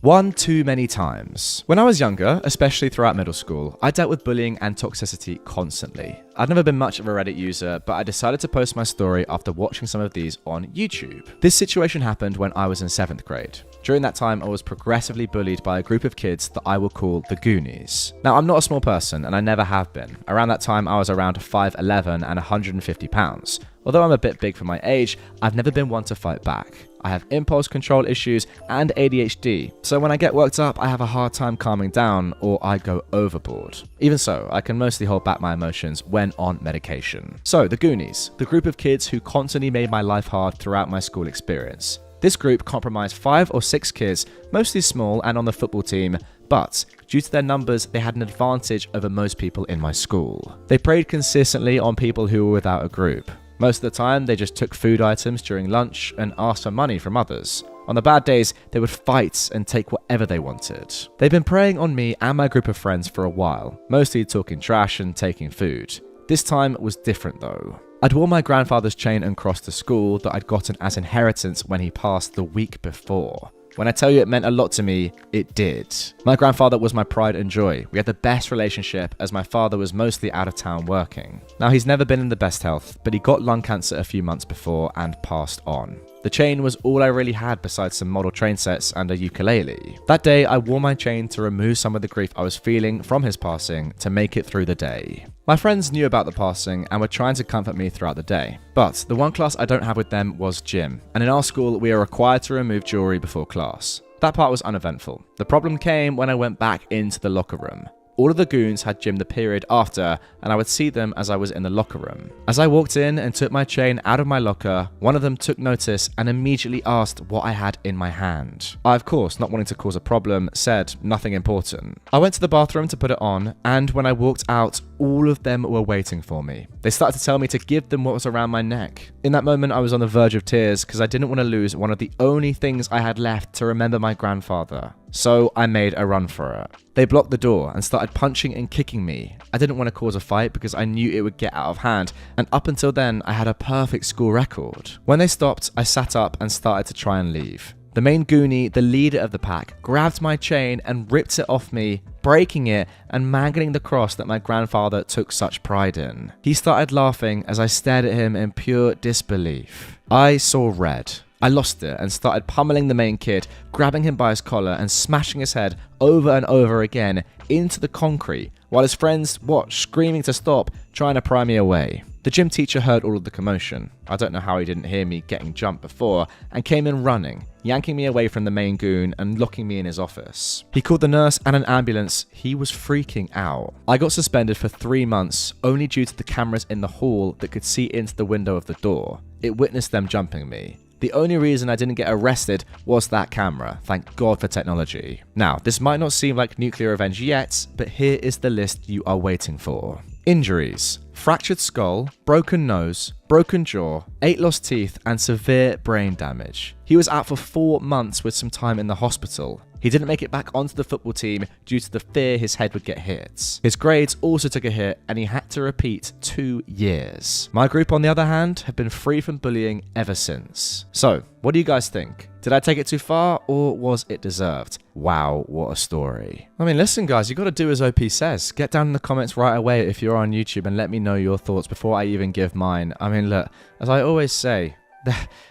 One too many times. When I was younger, especially throughout middle school, I dealt with bullying and toxicity constantly. I'd never been much of a Reddit user, but I decided to post my story after watching some of these on YouTube. This situation happened when I was in 7th grade. During that time, I was progressively bullied by a group of kids that I will call the Goonies. Now, I'm not a small person, and I never have been. Around that time, I was around 5'11" and 150 pounds. Although I'm a bit big for my age, I've never been one to fight back. I have impulse control issues and ADHD, so when I get worked up, I have a hard time calming down or I go overboard. Even so, I can mostly hold back my emotions when on medication. So, the Goonies, the group of kids who constantly made my life hard throughout my school experience. This group comprised 5 or 6 kids, mostly small and on the football team, but due to their numbers, they had an advantage over most people in my school. They preyed consistently on people who were without a group. Most of the time, they just took food items during lunch and asked for money from others. On the bad days, they would fight and take whatever they wanted. They've been preying on me and my group of friends for a while, mostly talking trash and taking food. This time was different though. I'd worn my grandfather's chain and cross to school that I'd gotten as inheritance when he passed the week before. When I tell you it meant a lot to me, it did. My grandfather was my pride and joy. We had the best relationship as my father was mostly out of town working. Now, he's never been in the best health, but he got lung cancer a few months before and passed on. The chain was all I really had besides some model train sets and a ukulele. That day, I wore my chain to remove some of the grief I was feeling from his passing to make it through the day. My friends knew about the passing and were trying to comfort me throughout the day. But the one class I don't have with them was gym, and in our school, we are required to remove jewelry before class. That part was uneventful. The problem came when I went back into the locker room. All of the goons had gym the period after, and I would see them as I was in the locker room. As I walked in and took my chain out of my locker, one of them took notice and immediately asked what I had in my hand. I, of course, not wanting to cause a problem, said nothing important. I went to the bathroom to put it on, and when I walked out, all of them were waiting for me. They started to tell me to give them what was around my neck. In that moment, I was on the verge of tears because I didn't want to lose one of the only things I had left to remember my grandfather. So I made a run for it. They blocked the door and started punching and kicking me. I didn't want to cause a fight because I knew it would get out of hand, and up until then, I had a perfect school record. When they stopped, I sat up and started to try and leave. The main Goonie, the leader of the pack, grabbed my chain and ripped it off me, breaking it and mangling the cross that my grandfather took such pride in. He started laughing as I stared at him in pure disbelief. I saw red. I lost it and started pummeling the main kid, grabbing him by his collar and smashing his head over and over again into the concrete, while his friends watched, screaming to stop, trying to pry me away. The gym teacher heard all of the commotion. I don't know how he didn't hear me getting jumped before, and came in running, yanking me away from the main goon and locking me in his office. He called the nurse and an ambulance. He was freaking out. I got suspended for 3 months, only due to the cameras in the hall that could see into the window of the door. It witnessed them jumping me. The only reason I didn't get arrested was that camera. Thank God for technology. Now, this might not seem like nuclear revenge yet, but here is the list you are waiting for. Injuries: fractured skull, broken nose, broken jaw, 8 lost teeth, and severe brain damage. He was out for 4 months with some time in the hospital. He didn't make it back onto the football team due to the fear his head would get hit. His grades also took a hit and he had to repeat 2 years. My group, on the other hand, have been free from bullying ever since. So, what do you guys think? Did I take it too far, or was it deserved? Wow, what a story. I mean, listen guys, you got to do as OP says. Get down in the comments right away if you're on YouTube and let me know your thoughts before I even give mine. I mean, look, as I always say,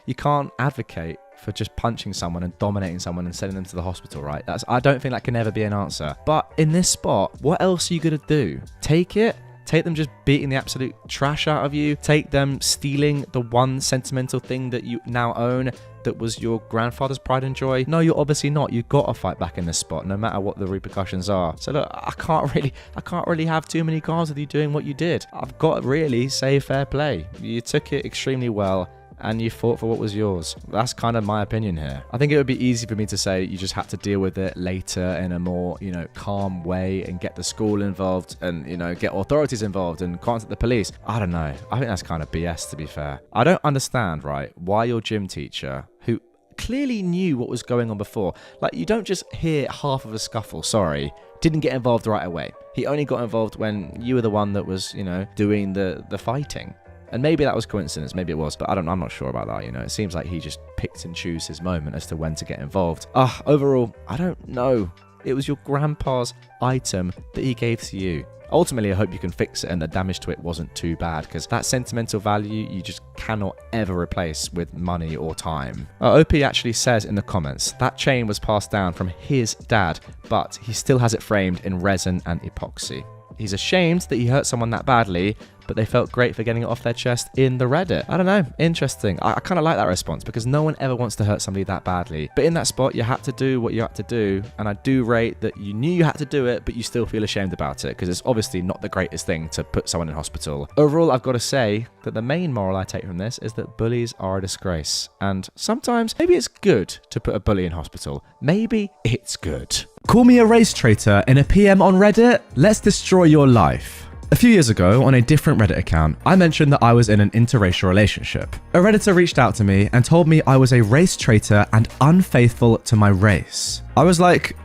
you can't advocate for just punching someone and dominating someone and sending them to the hospital, right? I don't think that can ever be an answer. But in this spot, what else are you going to do? Take it? Take them just beating the absolute trash out of you? Take them stealing the one sentimental thing that you now own that was your grandfather's pride and joy? No, you're obviously not. You've got to fight back in this spot, no matter what the repercussions are. So look, I can't really have too many cards with you doing what you did. I've got to really say fair play. You took it extremely well, and you fought for what was yours. That's kind of my opinion here. I think it would be easy for me to say you just have to deal with it later in a more, calm way and get the school involved and, get authorities involved and contact the police. I don't know. I think that's kind of BS, to be fair. I don't understand, right, why your gym teacher, who clearly knew what was going on before, like, you don't just hear half of a scuffle, didn't get involved right away. He only got involved when you were the one that was, doing the fighting. And maybe that was coincidence, maybe it was, but I'm not sure about that, you know. It seems like he just picked and chose his moment as to when to get involved. Overall, I don't know. It was your grandpa's item that he gave to you. Ultimately, I hope you can fix it and the damage to it wasn't too bad, because that sentimental value you just cannot ever replace with money or time. OP actually says in the comments, that chain was passed down from his dad, but he still has it framed in resin and epoxy. He's ashamed that he hurt someone that badly, but they felt great for getting it off their chest in the Reddit. I don't know, interesting. I kind of like that response because no one ever wants to hurt somebody that badly. But in that spot, you had to do what you had to do, and I do rate that you knew you had to do it, but you still feel ashamed about it because it's obviously not the greatest thing to put someone in hospital. Overall, I've got to say that the main moral I take from this is that bullies are a disgrace, and sometimes maybe it's good to put a bully in hospital. Maybe it's good. Call me a race traitor in a PM on Reddit? Let's destroy your life. A few years ago, on a different Reddit account, I mentioned that I was in an interracial relationship. A Redditor reached out to me and told me I was a race traitor and unfaithful to my race. I was like,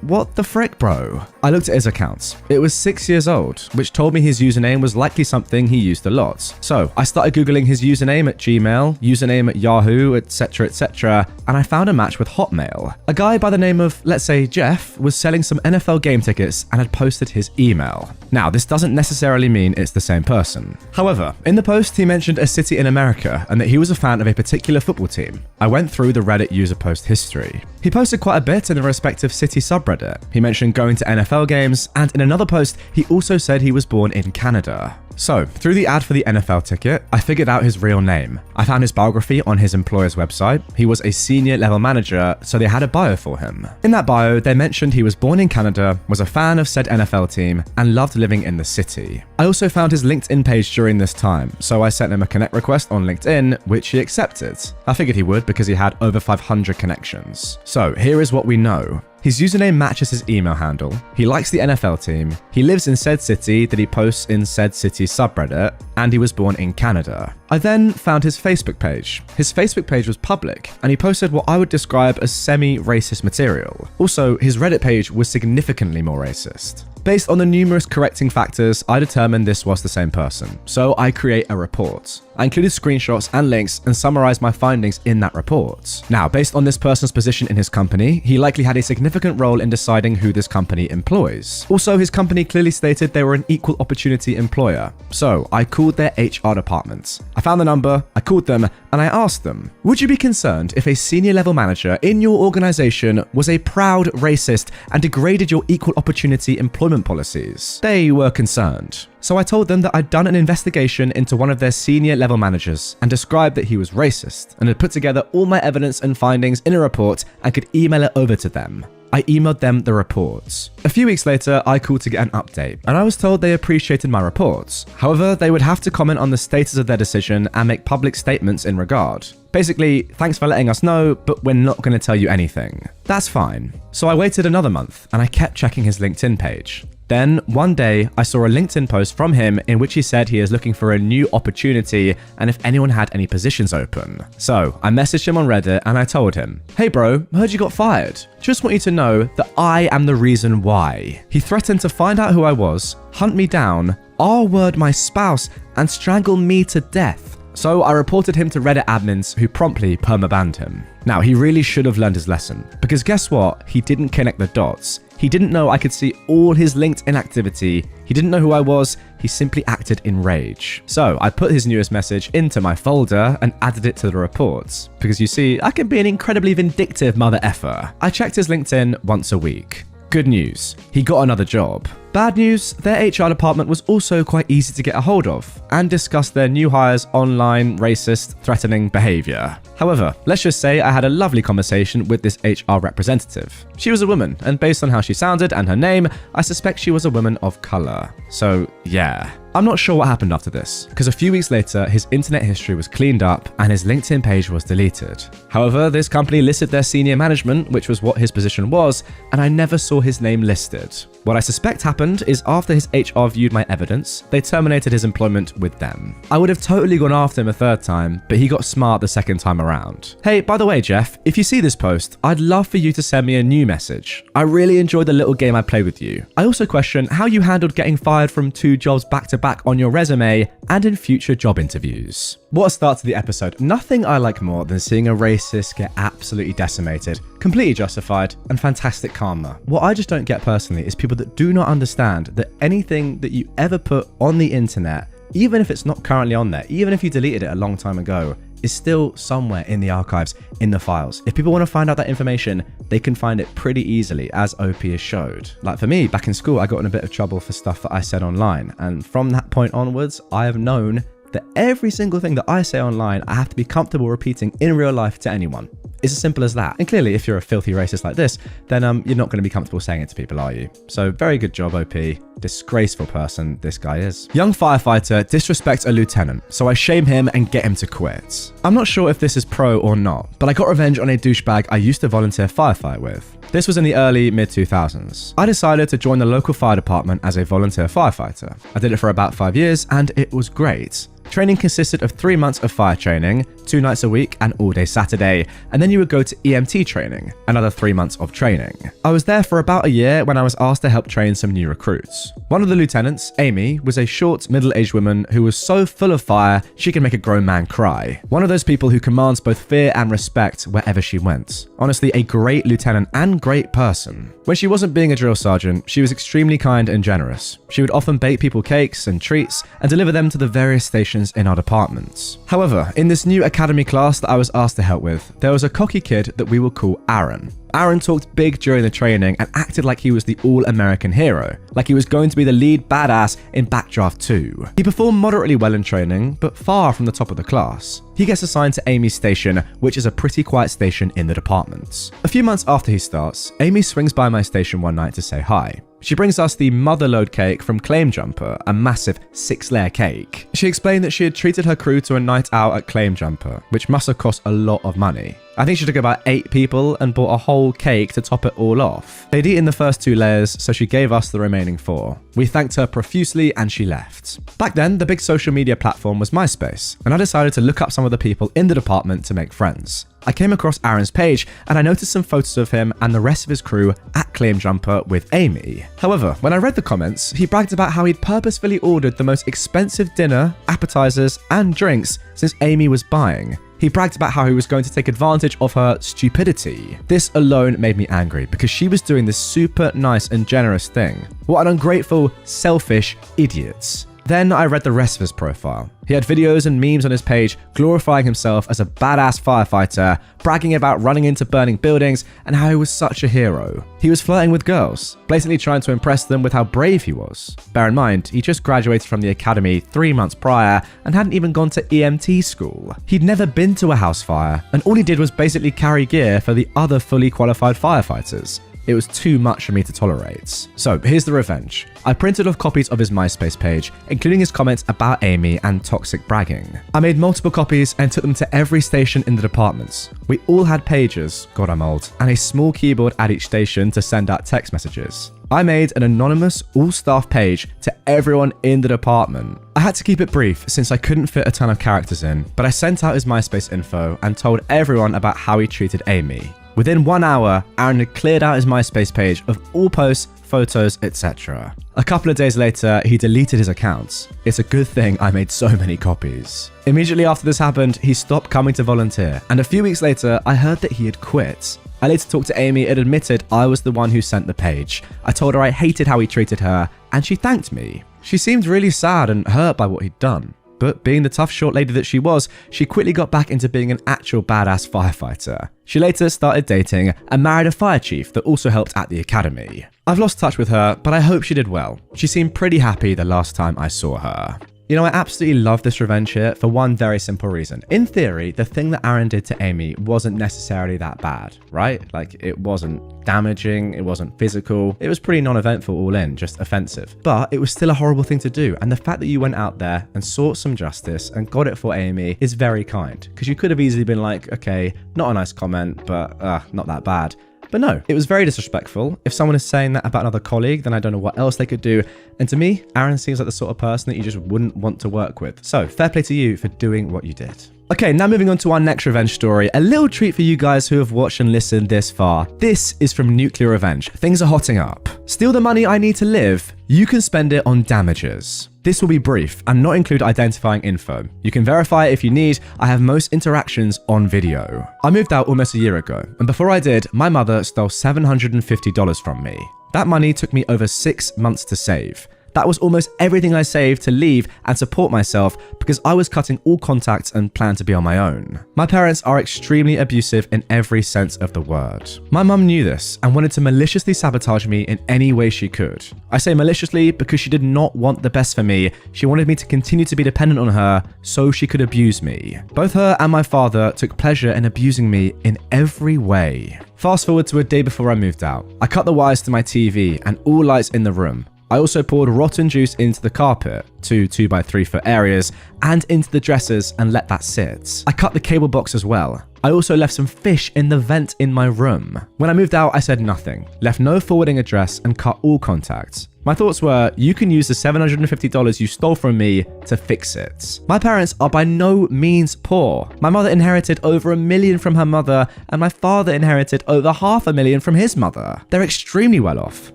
what the frick, bro? I looked at his accounts. It was 6 years old, which told me his username was likely something he used a lot. So I started Googling his username at Gmail, username at Yahoo, etc., and I found a match with Hotmail. A guy by the name of, let's say, Jeff, was selling some NFL game tickets and had posted his email. Now, this doesn't necessarily mean it's the same person. However, in the post, he mentioned a city in America and that he was a fan of a particular football team. I went through the Reddit user post history. He posted quite a bit in the respective city subreddit. He mentioned going to NFL games, and in another post, he also said he was born in Canada. So, through the ad for the NFL ticket, I figured out his real name. I found his biography on his employer's website. He was a senior level manager, so they had a bio for him. In that bio, they mentioned he was born in Canada, was a fan of said NFL team, and loved living in the city. I also found his LinkedIn page during this time, so I sent him a connect request on LinkedIn, which he accepted. I figured he would because he had over 500 connections. So, here is what we know. His username matches his email handle, he likes the NFL team, he lives in said city that he posts in said city subreddit, and he was born in Canada. I then found his Facebook page. His Facebook page was public, and he posted what I would describe as semi-racist material. Also, his Reddit page was significantly more racist. Based on the numerous correcting factors, I determined this was the same person, so I create a report. I included screenshots and links and summarized my findings in that report. Now, based on this person's position in his company, he likely had a significant role in deciding who this company employs. Also, his company clearly stated they were an equal opportunity employer, so I called their HR department. I found the number, I called them, and I asked them, would you be concerned if a senior level manager in your organization was a proud racist and degraded your equal opportunity employment policies? They were concerned. So I told them that I'd done an investigation into one of their senior level managers and described that he was racist and had put together all my evidence and findings in a report and could email it over to them. I emailed them the reports. A few weeks later, I called to get an update, and I was told they appreciated my reports. However, they would have to comment on the status of their decision and make public statements in regard. Basically, thanks for letting us know, but we're not going to tell you anything. That's fine. So I waited another month, and I kept checking his LinkedIn page. Then, one day, I saw a LinkedIn post from him in which he said he is looking for a new opportunity and if anyone had any positions open. So, I messaged him on Reddit and I told him, hey bro, heard you got fired. Just want you to know that I am the reason why. He threatened to find out who I was, hunt me down, R-word my spouse, and strangle me to death. So I reported him to Reddit admins who promptly permabanned him. Now, he really should have learned his lesson, because guess what? He didn't connect the dots. He didn't know I could see all his LinkedIn activity. He didn't know who I was. He simply acted in rage. So I put his newest message into my folder and added it to the reports. Because you see, I can be an incredibly vindictive mother effer. I checked his LinkedIn once a week. Good news, he got another job. Bad news, their HR department was also quite easy to get a hold of and discuss their new hires' online, racist, threatening behavior. However, let's just say I had a lovely conversation with this HR representative. She was a woman, and based on how she sounded and her name, I suspect she was a woman of color. So yeah. I'm not sure what happened after this, because a few weeks later, his internet history was cleaned up and his LinkedIn page was deleted. However, this company listed their senior management, which was what his position was, and I never saw his name listed. What I suspect happened happened is after his HR viewed my evidence, they terminated his employment with them. I would have totally gone after him a third time, but he got smart the second time around. Hey, by the way, Jeff, if you see this post, I'd love for you to send me a new message. I really enjoyed the little game I played with you. I also question how you handled getting fired from 2 jobs back to back on your resume and in future job interviews. What a start to the episode. Nothing I like more than seeing a racist get absolutely decimated, completely justified, and fantastic karma. What I just don't get personally is people that do not understand that anything that you ever put on the internet, even if it's not currently on there, even if you deleted it a long time ago, is still somewhere in the archives, in the files. If people want to find out that information, they can find it pretty easily, as OP has showed. Like for me, back in school, I got in a bit of trouble for stuff that I said online. And from that point onwards, I have known that every single thing that I say online, I have to be comfortable repeating in real life to anyone. It's as simple as that. And clearly, if you're a filthy racist like this, then you're not going to be comfortable saying it to people, are you? So very good job, OP. Disgraceful person this guy is. Young firefighter disrespects a lieutenant, so I shame him and get him to quit. I'm not sure if this is pro or not, but I got revenge on a douchebag I used to volunteer firefight with. This was in the early mid-2000s. I decided to join the local fire department as a volunteer firefighter. I did it for about 5 years and it was great. Training consisted of 3 months of fire training, 2 nights a week and all day Saturday, and then you would go to EMT training, another 3 months of training. I was there for about a year when I was asked to help train some new recruits. One of the lieutenants, Amy, was a short, middle-aged woman who was so full of fire she could make a grown man cry. One of those people who commands both fear and respect wherever she went. Honestly, a great lieutenant and great person. When she wasn't being a drill sergeant, she was extremely kind and generous. She would often bake people cakes and treats and deliver them to the various stations in our departments. However, in this new academy class that I was asked to help with, there was a cocky kid that we will call Aaron. Aaron talked big during the training and acted like he was the all-American hero, like he was going to be the lead badass in Backdraft 2. He performed moderately well in training, but far from the top of the class. He gets assigned to Amy's station, which is a pretty quiet station in the department. A few months after he starts, Amy swings by my station one night to say hi. She brings us the motherload cake from Claim Jumper, a massive 6-layer cake. She explained that she had treated her crew to a night out at Claim Jumper, which must have cost a lot of money. I think she took about 8 people and bought a whole cake to top it all off. They'd eaten the first 2 layers, so she gave us the remaining 4. We thanked her profusely and she left. Back then, the big social media platform was MySpace, and I decided to look up some of the people in the department to make friends. I came across Aaron's page and I noticed some photos of him and the rest of his crew at Claim Jumper with Amy. However, when I read the comments, he bragged about how he'd purposefully ordered the most expensive dinner, appetizers, and drinks since Amy was buying. He bragged about how he was going to take advantage of her stupidity. This alone made me angry because she was doing this super nice and generous thing. What an ungrateful, selfish idiot. Then I read the rest of his profile. He had videos and memes on his page glorifying himself as a badass firefighter, bragging about running into burning buildings and how he was such a hero. He was flirting with girls, blatantly trying to impress them with how brave he was. Bear in mind, he just graduated from the academy 3 months prior and hadn't even gone to EMT school. He'd never been to a house fire, and all he did was basically carry gear for the other fully qualified firefighters. It was too much for me to tolerate. So here's the revenge. I printed off copies of his MySpace page, including his comments about Amy and toxic bragging. I made multiple copies and took them to every station in the departments. We all had pagers, God I'm old, and a small keyboard at each station to send out text messages. I made an anonymous all-staff page to everyone in the department. I had to keep it brief since I couldn't fit a ton of characters in, but I sent out his MySpace info and told everyone about how he treated Amy. Within 1 hour, Aaron had cleared out his MySpace page of all posts, photos, etc. A couple of days later, he deleted his accounts. It's a good thing I made so many copies. Immediately after this happened, he stopped coming to volunteer, and a few weeks later, I heard that he had quit. I later talked to Amy and admitted I was the one who sent the page. I told her I hated how he treated her, and she thanked me. She seemed really sad and hurt by what he'd done. But being the tough short lady that she was, she quickly got back into being an actual badass firefighter. She later started dating and married a fire chief that also helped at the academy. I've lost touch with her, but I hope she did well. She seemed pretty happy the last time I saw her. You know, I absolutely love this revenge here for one very simple reason. In theory, the thing that Aaron did to Amy wasn't necessarily that bad, right? Like, it wasn't damaging, it wasn't physical, it was pretty non-eventful all in, just offensive. But it was still a horrible thing to do, and the fact that you went out there and sought some justice and got it for Amy is very kind, because you could have easily been like, okay, not a nice comment, but not that bad. But no, it was very disrespectful. If someone is saying that about another colleague, then I don't know what else they could do. And to me, Aaron seems like the sort of person that you just wouldn't want to work with. So fair play to you for doing what you did. Okay, now moving on to our next revenge story. A little treat for you guys who have watched and listened this far. This is from NuclearRevenge. Things are hotting up. Steal the money I need to live. You can spend it on damages. This will be brief and not include identifying info. You can verify it if you need. I have most interactions on video. I moved out almost a year ago, and before I did, my mother stole $750 from me. That money took me over 6 months to save. That was almost everything I saved to leave and support myself because I was cutting all contacts and planned to be on my own. My parents are extremely abusive in every sense of the word. My mum knew this and wanted to maliciously sabotage me in any way she could. I say maliciously because she did not want the best for me. She wanted me to continue to be dependent on her so she could abuse me. Both her and my father took pleasure in abusing me in every way. Fast forward to a day before I moved out. I cut the wires to my TV and all lights in the room. I also poured rotten juice into the carpet, 2 by 3 foot areas, and into the dressers and let that sit. I cut the cable box as well. I also left some fish in the vent in my room. When I moved out, I said nothing, left no forwarding address, and cut all contacts. My thoughts were, you can use the $750 you stole from me to fix it. My parents are by no means poor. My mother inherited over $1 million from her mother, and my father inherited over $500,000 from his mother. They're extremely well off.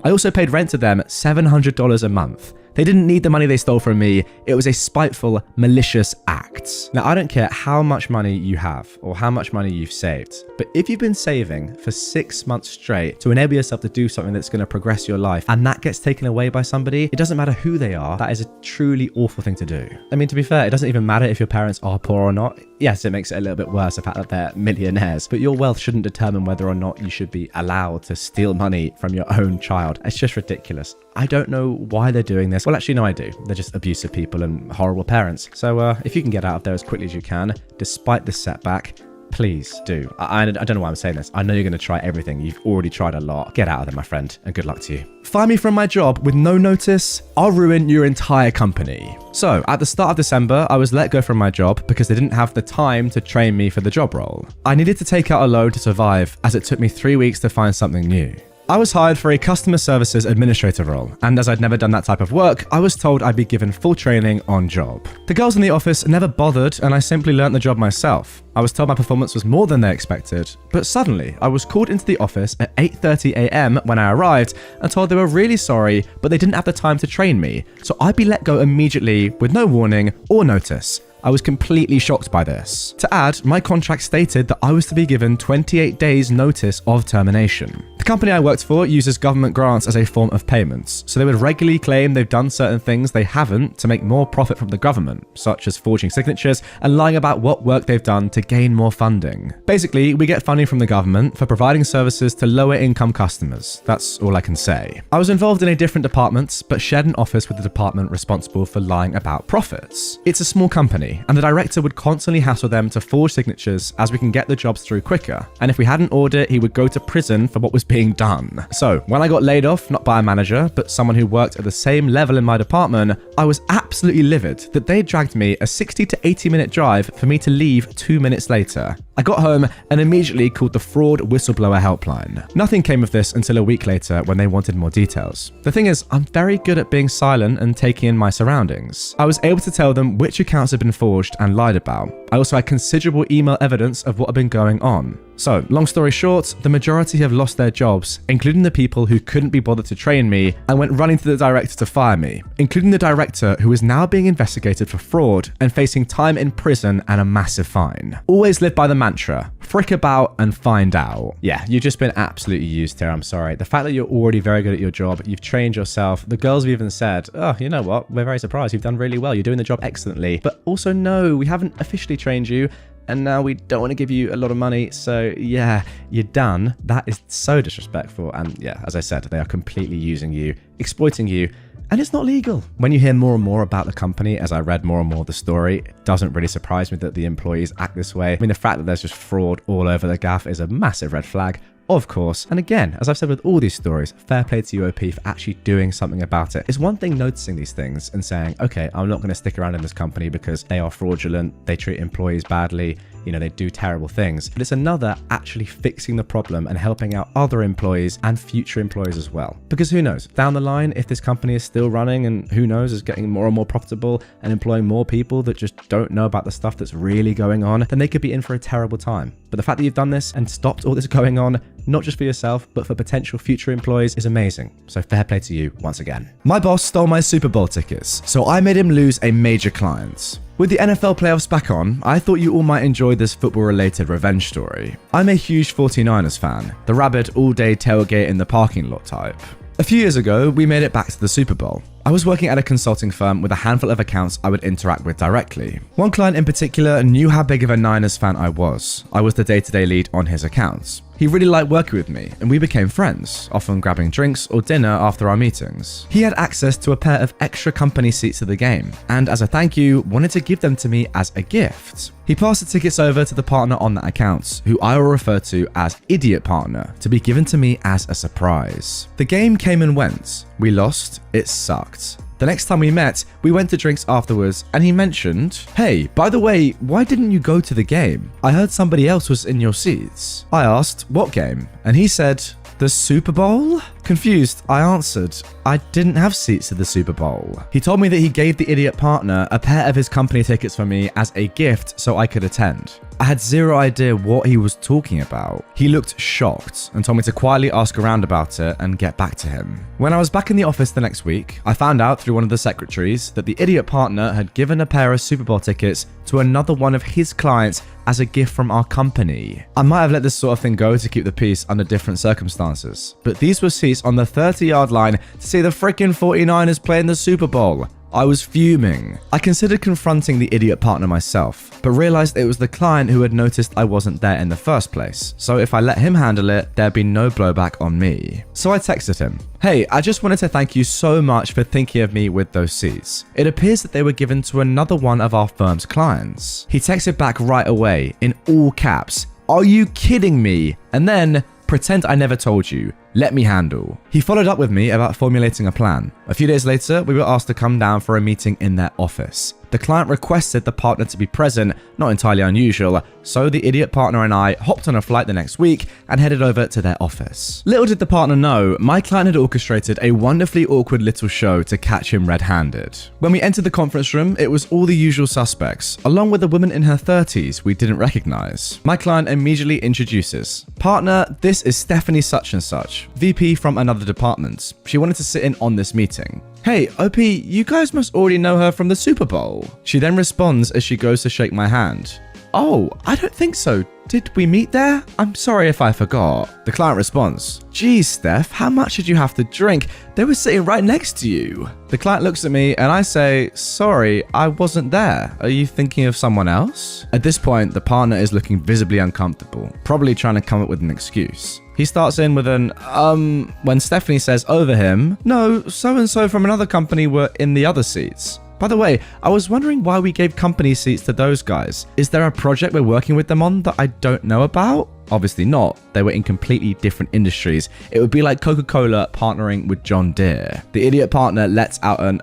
I also paid rent to them $700 a month. They didn't need the money they stole from me. It was a spiteful, malicious act. Now, I don't care how much money you have or how much money you've saved, but if you've been saving for 6 months straight to enable yourself to do something that's going to progress your life and that gets taken away by somebody, it doesn't matter who they are. That is a truly awful thing to do. I mean, to be fair, it doesn't even matter if your parents are poor or not. Yes, it makes it a little bit worse the fact that they're millionaires, but your wealth shouldn't determine whether or not you should be allowed to steal money from your own child. It's just ridiculous. I don't know why they're doing this. Well, actually, no, I do. They're just abusive people and horrible parents. So if you can get out of there as quickly as you can, despite this setback, please do. I don't know why I'm saying this. I know you're going to try everything. You've already tried a lot. Get out of there, my friend, and good luck to you. Fire me from my job with no notice? I'll ruin your entire company. So, at the start of December, I was let go from my job because they didn't have the time to train me for the job role. I needed to take out a loan to survive as it took me 3 weeks to find something new. I was hired for a customer services administrator role, and as I'd never done that type of work, I was told I'd be given full training on job. The girls in the office never bothered, and I simply learnt the job myself. I was told my performance was more than they expected, but suddenly I was called into the office at 8:30 a.m. when I arrived and told they were really sorry, but they didn't have the time to train me, so I'd be let go immediately with no warning or notice. I was completely shocked by this. To add, my contract stated that I was to be given 28 days notice of termination. The company I worked for uses government grants as a form of payments, so they would regularly claim they've done certain things they haven't to make more profit from the government, such as forging signatures and lying about what work they've done to gain more funding. Basically, we get funding from the government for providing services to lower income customers. That's all I can say. I was involved in a different department, but shared an office with the department responsible for lying about profits. It's a small company, and the director would constantly hassle them to forge signatures as we can get the jobs through quicker. And if we had an audit, he would go to prison for what was being done. So when I got laid off, not by a manager, but someone who worked at the same level in my department, I was absolutely livid that they dragged me a 60 to 80 minute drive for me to leave 2 minutes later. I got home and immediately called the fraud whistleblower helpline. Nothing came of this until a week later when they wanted more details. The thing is, I'm very good at being silent and taking in my surroundings. I was able to tell them which accounts had been forged and lied about. I also had considerable email evidence of what had been going on. So, long story short, the majority have lost their jobs, including the people who couldn't be bothered to train me and went running to the director to fire me, including the director who is now being investigated for fraud and facing time in prison and a massive fine. Always live by the mantra, frick about and find out. Yeah, you've just been absolutely used here, I'm sorry. The fact that you're already very good at your job, you've trained yourself, the girls have even said, oh, you know what, we're very surprised, you've done really well, you're doing the job excellently. But also, no, we haven't officially trained you, and now we don't want to give you a lot of money, so yeah, you're done. That is so disrespectful, and yeah, as I said, they are completely using you, exploiting you, and it's not legal. When you hear more and more about the company, as I read more and more of the story, it doesn't really surprise me that the employees act this way. I mean, the fact that there's just fraud all over the gaff is a massive red flag, of course. And again, as I've said with all these stories, fair play to UOP for actually doing something about it. It's one thing noticing these things and saying, okay, I'm not going to stick around in this company because they are fraudulent, they treat employees badly. they do terrible things. But it's another actually fixing the problem and helping out other employees and future employees as well. Because who knows, down the line, if this company is still running and who knows, is getting more and more profitable and employing more people that just don't know about the stuff that's really going on, then they could be in for a terrible time. But the fact that you've done this and stopped all this going on, not just for yourself, but for potential future employees, is amazing. So fair play to you once again. My boss stole my Super Bowl tickets, so I made him lose a major client. With the NFL playoffs back on, I thought you all might enjoy this football-related revenge story. I'm a huge 49ers fan, the rabid all-day tailgate in the parking lot type. A few years ago, we made it back to the Super Bowl. I was working at a consulting firm with a handful of accounts I would interact with directly. One client in particular knew how big of a Niners fan I was. I was the day-to-day lead on his accounts. He really liked working with me, and we became friends, often grabbing drinks or dinner after our meetings. He had access to a pair of extra company seats to the game, and as a thank you, wanted to give them to me as a gift. He passed the tickets over to the partner on that account, who I will refer to as Idiot Partner, to be given to me as a surprise. The game came and went. We lost. It sucked. The next time we met, we went to drinks afterwards, and he mentioned, "Hey, by the way, why didn't you go to the game? I heard somebody else was in your seats." I asked, "What game?" And he said, "The Super Bowl?" Confused, I answered, "I didn't have seats to the Super Bowl." He told me that he gave the Idiot Partner a pair of his company tickets for me as a gift so I could attend. I had zero idea what he was talking about. He looked shocked and told me to quietly ask around about it and get back to him. When I was back in the office the next week, I found out through one of the secretaries that the Idiot Partner had given a pair of Super Bowl tickets to another one of his clients as a gift from our company. I might have let this sort of thing go to keep the peace under different circumstances, but these were seats on the 30-yard line to see the freaking 49ers play in the Super Bowl. I was fuming. I considered confronting the Idiot Partner myself, but realized it was the client who had noticed I wasn't there in the first place, so if I let him handle it, there'd be no blowback on me. So I texted him, "Hey, I just wanted to thank you so much for thinking of me with those seats. It appears that they were given to another one of our firm's clients." He texted back right away, in all caps, "Are you kidding me?" And then, "Pretend I never told you. Let me handle." He followed up with me about formulating a plan. A few days later, we were asked to come down for a meeting in their office. The client requested the partner to be present, not entirely unusual, so the Idiot Partner and I hopped on a flight the next week and headed over to their office. Little did the partner know, my client had orchestrated a wonderfully awkward little show to catch him red-handed. When we entered the conference room, it was all the usual suspects, along with a woman in her 30s we didn't recognize. My client immediately introduces, "Partner, this is Stephanie such and such, VP from another department. She wanted to sit in on this meeting." "Hey, OP, you guys must already know her from the Super Bowl." She then responds as she goes to shake my hand. "Oh, I don't think so. Did we meet there? I'm sorry if I forgot." The client responds, "Geez, Steph, how much did you have to drink? They were sitting right next to you." The client looks at me and I say, "Sorry, I wasn't there. Are you thinking of someone else?" At this point, the partner is looking visibly uncomfortable, probably trying to come up with an excuse. He starts in with when Stephanie says over him, "No, so-and-so from another company were in the other seats. By the way, I was wondering why we gave company seats to those guys. Is there a project we're working with them on that I don't know about?" Obviously not. They were in completely different industries. It would be like Coca-Cola partnering with John Deere. The Idiot Partner lets out an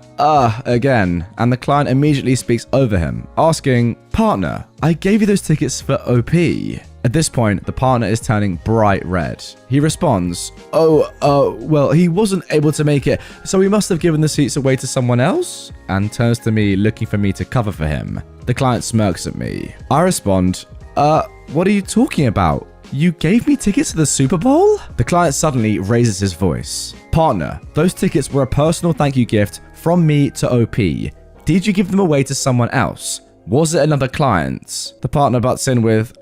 again, and the client immediately speaks over him, asking, "Partner, I gave you those tickets for OP." At this point, the partner is turning bright red. He responds, well, he wasn't able to make it, so we must have given the seats away to someone else?" And turns to me, looking for me to cover for him. The client smirks at me. I respond, what are you talking about? You gave me tickets to the Super Bowl?" The client suddenly raises his voice. "Partner, those tickets were a personal thank you gift from me to OP. Did you give them away to someone else? Was it another client?" The partner butts in with,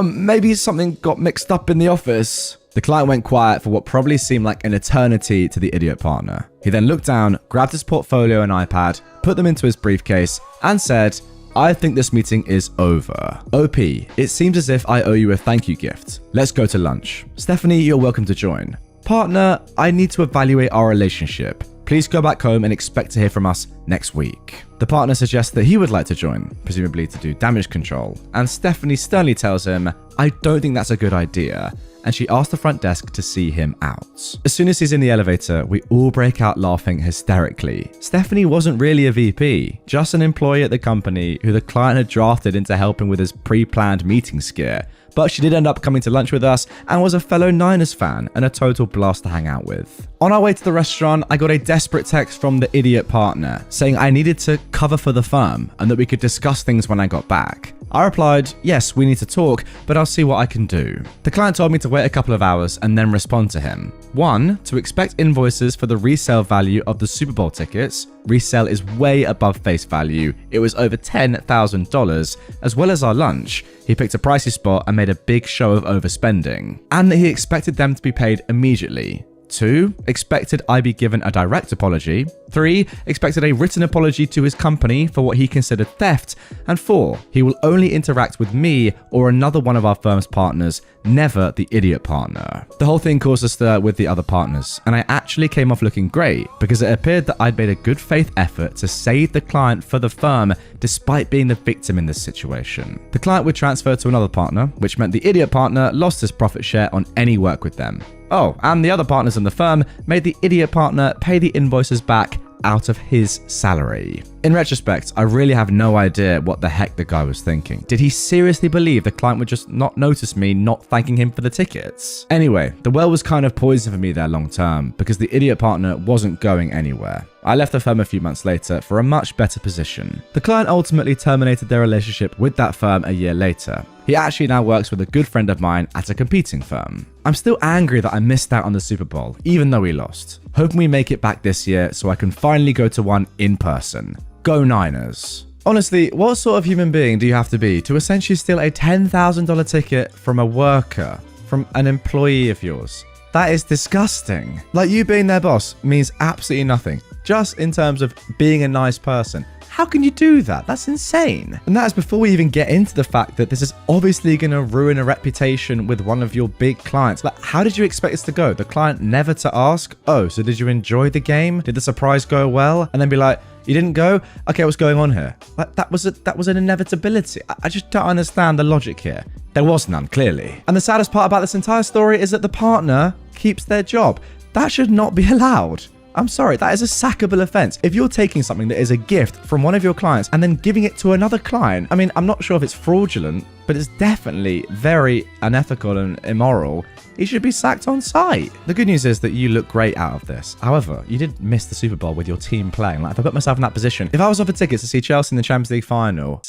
maybe something got mixed up in the office." The client went quiet for what probably seemed like an eternity to the Idiot Partner. He then looked down, grabbed his portfolio and iPad, put them into his briefcase, and said, "I think this meeting is over. OP, it seems as if I owe you a thank you gift. Let's go to lunch. Stephanie, you're welcome to join. Partner, I need to evaluate our relationship. Please go back home and expect to hear from us next week." The partner suggests that he would like to join, presumably to do damage control, and Stephanie sternly tells him, I don't think that's a good idea. And she asked the front desk to see him out. As soon as he's in the elevator, we all break out laughing hysterically. Stephanie wasn't really a VP, just an employee at the company who the client had drafted into helping with his pre-planned meeting scare. But she did end up coming to lunch with us and was a fellow Niners fan and a total blast to hang out with. On our way to the restaurant, I got a desperate text from the idiot partner saying I needed to cover for the firm and that we could discuss things when I got back. I replied, yes, we need to talk, but I'll see what I can do. The client told me to wait a couple of hours and then respond to him. 1, to expect invoices for the resale value of the Super Bowl tickets. Resale is way above face value. It was over $10,000, as well as our lunch. He picked a pricey spot and made a big show of overspending. And that he expected them to be paid immediately. 2, expected I be given a direct apology. 3, expected a written apology to his company for what he considered theft. And 4, he will only interact with me or another one of our firm's partners, never the idiot partner. The whole thing caused a stir with the other partners, and I actually came off looking great because it appeared that I'd made a good faith effort to save the client for the firm despite being the victim in this situation. The client would transfer to another partner, which meant the idiot partner lost his profit share on any work with them. Oh, and the other partners in the firm made the idiot partner pay the invoices back out of his salary. In retrospect, I really have no idea what the heck the guy was thinking. Did he seriously believe the client would just not notice me not thanking him for the tickets? Anyway, the well was kind of poison for me there long term because the idiot partner wasn't going anywhere. I left the firm a few months later for a much better position. The client ultimately terminated their relationship with that firm a year later. He actually now works with a good friend of mine at a competing firm. I'm still angry that I missed out on the Super Bowl, even though we lost. Hoping we make it back this year so I can finally go to one in person. Go Niners. Honestly, what sort of human being do you have to be to essentially steal a $10,000 ticket from a worker, from an employee of yours? That is disgusting. Like, you being their boss means absolutely nothing, just in terms of being a nice person. How can you do that? That's insane. And that is before we even get into the fact that this is obviously going to ruin a reputation with one of your big clients. Like, how did you expect this to go? The client never to ask, oh, so did you enjoy the game? Did the surprise go well? And then be like, you didn't go? Okay, what's going on here? Like, that was an inevitability. I just don't understand the logic here. There was none, clearly. And the saddest part about this entire story is that the partner keeps their job. That should not be allowed. I'm sorry, that is a sackable offense. If you're taking something that is a gift from one of your clients and then giving it to another client, I mean, I'm not sure if it's fraudulent, but it's definitely very unethical and immoral. He should be sacked on sight. The good news is that you look great out of this. However, you did miss the Super Bowl with your team playing. Like, if I put myself in that position, if I was offered tickets to see Chelsea in the Champions League final.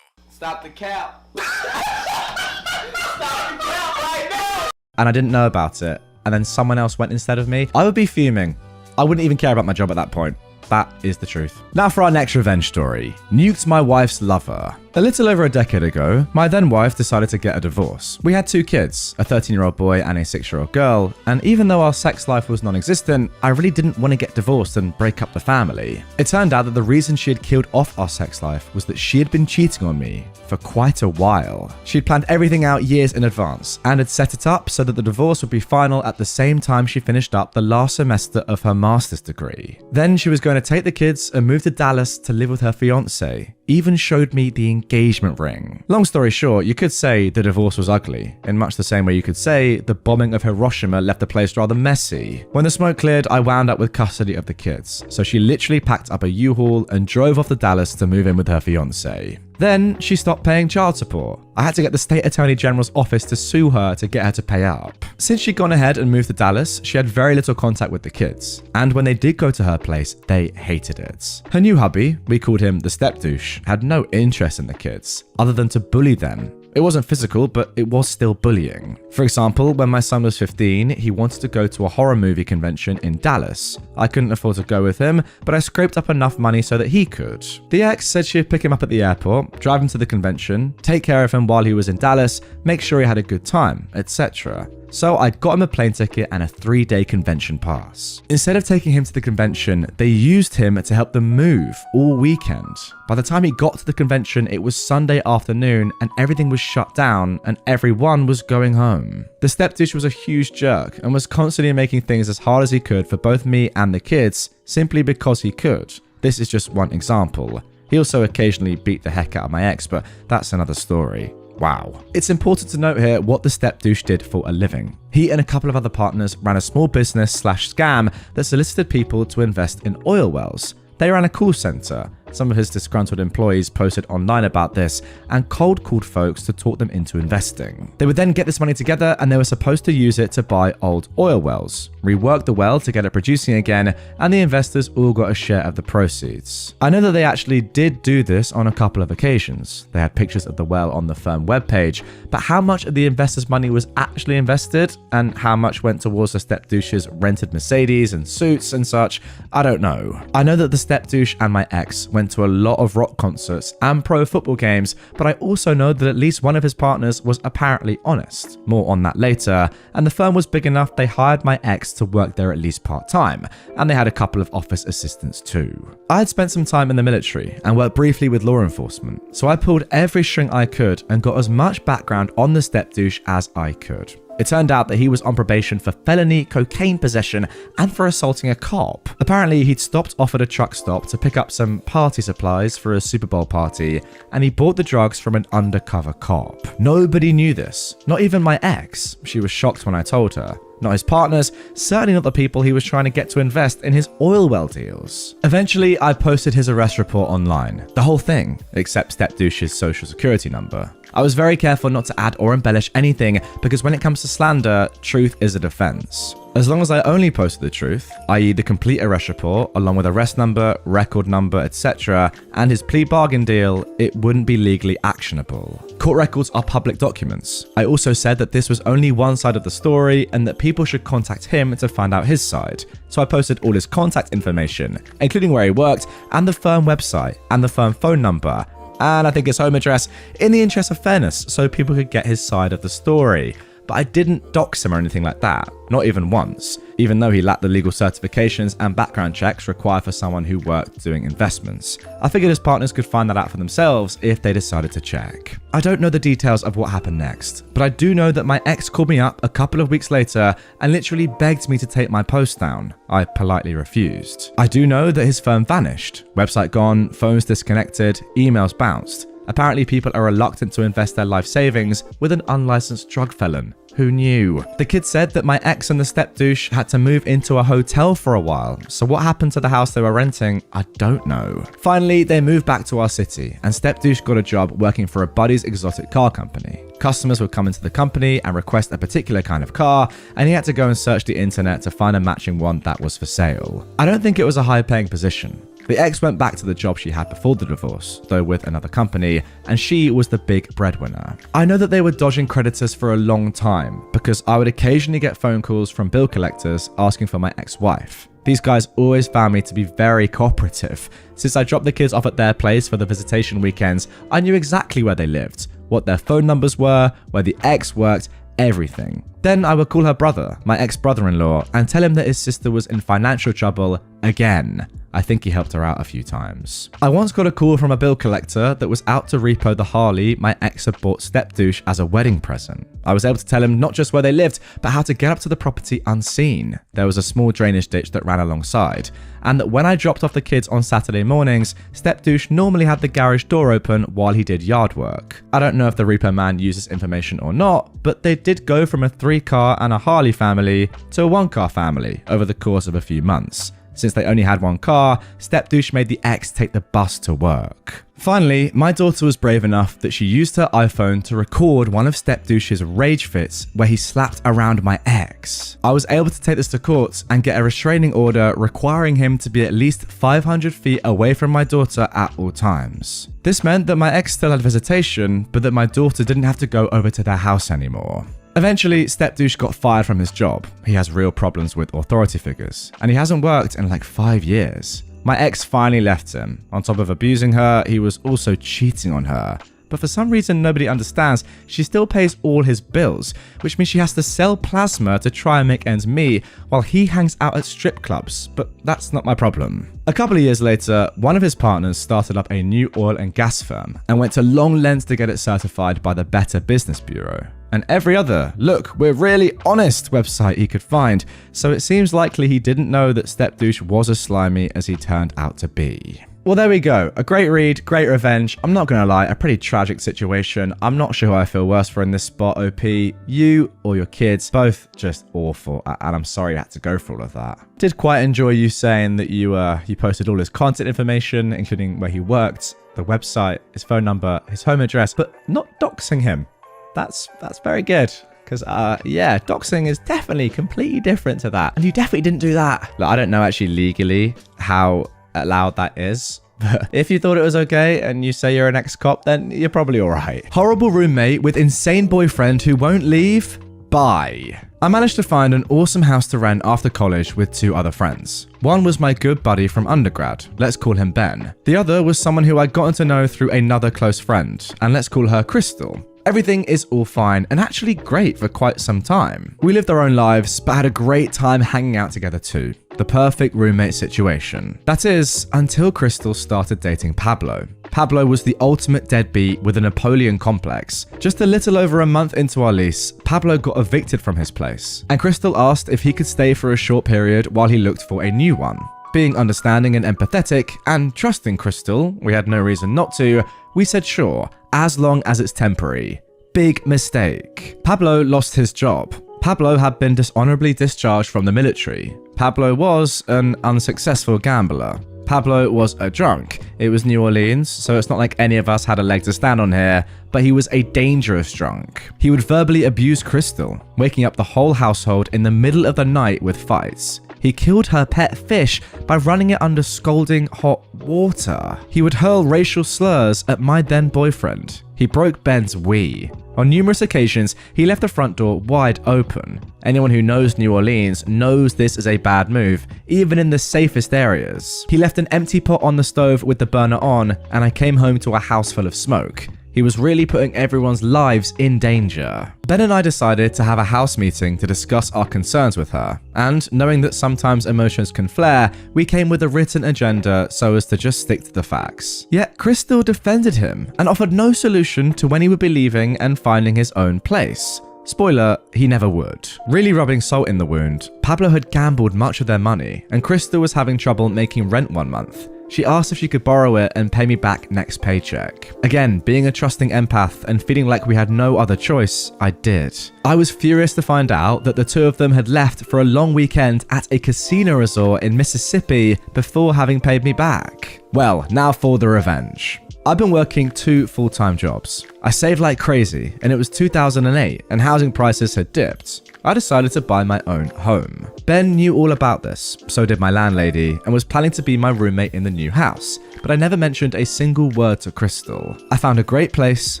Stop the cap. Stop the cap right now. And I didn't know about it, and then someone else went instead of me, I would be fuming. I wouldn't even care about my job at that point. That is the truth. Now for our next revenge story. Nuked my wife's lover. A little over a decade ago, my then wife decided to get a divorce. We had 2 kids, a 13-year-old boy and a 6-year-old girl, and even though our sex life was non-existent, I really didn't want to get divorced and break up the family. It turned out that the reason she had killed off our sex life was that she had been cheating on me for quite a while. She'd planned everything out years in advance and had set it up so that the divorce would be final at the same time she finished up the last semester of her master's degree. Then she was going to take the kids and move to Dallas to live with her fiance. Even showed me the engagement ring. Long story short, you could say the divorce was ugly, in much the same way you could say the bombing of Hiroshima left the place rather messy. When the smoke cleared, I wound up with custody of the kids, so she literally packed up a U-Haul and drove off to Dallas to move in with her fiance. Then she stopped paying child support. I had to get the state attorney general's office to sue her to get her to pay up. Since she'd gone ahead and moved to Dallas, she had very little contact with the kids. And when they did go to her place, they hated it. Her new hubby, we called him the step douche, had no interest in the kids, other than to bully them. It wasn't physical, but it was still bullying. For example, when my son was 15, he wanted to go to a horror movie convention in Dallas. I couldn't afford to go with him, but I scraped up enough money so that he could. The ex said she'd pick him up at the airport, drive him to the convention, take care of him while he was in Dallas, make sure he had a good time, etc. So I got him a plane ticket and a 3-day convention pass. Instead of taking him to the convention, they used him to help them move all weekend. By the time he got to the convention, it was Sunday afternoon and everything was shut down and everyone was going home. The stepdouche was a huge jerk and was constantly making things as hard as he could for both me and the kids simply because he could. This is just one example. He also occasionally beat the heck out of my ex, but that's another story. Wow. It's important to note here what the step-douche did for a living. He and a couple of other partners ran a small business/scam that solicited people to invest in oil wells. They ran a call center. Some of his disgruntled employees posted online about this and cold called folks to talk them into investing. They would then get this money together and they were supposed to use it to buy old oil wells, rework the well to get it producing again, and the investors all got a share of the proceeds. I know that they actually did do this on a couple of occasions. They had pictures of the well on the firm webpage, but how much of the investors' money was actually invested and how much went towards the step-douche's rented Mercedes and suits and such, I don't know. I know that the step-douche and my ex went to a lot of rock concerts and pro football games, but I also know that at least one of his partners was apparently honest. More on that later, and the firm was big enough they hired my ex to work there at least part-time, and they had a couple of office assistants too. I had spent some time in the military and worked briefly with law enforcement, so I pulled every string I could and got as much background on the step-douche as I could. It turned out that he was on probation for felony cocaine possession and for assaulting a cop. Apparently, he'd stopped off at a truck stop to pick up some party supplies for a Super Bowl party, and he bought the drugs from an undercover cop. Nobody knew this, not even my ex. She was shocked when I told her. Not his partners, certainly not the people he was trying to get to invest in his oil well deals. Eventually, I posted his arrest report online. The whole thing, except step-douche's social security number. I was very careful not to add or embellish anything because when it comes to slander, truth is a defense. As long as I only posted the truth, i.e. the complete arrest report, along with arrest number, record number, etc., and his plea bargain deal, it wouldn't be legally actionable. Court records are public documents. I also said that this was only one side of the story and that people should contact him to find out his side. So I posted all his contact information, including where he worked, and the firm website, and the firm phone number, and I think his home address, in the interest of fairness, so people could get his side of the story. But I didn't dox him or anything like that, not even once, even though he lacked the legal certifications and background checks required for someone who worked doing investments. I figured his partners could find that out for themselves if they decided to check. I don't know the details of what happened next, but I do know that my ex called me up a couple of weeks later and literally begged me to take my post down. I politely refused. I do know that his firm vanished, website gone, phones disconnected, emails bounced. Apparently people are reluctant to invest their life savings with an unlicensed drug felon. Who knew? The kid said that my ex and the step-douche had to move into a hotel for a while, so what happened to the house they were renting, I don't know. Finally, they moved back to our city, and step-douche got a job working for a buddy's exotic car company. Customers would come into the company and request a particular kind of car, and he had to go and search the internet to find a matching one that was for sale. I don't think it was a high-paying position. The ex went back to the job she had before the divorce, though with another company, and she was the big breadwinner. I know that they were dodging creditors for a long time, because I would occasionally get phone calls from bill collectors asking for my ex-wife. These guys always found me to be very cooperative. Since I dropped the kids off at their place for the visitation weekends, I knew exactly where they lived, what their phone numbers were, where the ex worked, everything. Then I would call her brother, my ex-brother-in-law, and tell him that his sister was in financial trouble again. I think he helped her out a few times. I once got a call from a bill collector that was out to repo the Harley my ex had bought step-douche as a wedding present. I was able to tell him not just where they lived, but how to get up to the property unseen. There was a small drainage ditch that ran alongside, and that when I dropped off the kids on Saturday mornings, step-douche normally had the garage door open while he did yard work. I don't know if the repo man used this information or not, but they did go from a 3-car and a Harley family to a 1-car family over the course of a few months. Since they only had 1 car, step-douche made the ex take the bus to work. Finally, my daughter was brave enough that she used her iPhone to record one of step-douche's rage fits where he slapped around my ex. I was able to take this to court and get a restraining order requiring him to be at least 500 feet away from my daughter at all times. This meant that my ex still had visitation, but that my daughter didn't have to go over to their house anymore. Eventually, step-douche got fired from his job. He has real problems with authority figures, and he hasn't worked in like 5 years. My ex finally left him. On top of abusing her, he was also cheating on her. But for some reason nobody understands, she still pays all his bills, which means she has to sell plasma to try and make ends meet while he hangs out at strip clubs, but that's not my problem. A couple of years later, one of his partners started up a new oil and gas firm and went to long lengths to get it certified by the Better Business Bureau. And every other, look, we're really honest website he could find, so it seems likely he didn't know that step-douche was as slimy as he turned out to be. Well, there we go. A great read, great revenge. I'm not gonna lie, a pretty tragic situation. I'm not sure who I feel worse for in this spot, OP. You or your kids, both just awful. And I'm sorry you had to go for all of that. Did quite enjoy you saying that you posted all his contact information, including where he worked, the website, his phone number, his home address, but not doxing him. That's very good. Because, yeah, doxing is definitely completely different to that. And you definitely didn't do that. Look, I don't know actually legally how allowed that is. But if you thought it was okay and you say you're an ex-cop, then you're probably all right. Horrible roommate with insane boyfriend who won't leave? Bye. I managed to find an awesome house to rent after college with 2 other friends. One was my good buddy from undergrad, let's call him Ben. The other was someone who I'd gotten to know through another close friend, and let's call her Crystal. Everything is all fine and actually great for quite some time. We lived our own lives, but had a great time hanging out together too. The perfect roommate situation. That is, until Crystal started dating Pablo. Pablo was the ultimate deadbeat with a Napoleon complex. Just a little over a month into our lease, Pablo got evicted from his place, and Crystal asked if he could stay for a short period while he looked for a new one. Being understanding and empathetic, and trusting Crystal, we had no reason not to, we said sure, as long as it's temporary. Big mistake. Pablo lost his job. Pablo had been dishonorably discharged from the military. Pablo was an unsuccessful gambler. Pablo was a drunk. It was New Orleans, so it's not like any of us had a leg to stand on here, but he was a dangerous drunk. He would verbally abuse Crystal, waking up the whole household in the middle of the night with fights. He killed her pet fish by running it under scalding hot water. He would hurl racial slurs at my then boyfriend. He broke Ben's Wii. On numerous occasions, he left the front door wide open. Anyone who knows New Orleans knows this is a bad move, even in the safest areas. He left an empty pot on the stove with the burner on, and I came home to a house full of smoke. He was really putting everyone's lives in danger. Ben and I decided to have a house meeting to discuss our concerns with her, and knowing that sometimes emotions can flare, we came with a written agenda so as to just stick to the facts. Yet Crystal defended him and offered no solution to when he would be leaving and finding his own place. Spoiler, he never would. Really rubbing salt in the wound, Pablo had gambled much of their money, and Crystal was having trouble making rent one month. She asked if she could borrow it and pay me back next paycheck. Again, being a trusting empath and feeling like we had no other choice, I did. I was furious to find out that the 2 of them had left for a long weekend at a casino resort in Mississippi before having paid me back. Well, now for the revenge. I've been working 2 full-time jobs. I saved like crazy, and it was 2008 and housing prices had dipped. I decided to buy my own home. Ben knew all about this, so did my landlady, and was planning to be my roommate in the new house, but I never mentioned a single word to Crystal. I found a great place,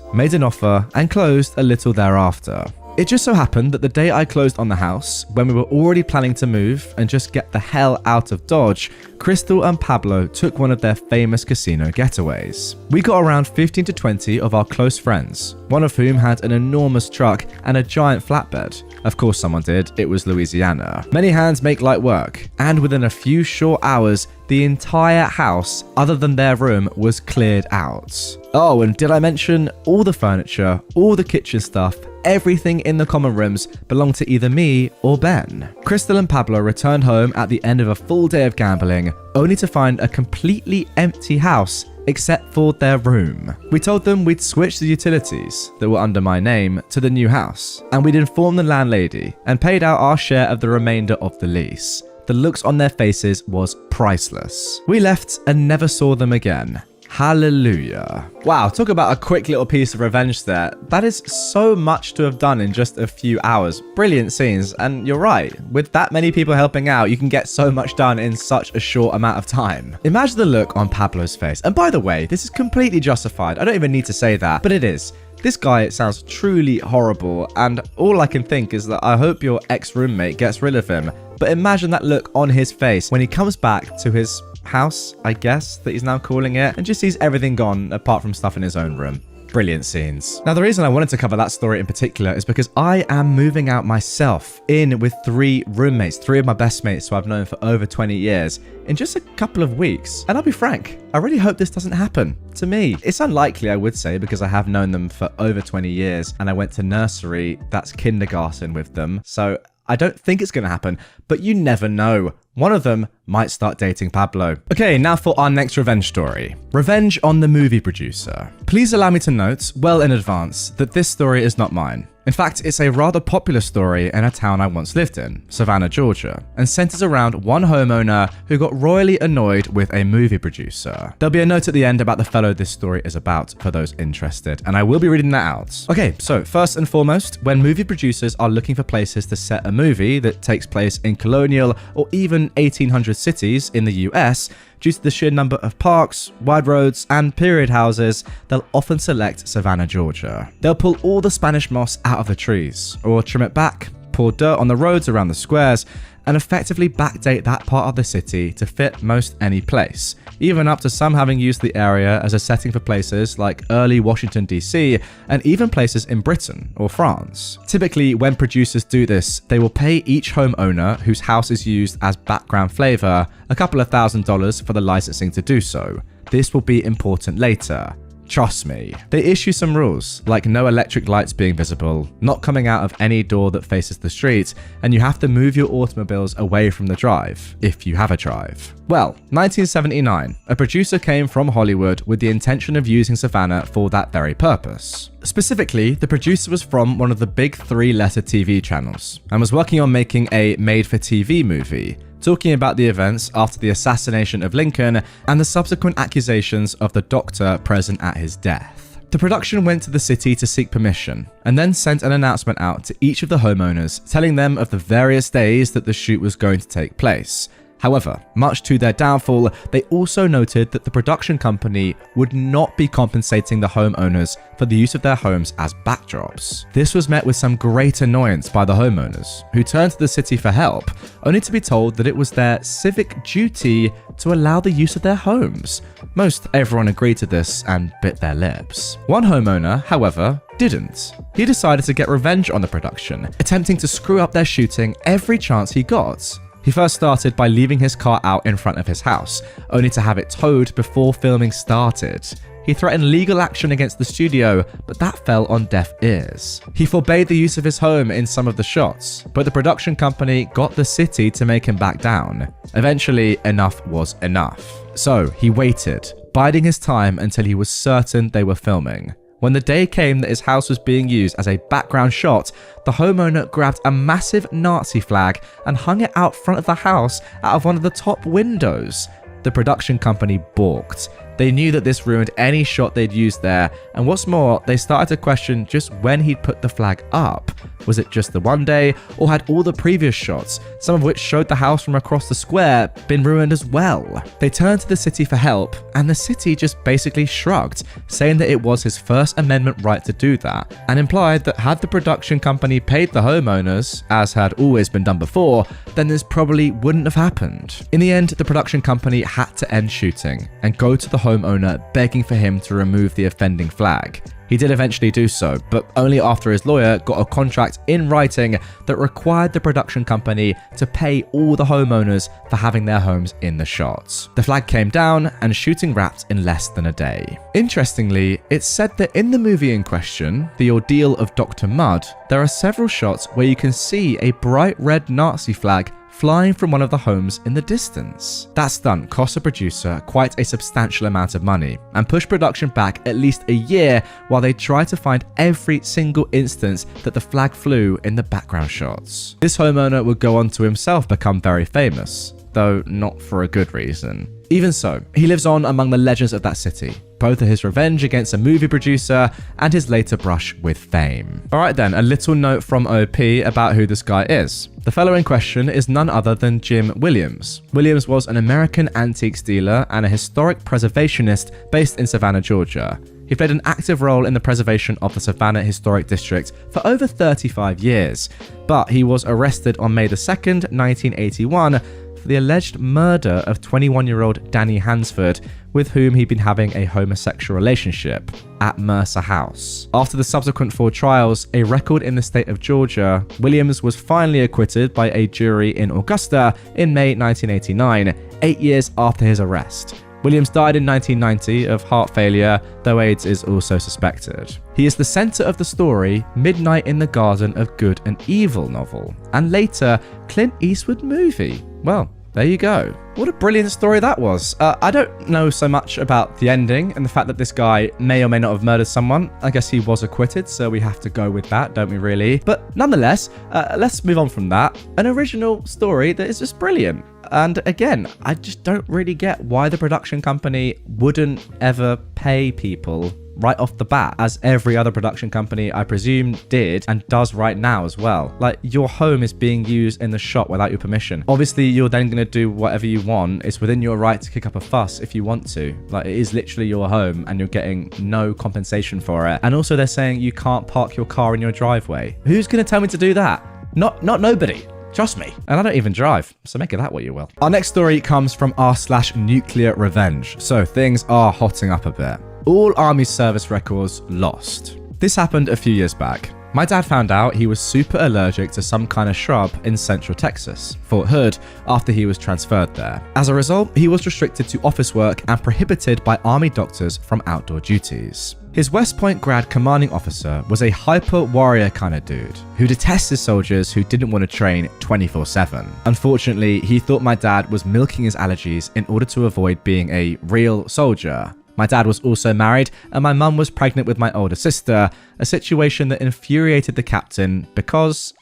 made an offer, and closed a little thereafter. It just so happened that the day I closed on the house, when we were already planning to move and just get the hell out of Dodge, Crystal and Pablo took one of their famous casino getaways. We got around 15 to 20 of our close friends, one of whom had an enormous truck and a giant flatbed. Of course someone did, it was Louisiana. Many hands make light work, and within a few short hours, the entire house, other than their room, was cleared out. Oh, and did I mention all the furniture, all the kitchen stuff, everything in the common rooms belonged to either me or Ben. Crystal and Pablo returned home at the end of a full day of gambling, only to find a completely empty house except for their room. We told them we'd switch the utilities that were under my name to the new house, and we'd informed the landlady and paid out our share of the remainder of the lease. The looks on their faces was priceless. We left and never saw them again. Hallelujah. Wow, talk about a quick little piece of revenge there. That is so much to have done in just a few hours. Brilliant scenes, and you're right. With that many people helping out, you can get so much done in such a short amount of time. Imagine the look on Pablo's face. And by the way, this is completely justified. I don't even need to say that, but it is. This guy sounds truly horrible, and all I can think is that I hope your ex-roommate gets rid of him. But imagine that look on his face when he comes back to his house, I guess, that he's now calling it, and just sees everything gone apart from stuff in his own room. Brilliant scenes. Now, the reason I wanted to cover that story in particular is because I am moving out myself in with 3 roommates, 3 of my best mates who I've known for over 20 years in just a couple of weeks. And I'll be frank, I really hope this doesn't happen to me. It's unlikely, I would say, because I have known them for over 20 years and I went to nursery, that's kindergarten with them. So I don't think it's going to happen, but you never know. One of them might start dating Pablo. Okay, now for our next revenge story. Revenge on the movie producer. Please allow me to note, well in advance, that this story is not mine. In fact, it's a rather popular story in a town I once lived in, Savannah, Georgia, and centers around one homeowner who got royally annoyed with a movie producer. There'll be a note at the end about the fellow this story is about for those interested, and I will be reading that out. Okay, so first and foremost, when movie producers are looking for places to set a movie that takes place in colonial or even 1800 cities in the US, due to the sheer number of parks, wide roads, and period houses, they'll often select Savannah, Georgia. They'll pull all the Spanish moss out of the trees, or trim it back, pour dirt on the roads around the squares, and effectively backdate that part of the city to fit most any place, even up to some having used the area as a setting for places like early Washington DC and even places in Britain or France. Typically, when producers do this, they will pay each homeowner whose house is used as background flavor a couple of $1,000s for the licensing to do so. This will be important later. Trust me. They issue some rules, like no electric lights being visible, not coming out of any door that faces the street, and you have to move your automobiles away from the drive, if you have a drive. Well, 1979, a producer came from Hollywood with the intention of using Savannah for that very purpose. Specifically, the producer was from one of the big 3-letter TV channels, and was working on making a made-for-TV movie, talking about the events after the assassination of Lincoln and the subsequent accusations of the doctor present at his death. The production went to the city to seek permission, and then sent an announcement out to each of the homeowners telling them of the various days that the shoot was going to take place. However, much to their downfall, they also noted that the production company would not be compensating the homeowners for the use of their homes as backdrops. This was met with some great annoyance by the homeowners, who turned to the city for help, only to be told that it was their civic duty to allow the use of their homes. Most everyone agreed to this and bit their lips. One homeowner, however, didn't. He decided to get revenge on the production, attempting to screw up their shooting every chance he got. He first started by leaving his car out in front of his house, only to have it towed before filming started. He threatened legal action against the studio, but that fell on deaf ears. He forbade the use of his home in some of the shots, but the production company got the city to make him back down. Eventually, enough was enough. So he waited, biding his time until he was certain they were filming. When the day came that his house was being used as a background shot, the homeowner grabbed a massive Nazi flag and hung it out front of the house out of one of the top windows. The production company balked. They knew that this ruined any shot they'd used there, and what's more, they started to question just when he'd put the flag up. Was it just the one day, or had all the previous shots, some of which showed the house from across the square, been ruined as well? They turned to the city for help, and the city just basically shrugged, saying that it was his First Amendment right to do that, and implied that had the production company paid the homeowners, as had always been done before, then this probably wouldn't have happened. In the end, the production company had to end shooting, and go to the homeowner begging for him to remove the offending flag. He did eventually do so, but only after his lawyer got a contract in writing that required the production company to pay all the homeowners for having their homes in the shots. The flag came down and shooting wrapped in less than a day. Interestingly, it's said that in the movie in question, The Ordeal of Dr. Mudd, there are several shots where you can see a bright red Nazi flag flying from one of the homes in the distance. That stunt cost the producer quite a substantial amount of money and pushed production back at least a year while they tried to find every single instance that the flag flew in the background shots. This homeowner would go on to himself become very famous, though not for a good reason. Even so, he lives on among the legends of that city, both of his revenge against a movie producer and his later brush with fame. Alright then, a little note from OP about who this guy is. The fellow in question is none other than Jim Williams. Williams was an American antiques dealer and a historic preservationist based in Savannah, Georgia. He played an active role in the preservation of the Savannah Historic District for over 35 years, but he was arrested on May 2nd, 1981 for the alleged murder of 21-year-old Danny Hansford, with whom he'd been having a homosexual relationship, at Mercer House. After the subsequent 4 trials, a record in the state of Georgia, Williams was finally acquitted by a jury in Augusta in May 1989, 8 years after his arrest. Williams died in 1990 of heart failure, though AIDS is also suspected. He is the center of the story Midnight in the Garden of Good and Evil novel, and later Clint Eastwood movie. Well, There you go. What a brilliant story that was. I don't know so much about the ending and the fact that this guy may or may not have murdered someone. I guess he was acquitted, so we have to go with that, don't we really? But nonetheless, let's move on from that. An original story that is just brilliant. And again, I just don't really get why the production company wouldn't ever pay people right off the bat, as every other production company, I presume, did and does right now as well. Like, your home is being used in the shot without your permission. Obviously, you're then going to do whatever you want. It's within your right to kick up a fuss if you want to. Like, it is literally your home and you're getting no compensation for it. And also, they're saying you can't park your car in your driveway. Who's going to tell me to do that? Not nobody. Trust me. And I don't even drive, so make of that what you will. Our next story comes from r/NuclearRevenge. So things are hotting up a bit. All army service records lost. This happened a few years back. My dad found out he was super allergic to some kind of shrub in central Texas, Fort Hood, after he was transferred there. As a result, he was restricted to office work and prohibited by army doctors from outdoor duties. His West Point grad commanding officer was a hyper warrior kind of dude who detests his soldiers who didn't want to train 24/7. Unfortunately, he thought my dad was milking his allergies in order to avoid being a real soldier. My dad was also married and my mum was pregnant with my older sister, a situation that infuriated the captain because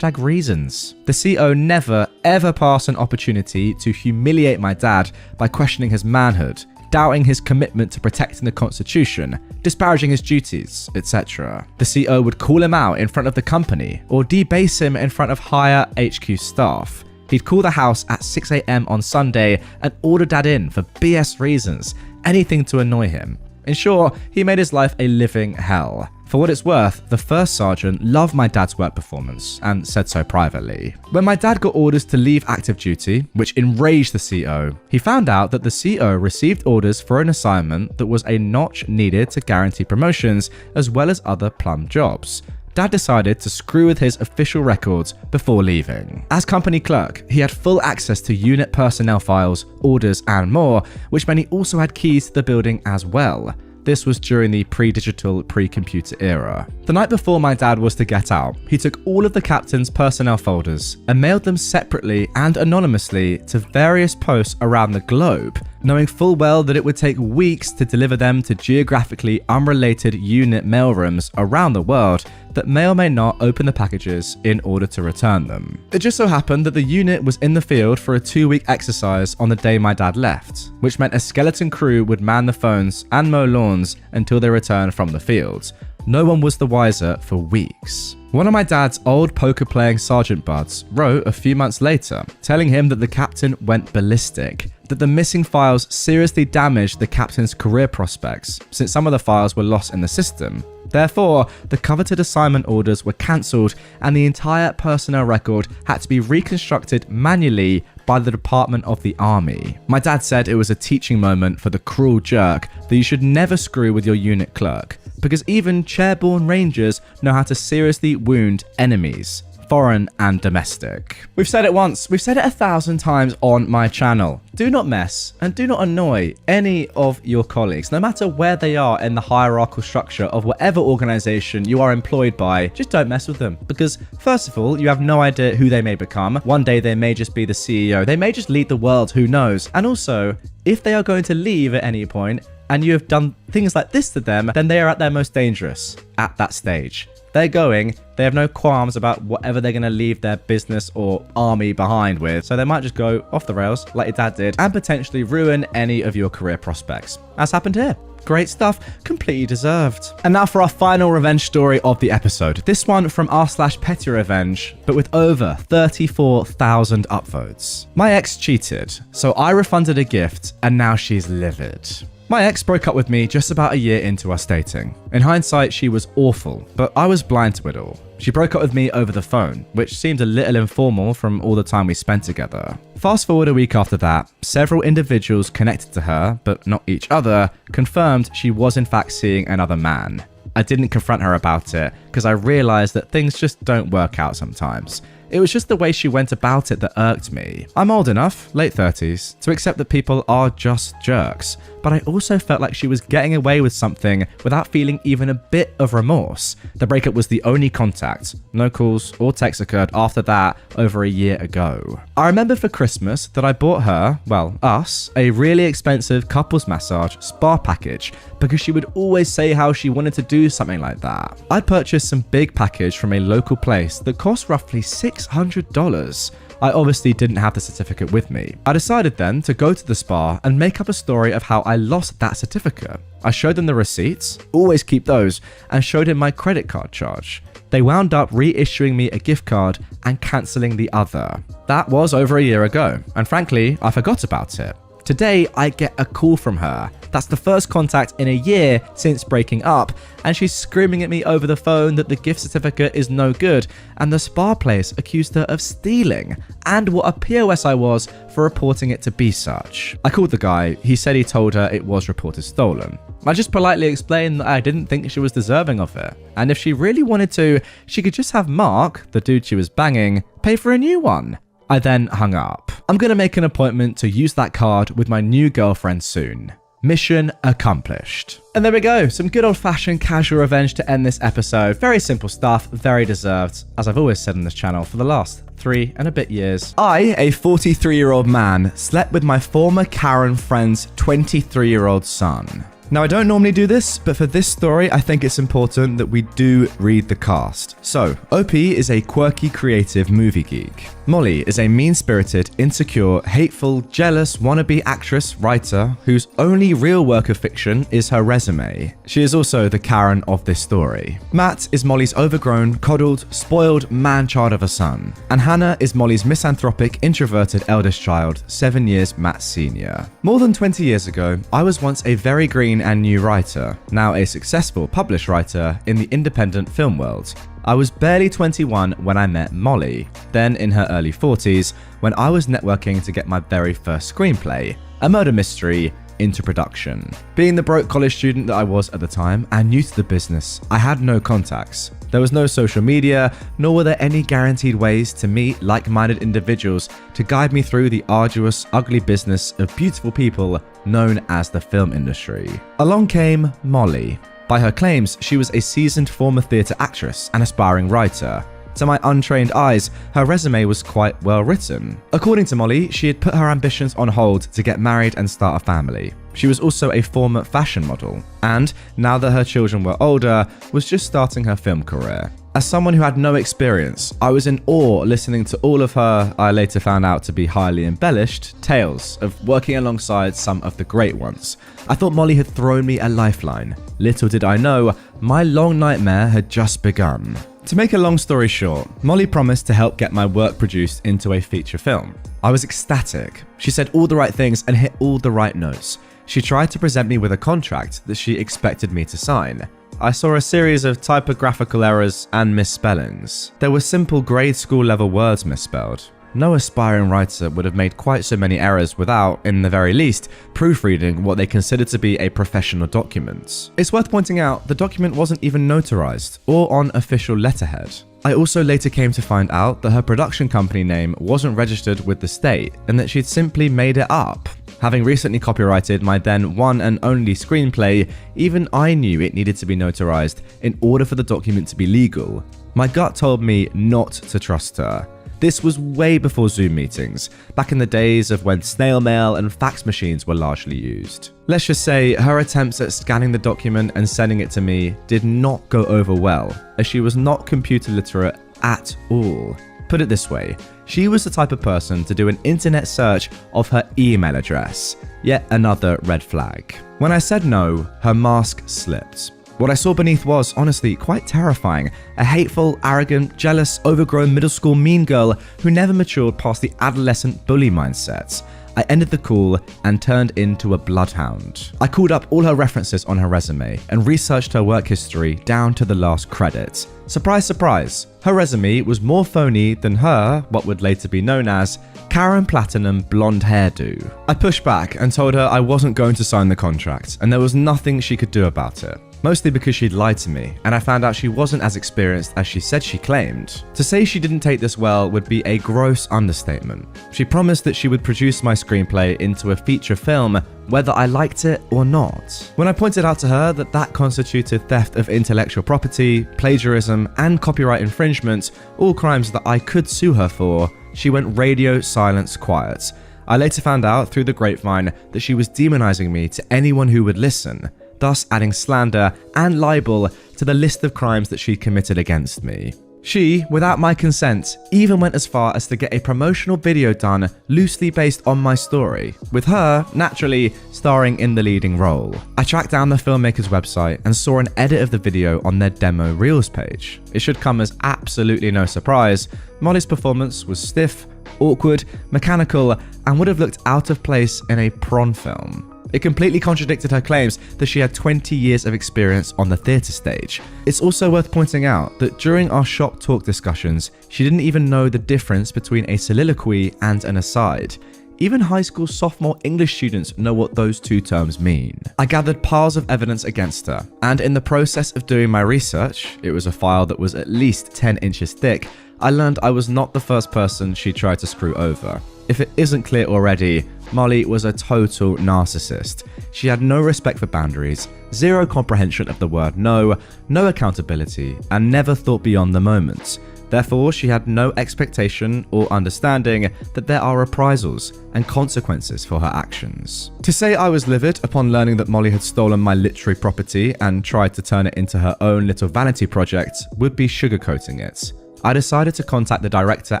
#reasons. The CO never ever passed an opportunity to humiliate my dad by questioning his manhood, doubting his commitment to protecting the Constitution, disparaging his duties, etc. The CO would call him out in front of the company or debase him in front of higher HQ staff. He'd call the house at 6 a.m. on Sunday and order dad in for BS reasons, anything to annoy him. In short, he made his life a living hell. For what it's worth, the first sergeant loved my dad's work performance and said so privately. When my dad got orders to leave active duty, which enraged the CO, he found out that the CO received orders for an assignment that was a notch needed to guarantee promotions as well as other plum jobs. Dad decided to screw with his official records before leaving. As company clerk, he had full access to unit personnel files, orders, and more, which meant he also had keys to the building as well. This was during the pre-digital, pre-computer era. The night before my dad was to get out, he took all of the captain's personnel folders and mailed them separately and anonymously to various posts around the globe, knowing full well that it would take weeks to deliver them to geographically unrelated unit mailrooms around the world that may or may not open the packages in order to return them. It just so happened that the unit was in the field for a 2-week exercise on the day my dad left, which meant a skeleton crew would man the phones and mow lawns until they returned from the fields. No one was the wiser for weeks. One of my dad's old poker-playing sergeant buds wrote a few months later, telling him that the captain went ballistic, that the missing files seriously damaged the captain's career prospects, since some of the files were lost in the system. Therefore, the coveted assignment orders were cancelled and the entire personnel record had to be reconstructed manually by the Department of the Army. My dad said it was a teaching moment for the cruel jerk that you should never screw with your unit clerk, because even chairborne rangers know how to seriously wound enemies, foreign and domestic. We've said it once, we've said it 1,000 times on my channel. Do not mess and do not annoy any of your colleagues, no matter where they are in the hierarchical structure of whatever organization you are employed by. Just don't mess with them, because first of all, you have no idea who they may become. One day they may just be the CEO, they may just lead the world, who knows? And also, if they are going to leave at any point and you have done things like this to them, then they are at their most dangerous at that stage. They're going, they have no qualms about whatever they're going to leave their business or army behind with, so they might just go off the rails like your dad did and potentially ruin any of your career prospects, as happened here. Great stuff, completely deserved. And now for our final revenge story of the episode. This one from r/PettyRevenge, but with over 34,000 upvotes. My ex cheated, so I refunded a gift and now she's livid. My ex broke up with me just about a year into us dating. In hindsight, she was awful, but I was blind to it all. She broke up with me over the phone, which seemed a little informal from all the time we spent together. Fast forward a week after that, several individuals connected to her, but not each other, confirmed she was in fact seeing another man. I didn't confront her about it because I realized that things just don't work out sometimes. It was just the way she went about it that irked me. I'm old enough, late 30s, to accept that people are just jerks, but I also felt like she was getting away with something without feeling even a bit of remorse. The breakup was the only contact. No calls or texts occurred after that over a year ago. I remember for Christmas that I bought her, well, us, a really expensive couples massage spa package because she would always say how she wanted to do something like that. I'd purchased some big package from a local place that cost roughly $600. I obviously didn't have the certificate with me. I decided then to go to the spa and make up a story of how I lost that certificate. I showed them the receipts, always keep those, and showed him my credit card charge. They wound up reissuing me a gift card and cancelling the other. That was over a year ago, and frankly, I forgot about it. Today, I get a call from her. That's the first contact in a year since breaking up, and she's screaming at me over the phone that the gift certificate is no good, and the spa place accused her of stealing, and what a POS I was for reporting it to be such. I called the guy. He said he told her it was reported stolen. I just politely explained that I didn't think she was deserving of it, and if she really wanted to, she could just have Mark, the dude she was banging, pay for a new one. I then hung up. I'm gonna make an appointment to use that card with my new girlfriend soon. Mission accomplished. And there we go, some good old-fashioned casual revenge to end this episode. Very simple stuff, very deserved, as I've always said on this channel for the last 3 and a bit years. I, a 43-year-old man, slept with my former Karen friend's 23-year-old son. Now, I don't normally do this, but for this story, I think it's important that we do read the cast. So, OP is a quirky, creative movie geek. Molly is a mean-spirited, insecure, hateful, jealous, wannabe actress, writer, whose only real work of fiction is her resume. She is also the Karen of this story. Matt is Molly's overgrown, coddled, spoiled man-child of a son. And Hannah is Molly's misanthropic, introverted eldest child, 7 years Matt's senior. More than 20 years ago, I was once a very green and new writer, now a successful published writer in the independent film world. I was barely 21 when I met Molly, then in her early 40s when I was networking to get my very first screenplay, a murder mystery, into production. Being the broke college student that I was at the time and new to the business, I had no contacts. There was no social media, nor were there any guaranteed ways to meet like-minded individuals to guide me through the arduous, ugly business of beautiful people known as the film industry. Along came Molly. By her claims, she was a seasoned former theatre actress and aspiring writer. To my untrained eyes, her resume was quite well written. According to Molly, she had put her ambitions on hold to get married and start a family. She was also a former fashion model, and now that her children were older, was just starting her film career. As someone who had no experience, I was in awe listening to all of her, I later found out to be highly embellished, tales of working alongside some of the great ones. I thought Molly had thrown me a lifeline. Little did I know, my long nightmare had just begun. To make a long story short, Molly promised to help get my work produced into a feature film. I was ecstatic. She said all the right things and hit all the right notes. She tried to present me with a contract that she expected me to sign. I saw a series of typographical errors and misspellings. There were simple grade school level words misspelled. No aspiring writer would have made quite so many errors without, in the very least, proofreading what they considered to be a professional document. It's worth pointing out the document wasn't even notarized or on official letterhead. I also later came to find out that her production company name wasn't registered with the state and that she'd simply made it up. Having recently copyrighted my then one and only screenplay, even I knew it needed to be notarized in order for the document to be legal. My gut told me not to trust her. This was way before Zoom meetings, back in the days of when snail mail and fax machines were largely used. Let's just say her attempts at scanning the document and sending it to me did not go over well, as she was not computer literate at all. Put it this way, she was the type of person to do an internet search of her email address. Yet another red flag. When I said no, her mask slipped. What I saw beneath was, honestly, quite terrifying. A hateful, arrogant, jealous, overgrown middle school mean girl who never matured past the adolescent bully mindset. I ended the call and turned into a bloodhound. I called up all her references on her resume and researched her work history down to the last credit. Surprise, surprise, her resume was more phony than her, what would later be known as, Karen Platinum blonde hairdo. I pushed back and told her I wasn't going to sign the contract and there was nothing she could do about it. mostly because she'd lied to me, and I found out she wasn't as experienced as she said she claimed. To say she didn't take this well would be a gross understatement. She promised that she would produce my screenplay into a feature film, whether I liked it or not. When I pointed out to her that that constituted theft of intellectual property, plagiarism, and copyright infringement, all crimes that I could sue her for, she went radio silence quiet. I later found out through the grapevine that she was demonizing me to anyone who would listen, thus adding slander and libel to the list of crimes that she'd committed against me. She, without my consent, even went as far as to get a promotional video done loosely based on my story, with her, naturally, starring in the leading role. I tracked down the filmmaker's website and saw an edit of the video on their demo reels page. It should come as absolutely no surprise. Molly's performance was stiff, awkward, mechanical, and would have looked out of place in a prom film. It completely contradicted her claims that she had 20 years of experience on the theatre stage. It's also worth pointing out that during our shop talk discussions, she didn't even know the difference between a soliloquy and an aside. Even high school sophomore English students know what those two terms mean. I gathered piles of evidence against her, and in the process of doing my research, it was a file that was at least 10 inches thick, I learned I was not the first person she tried to screw over. If it isn't clear already, Molly was a total narcissist. She had no respect for boundaries, zero comprehension of the word no accountability, and never thought beyond the moment. Therefore, she had no expectation or understanding that there are reprisals and consequences for her actions. To say I was livid upon learning that Molly had stolen my literary property and tried to turn it into her own little vanity project would be sugarcoating it. I decided to contact the director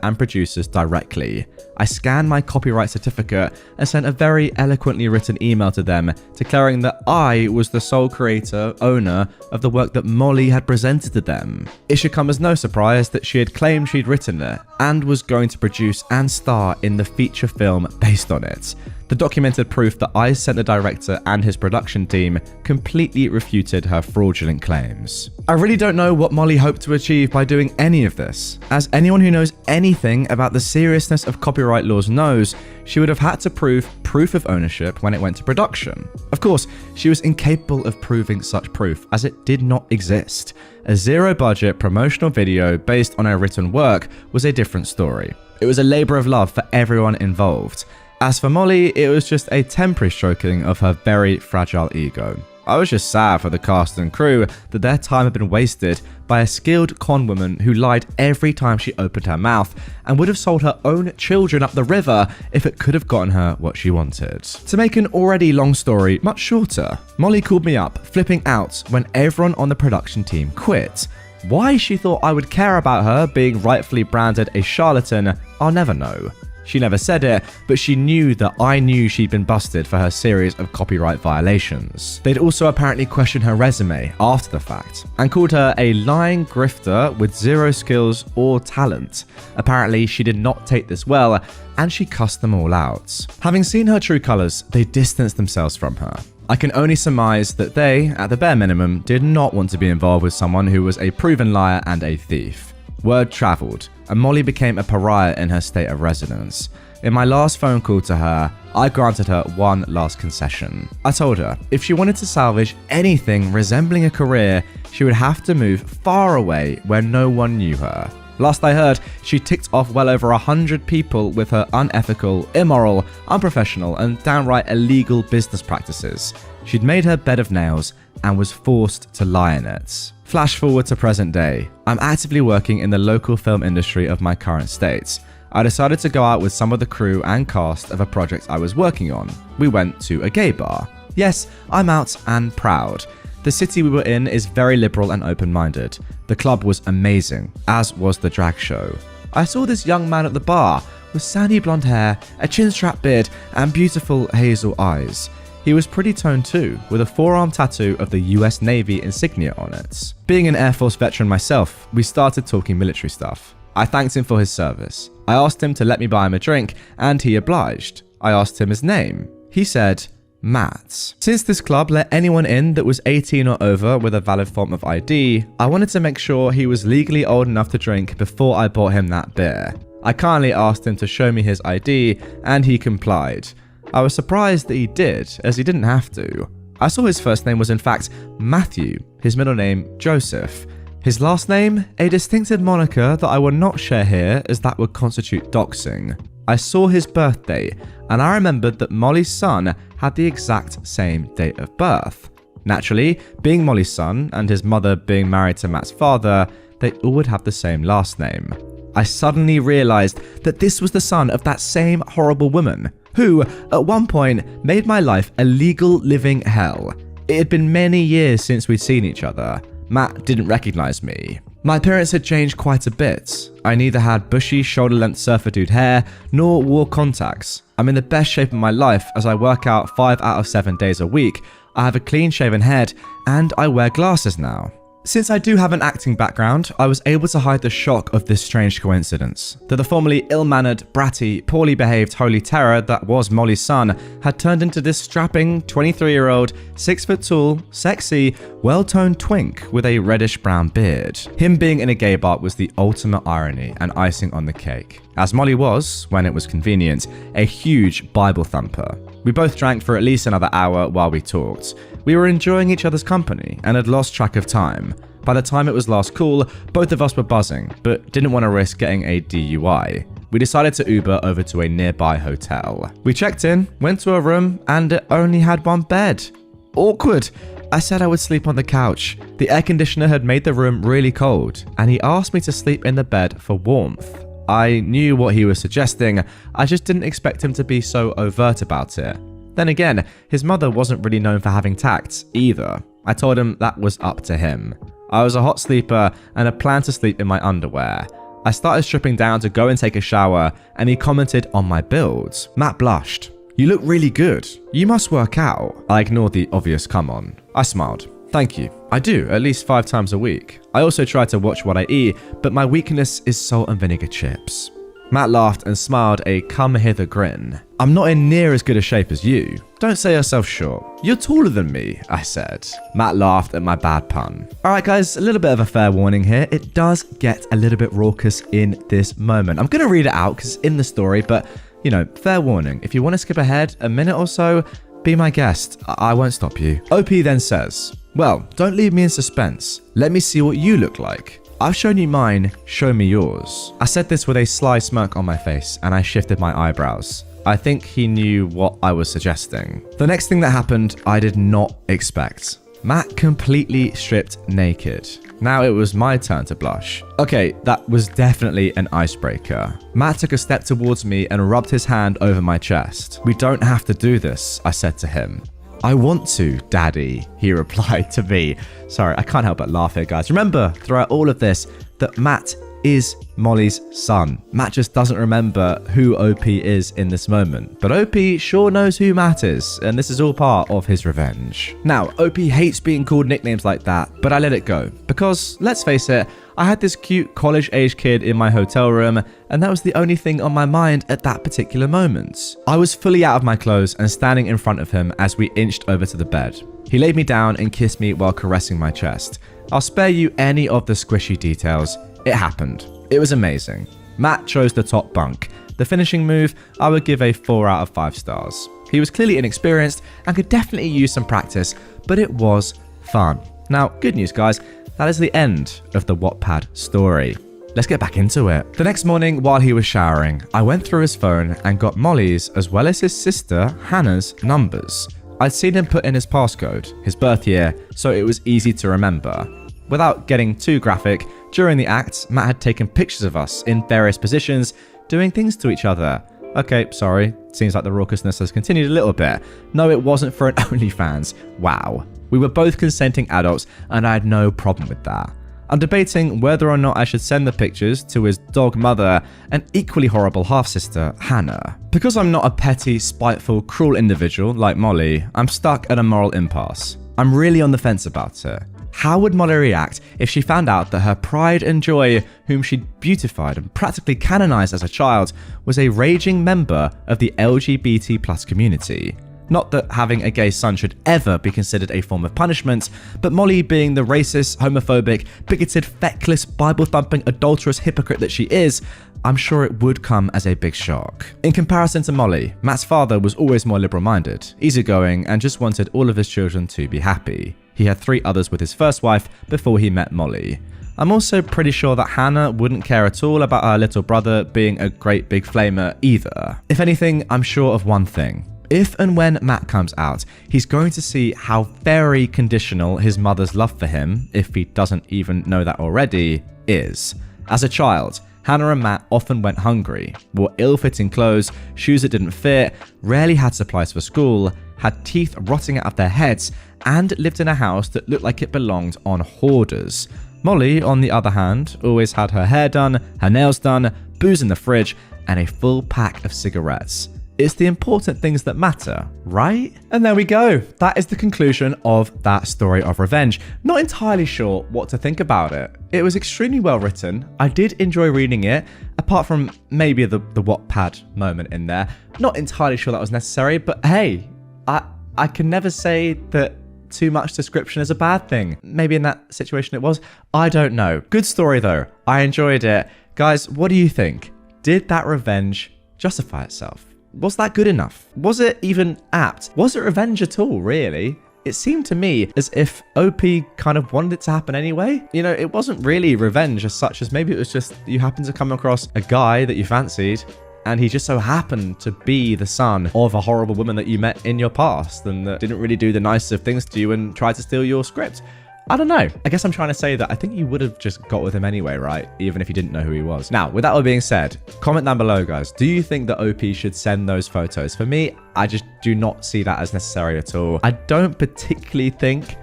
and producers directly. I scanned my copyright certificate and sent a very eloquently written email to them declaring that I was the sole creator, owner of the work that Molly had presented to them. It should come as no surprise that she had claimed she'd written it and was going to produce and star in the feature film based on it. The documented proof that I sent the director and his production team completely refuted her fraudulent claims. I really don't know what Molly hoped to achieve by doing any of this. As anyone who knows anything about the seriousness of copyright laws knows, she would have had to prove proof of ownership when it went to production. Of course, she was incapable of proving such proof as it did not exist. A zero-budget promotional video based on her written work was a different story. It was a labor of love for everyone involved. As for Molly, it was just a temporary stroking of her very fragile ego. I was just sad for the cast and crew that their time had been wasted by a skilled con woman who lied every time she opened her mouth and would have sold her own children up the river if it could have gotten her what she wanted. To make an already long story much shorter, Molly called me up, flipping out when everyone on the production team quit. Why she thought I would care about her being rightfully branded a charlatan, I'll never know. She never said it, but she knew that I knew she'd been busted for her series of copyright violations. They'd also apparently questioned her resume after the fact, and called her a lying grifter with zero skills or talent. Apparently, she did not take this well, and she cussed them all out. Having seen her true colours, they distanced themselves from her. I can only surmise that they, at the bare minimum, did not want to be involved with someone who was a proven liar and a thief. Word travelled, and Molly became a pariah in her state of residence. In my last phone call to her, I granted her one last concession. I told her if she wanted to salvage anything resembling a career, she would have to move far away where no one knew her. Last I heard, she ticked off well over 100 people with her unethical, immoral, unprofessional, and downright illegal business practices. She'd made her bed of nails and was forced to lie in it. Flash forward to present day. I'm actively working in the local film industry of my current state. I decided to go out with some of the crew and cast of a project I was working on. We went to a gay bar. Yes, I'm out and proud. The city we were in is very liberal and open-minded. The club was amazing, as was the drag show. I saw this young man at the bar with sandy blonde hair, a chin-strap beard, and beautiful hazel eyes. He was pretty toned too, with a forearm tattoo of the US Navy insignia on it. Being an Air Force veteran myself, we started talking military stuff. I thanked him for his service. I asked him to let me buy him a drink, and he obliged. I asked him his name. He said, Matt. Since this club let anyone in that was 18 or over with a valid form of ID, I wanted to make sure he was legally old enough to drink before I bought him that beer. I kindly asked him to show me his ID, and he complied. I was surprised that he did, as he didn't have to. I saw his first name was in fact Matthew, his middle name Joseph. His last name, a distinctive moniker that I will not share here as that would constitute doxing. I saw his birthday, and I remembered that Molly's son had the exact same date of birth. Naturally, being Molly's son and his mother being married to Matt's father, they all would have the same last name. I suddenly realized that this was the son of that same horrible woman, who, at one point, made my life a legal living hell. It had been many years since we'd seen each other. Matt didn't recognize me. My appearance had changed quite a bit. I neither had bushy, shoulder-length surfer dude hair, nor wore contacts. I'm in the best shape of my life as I work out 5 out of 7 days a week. I have a clean-shaven head, and I wear glasses now. Since I do have an acting background, I was able to hide the shock of this strange coincidence, that the formerly ill-mannered, bratty, poorly behaved holy terror that was Molly's son had turned into this strapping 23-year-old, 6-foot-tall, sexy, well-toned twink with a reddish-brown beard. Him being in a gay bar was the ultimate irony and icing on the cake, as Molly was, when it was convenient, a huge Bible thumper. We both drank for at least another hour while we talked. We were enjoying each other's company and had lost track of time. By the time it was last call, both of us were buzzing, but didn't want to risk getting a DUI. We decided to Uber over to a nearby hotel. We checked in, went to a room, and it only had one bed. Awkward. I said I would sleep on the couch. The air conditioner had made the room really cold, and he asked me to sleep in the bed for warmth. I knew what he was suggesting, I just didn't expect him to be so overt about it. Then again, his mother wasn't really known for having tact either. I told him that was up to him. I was a hot sleeper and had planned to sleep in my underwear. I started stripping down to go and take a shower, and he commented on my build. Matt blushed. "You look really good. You must work out." I ignored the obvious come on. I smiled. "Thank you. I do, at least 5 times a week. I also try to watch what I eat, but my weakness is salt and vinegar chips." Matt laughed and smiled a come hither grin. "I'm not in near as good a shape as you. Don't sell yourself short. You're taller than me," I said. Matt laughed at my bad pun. Alright guys, a little bit of a fair warning here. It does get a little bit raucous in this moment. I'm going to read it out because it's in the story, but you know, fair warning. If you want to skip ahead a minute or so, be my guest. I won't stop you. OP then says, "Well, don't leave me in suspense. Let me see what you look like. I've shown you mine, show me yours." I said this with a sly smirk on my face, and I shifted my eyebrows. I think he knew what I was suggesting. The next thing that happened, I did not expect. Matt completely stripped naked. Now it was my turn to blush. Okay, that was definitely an icebreaker. Matt took a step towards me and rubbed his hand over my chest. "We don't have to do this," I said to him. "I want to, Daddy," he replied to me. Sorry, I can't help but laugh here, guys. Remember, throughout all of this, that Matt is Molly's son. Matt just doesn't remember who OP is in this moment. But OP sure knows who Matt is, and this is all part of his revenge. Now, OP hates being called nicknames like that, but I let it go. Because, let's face it, I had this cute college-age kid in my hotel room, and that was the only thing on my mind at that particular moment. I was fully out of my clothes and standing in front of him as we inched over to the bed. He laid me down and kissed me while caressing my chest. I'll spare you any of the squishy details. It happened. It was amazing. Matt chose the top bunk. The finishing move, I would give a 4 out of 5 stars. He was clearly inexperienced and could definitely use some practice, but it was fun. Now, good news guys, that is the end of the Wattpad story. Let's get back into it. The next morning, while he was showering, I went through his phone and got Molly's as well as his sister Hannah's numbers. I'd seen him put in his passcode, his birth year, so it was easy to remember. Without getting too graphic, during the act, Matt had taken pictures of us in various positions, doing things to each other. Okay, sorry, seems like the raucousness has continued a little bit. No, it wasn't for an OnlyFans. Wow. We were both consenting adults, and I had no problem with that. I'm debating whether or not I should send the pictures to his dog mother and equally horrible half-sister, Hannah. Because I'm not a petty, spiteful, cruel individual like Molly, I'm stuck at a moral impasse. I'm really on the fence about it. How would Molly react if she found out that her pride and joy, whom she'd beautified and practically canonized as a child, was a raging member of the LGBT+ community? Not that having a gay son should ever be considered a form of punishment, but Molly being the racist, homophobic, bigoted, feckless, Bible-thumping, adulterous hypocrite that she is, I'm sure it would come as a big shock. In comparison to Molly, Matt's father was always more liberal-minded, easygoing, and just wanted all of his children to be happy. He had 3 others with his first wife before he met Molly. I'm also pretty sure that Hannah wouldn't care at all about her little brother being a great big flamer either. If anything, I'm sure of one thing. If and when Matt comes out, he's going to see how very conditional his mother's love for him, if he doesn't even know that already, is. As a child, Hannah and Matt often went hungry, wore ill-fitting clothes, shoes that didn't fit, rarely had supplies for school, had teeth rotting out of their heads, and lived in a house that looked like it belonged on hoarders. Molly, on the other hand, always had her hair done, her nails done, booze in the fridge, and a full pack of cigarettes. It's the important things that matter, right? And there we go. That is the conclusion of that story of revenge. Not entirely sure what to think about it. It was extremely well written. I did enjoy reading it, apart from maybe the Wattpad moment in there. Not entirely sure that was necessary, but hey, I can never say that too much description is a bad thing. Maybe in that situation it was. I don't know. Good story though. I enjoyed it. Guys, what do you think? Did that revenge justify itself? Was that good enough? Was it even apt? Was it revenge at all, really? It seemed to me as if OP kind of wanted it to happen anyway. You know, it wasn't really revenge as such, as maybe it was just you happened to come across a guy that you fancied, and he just so happened to be the son of a horrible woman that you met in your past and that didn't really do the nicest things to you and tried to steal your script. I don't know. I guess I'm trying to say that I think you would have just got with him anyway, right? Even if you didn't know who he was. Now, with that all being said, comment down below, guys. Do you think that OP should send those photos? For me, I just do not see that as necessary at all. I don't particularly think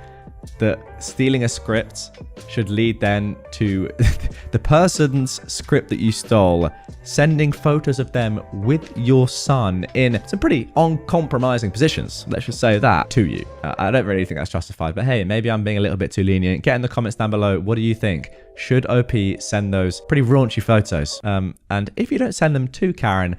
that stealing a script should lead then to the person's script that you stole sending photos of them with your son in some pretty uncompromising positions, let's just say that, to you. I don't really think that's justified, but hey, maybe I'm being a little bit too lenient. Get in the comments down below, what do you think? Should OP send those pretty raunchy photos? And if you don't send them to Karen,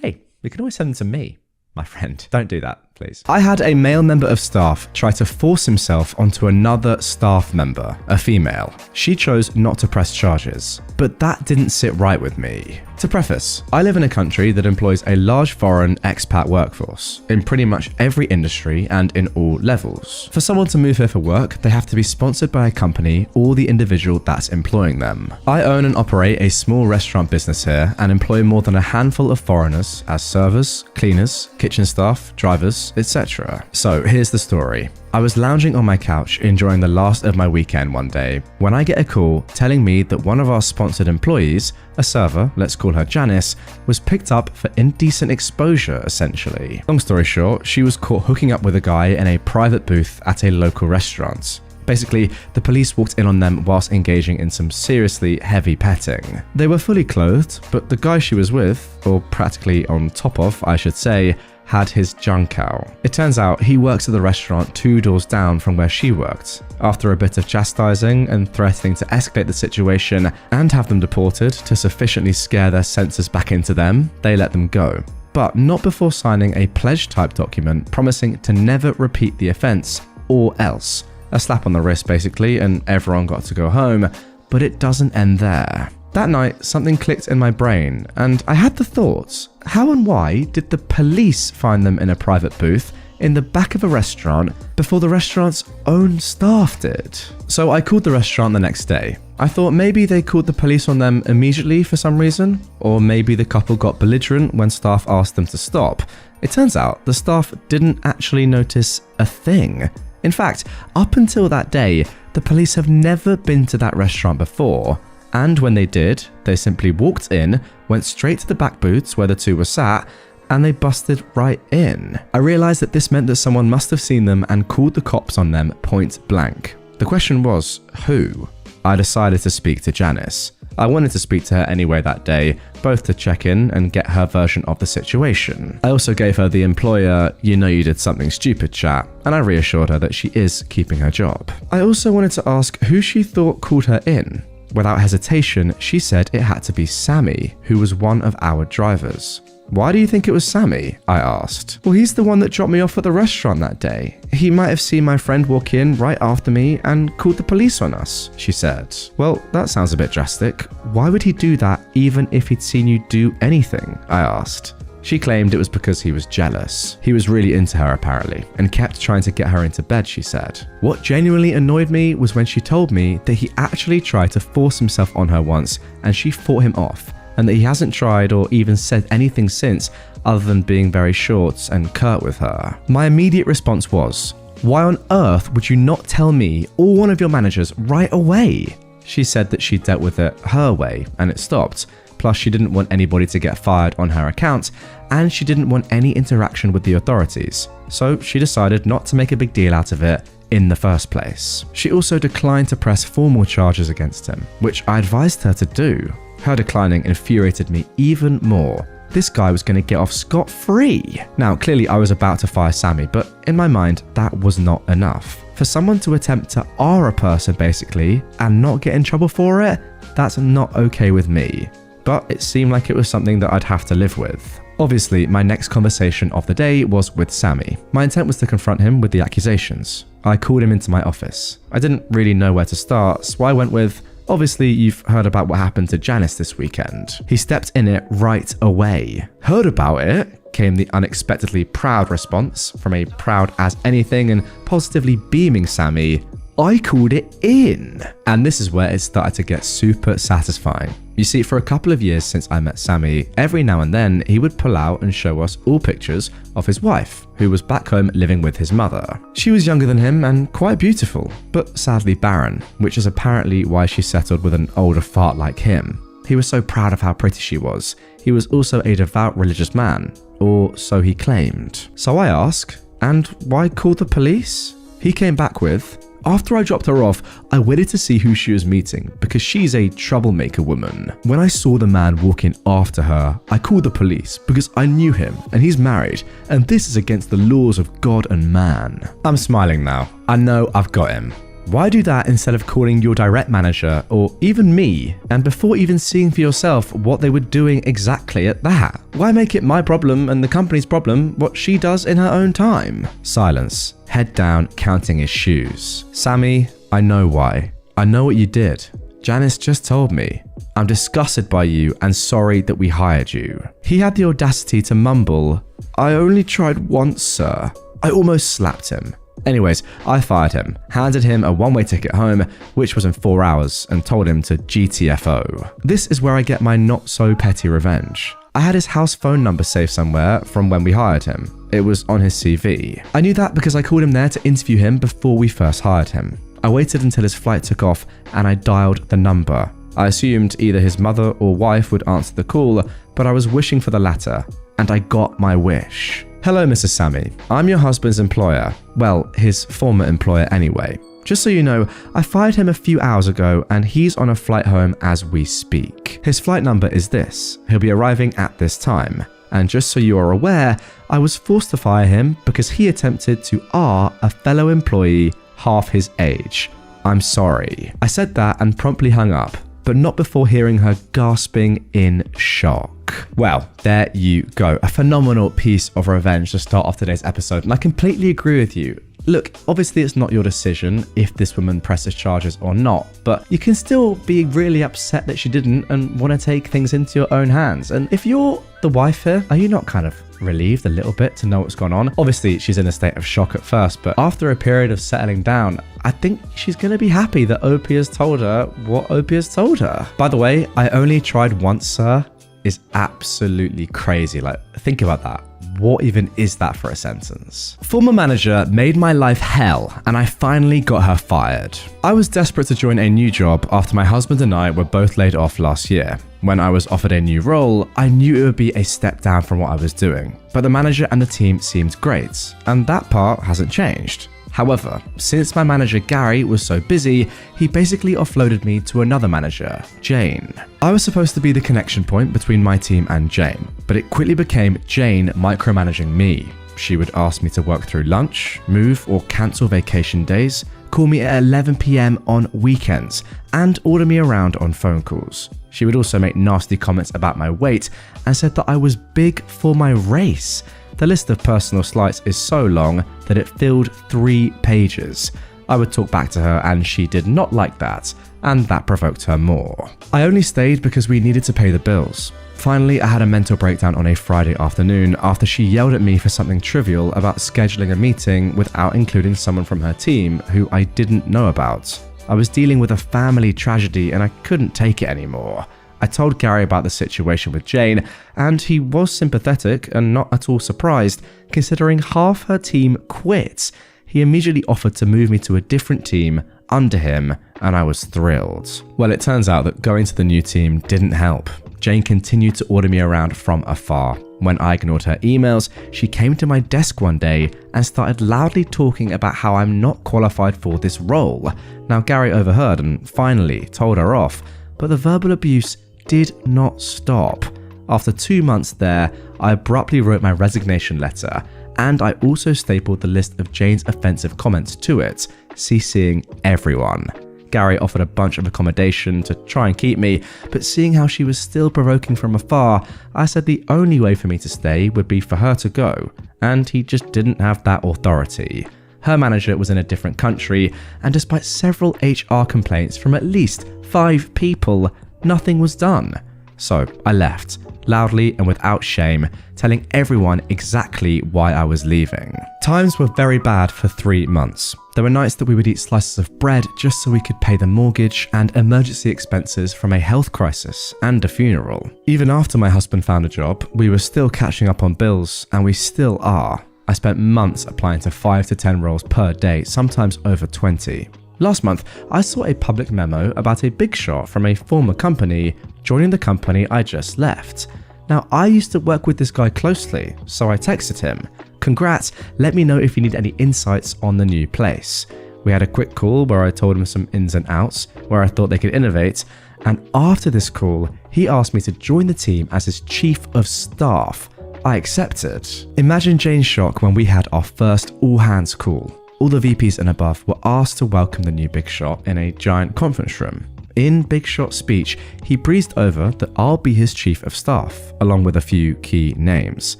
hey, we can always send them to me, my friend. Don't do that, please. I had a male member of staff try to force himself onto another staff member, a female. She chose not to press charges, but that didn't sit right with me. To preface, I live in a country that employs a large foreign expat workforce in pretty much every industry and in all levels. For someone to move here for work, they have to be sponsored by a company or the individual that's employing them. I own and operate a small restaurant business here and employ more than a handful of foreigners as servers, cleaners, kitchen staff, drivers, etc. So here's the story. I was lounging on my couch enjoying the last of my weekend one day when I get a call telling me that one of our sponsored employees, a server, let's call her Janice, was picked up for indecent exposure essentially. Long story short, she was caught hooking up with a guy in a private booth at a local restaurant. Basically, the police walked in on them whilst engaging in some seriously heavy petting. They were fully clothed, but the guy she was with, or practically on top of, I should say, had his junk out. It turns out he works at the restaurant 2 doors down from where she worked. After a bit of chastising and threatening to escalate the situation and have them deported to sufficiently scare their senses back into them, they let them go. But not before signing a pledge type document promising to never repeat the offence or else. A slap on the wrist basically, and everyone got to go home, but it doesn't end there. That night, something clicked in my brain, and I had the thoughts, how and why did the police find them in a private booth in the back of a restaurant before the restaurant's own staff did? So I called the restaurant the next day. I thought maybe they called the police on them immediately for some reason, or maybe the couple got belligerent when staff asked them to stop. It turns out the staff didn't actually notice a thing. In fact, up until that day, the police have never been to that restaurant before. And when they did, they simply walked in, went straight to the back booths where the two were sat, and they busted right in. I realized that this meant that someone must have seen them and called the cops on them point blank. The question was, who? I decided to speak to Janice. I wanted to speak to her anyway that day, both to check in and get her version of the situation. I also gave her the employer, you know you did something stupid chat, and I reassured her that she is keeping her job. I also wanted to ask who she thought called her in. Without hesitation, she said it had to be Sammy, who was one of our drivers. Why do you think it was Sammy? I asked. Well, he's the one that dropped me off at the restaurant that day. He might have seen my friend walk in right after me and called the police on us, she said. Well, that sounds a bit drastic. Why would he do that even if he'd seen you do anything? I asked. She claimed it was because he was jealous. He was really into her apparently, and kept trying to get her into bed, she said. What genuinely annoyed me was when she told me that he actually tried to force himself on her once and she fought him off, and that he hasn't tried or even said anything since other than being very short and curt with her. My immediate response was, why on earth would you not tell me or one of your managers right away? She said that she dealt with it her way and it stopped. Plus, she didn't want anybody to get fired on her account, and she didn't want any interaction with the authorities. So she decided not to make a big deal out of it in the first place. She also declined to press formal charges against him, which I advised her to do. Her declining infuriated me even more. This guy was going to get off scot-free. Now, clearly I was about to fire Sammy, but in my mind, that was not enough. For someone to attempt to R a person basically, and not get in trouble for it, that's not okay with me. But it seemed like it was something that I'd have to live with. Obviously, my next conversation of the day was with Sammy. My intent was to confront him with the accusations. I called him into my office. I didn't really know where to start, so I went with, obviously you've heard about what happened to Janice this weekend. He stepped in it right away. Heard about it? Came the unexpectedly proud response from a proud as anything and positively beaming Sammy. I called it in. And this is where it started to get super satisfying. You see, for a couple of years since I met Sammy, every now and then he would pull out and show us all pictures of his wife, who was back home living with his mother. She was younger than him and quite beautiful, but sadly barren, which is apparently why she settled with an older fart like him. He was so proud of how pretty she was. He was also a devout religious man, or so he claimed. So I asked, and why call the police? He came back with, after I dropped her off, I waited to see who she was meeting because she's a troublemaker woman. When I saw the man walking after her, I called the police because I knew him and he's married, and this is against the laws of God and man. I'm smiling now. I know I've got him. Why do that instead of calling your direct manager or even me, and before even seeing for yourself what they were doing exactly at that? Why make it my problem and the company's problem what she does in her own time? Silence. Head down, counting his shoes. Sammy, I know why. I know what you did. Janice just told me. I'm disgusted by you and sorry that we hired you. He had the audacity to mumble, I only tried once, sir. I almost slapped him. Anyways, I fired him, handed him a one-way ticket home, which was in 4 hours, and told him to GTFO. This is where I get my not-so-petty revenge. I had his house phone number saved somewhere from when we hired him. It was on his CV. I knew that because I called him there to interview him before we first hired him. I waited until his flight took off and I dialed the number. I assumed either his mother or wife would answer the call, but I was wishing for the latter, and I got my wish. Hello, Mrs. Sammy. I'm your husband's employer. Well, his former employer anyway. Just so you know, I fired him a few hours ago and he's on a flight home as we speak. His flight number is this. He'll be arriving at this time. And just so you are aware, I was forced to fire him because he attempted to R a fellow employee half his age. I'm sorry. I said that and promptly hung up, but not before hearing her gasping in shock. Well, there you go. A phenomenal piece of revenge to start off today's episode, and I completely agree with you. Look, obviously it's not your decision if this woman presses charges or not, but you can still be really upset that she didn't and want to take things into your own hands. And if you're the wife here, are you not kind of relieved a little bit to know what's gone on? Obviously she's in a state of shock at first, but after a period of settling down, I think she's going to be happy that OP has told her what OP has told her. By the way, I only tried once, sir, is absolutely crazy. Like, think about that. What even is that for a sentence? Former manager made my life hell and I finally got her fired. I was desperate to join a new job after my husband and I were both laid off last year. When I was offered a new role, I knew it would be a step down from what I was doing, but the manager and the team seemed great, and that part hasn't changed. However, since my manager Gary was so busy, he basically offloaded me to another manager, Jane. I was supposed to be the connection point between my team and Jane, but it quickly became Jane micromanaging me. She would ask me to work through lunch, move or cancel vacation days, call me at 11 p.m. on weekends, and order me around on phone calls. She would also make nasty comments about my weight and said that I was big for my race. The list of personal slights is so long that it filled 3 pages. I would talk back to her and she did not like that, and that provoked her more. I only stayed because we needed to pay the bills. Finally, I had a mental breakdown on a Friday afternoon after she yelled at me for something trivial about scheduling a meeting without including someone from her team who I didn't know about. I was dealing with a family tragedy and I couldn't take it anymore. I told Gary about the situation with Jane, and he was sympathetic and not at all surprised, considering half her team quit. He immediately offered to move me to a different team under him, and I was thrilled. Well, it turns out that going to the new team didn't help. Jane continued to order me around from afar. When I ignored her emails, she came to my desk one day and started loudly talking about how I'm not qualified for this role. Now, Gary overheard and finally told her off, but the verbal abuse did not stop. After 2 months there, I abruptly wrote my resignation letter, and I also stapled the list of Jane's offensive comments to it, CCing everyone. Gary offered a bunch of accommodation to try and keep me, but seeing how she was still provoking from afar, I said the only way for me to stay would be for her to go, and he just didn't have that authority. Her manager was in a different country, and despite several HR complaints from at least 5 people, nothing was done. So I left, loudly and without shame, telling everyone exactly why I was leaving. Times were very bad for 3 months. There were nights that we would eat slices of bread just so we could pay the mortgage and emergency expenses from a health crisis and a funeral. Even after my husband found a job, we were still catching up on bills, and we still are. I spent months applying to 5 to 10 roles per day, sometimes over 20. Last month, I saw a public memo about a big shot from a former company joining the company I just left. Now, I used to work with this guy closely, so I texted him, "Congrats, let me know if you need any insights on the new place." We had a quick call where I told him some ins and outs, where I thought they could innovate, and after this call, he asked me to join the team as his chief of staff. I accepted. Imagine Jane's shock when we had our first all-hands call. All the VPs and above were asked to welcome the new Big Shot in a giant conference room. In Big Shot's speech, he breezed over that I'll be his chief of staff, along with a few key names.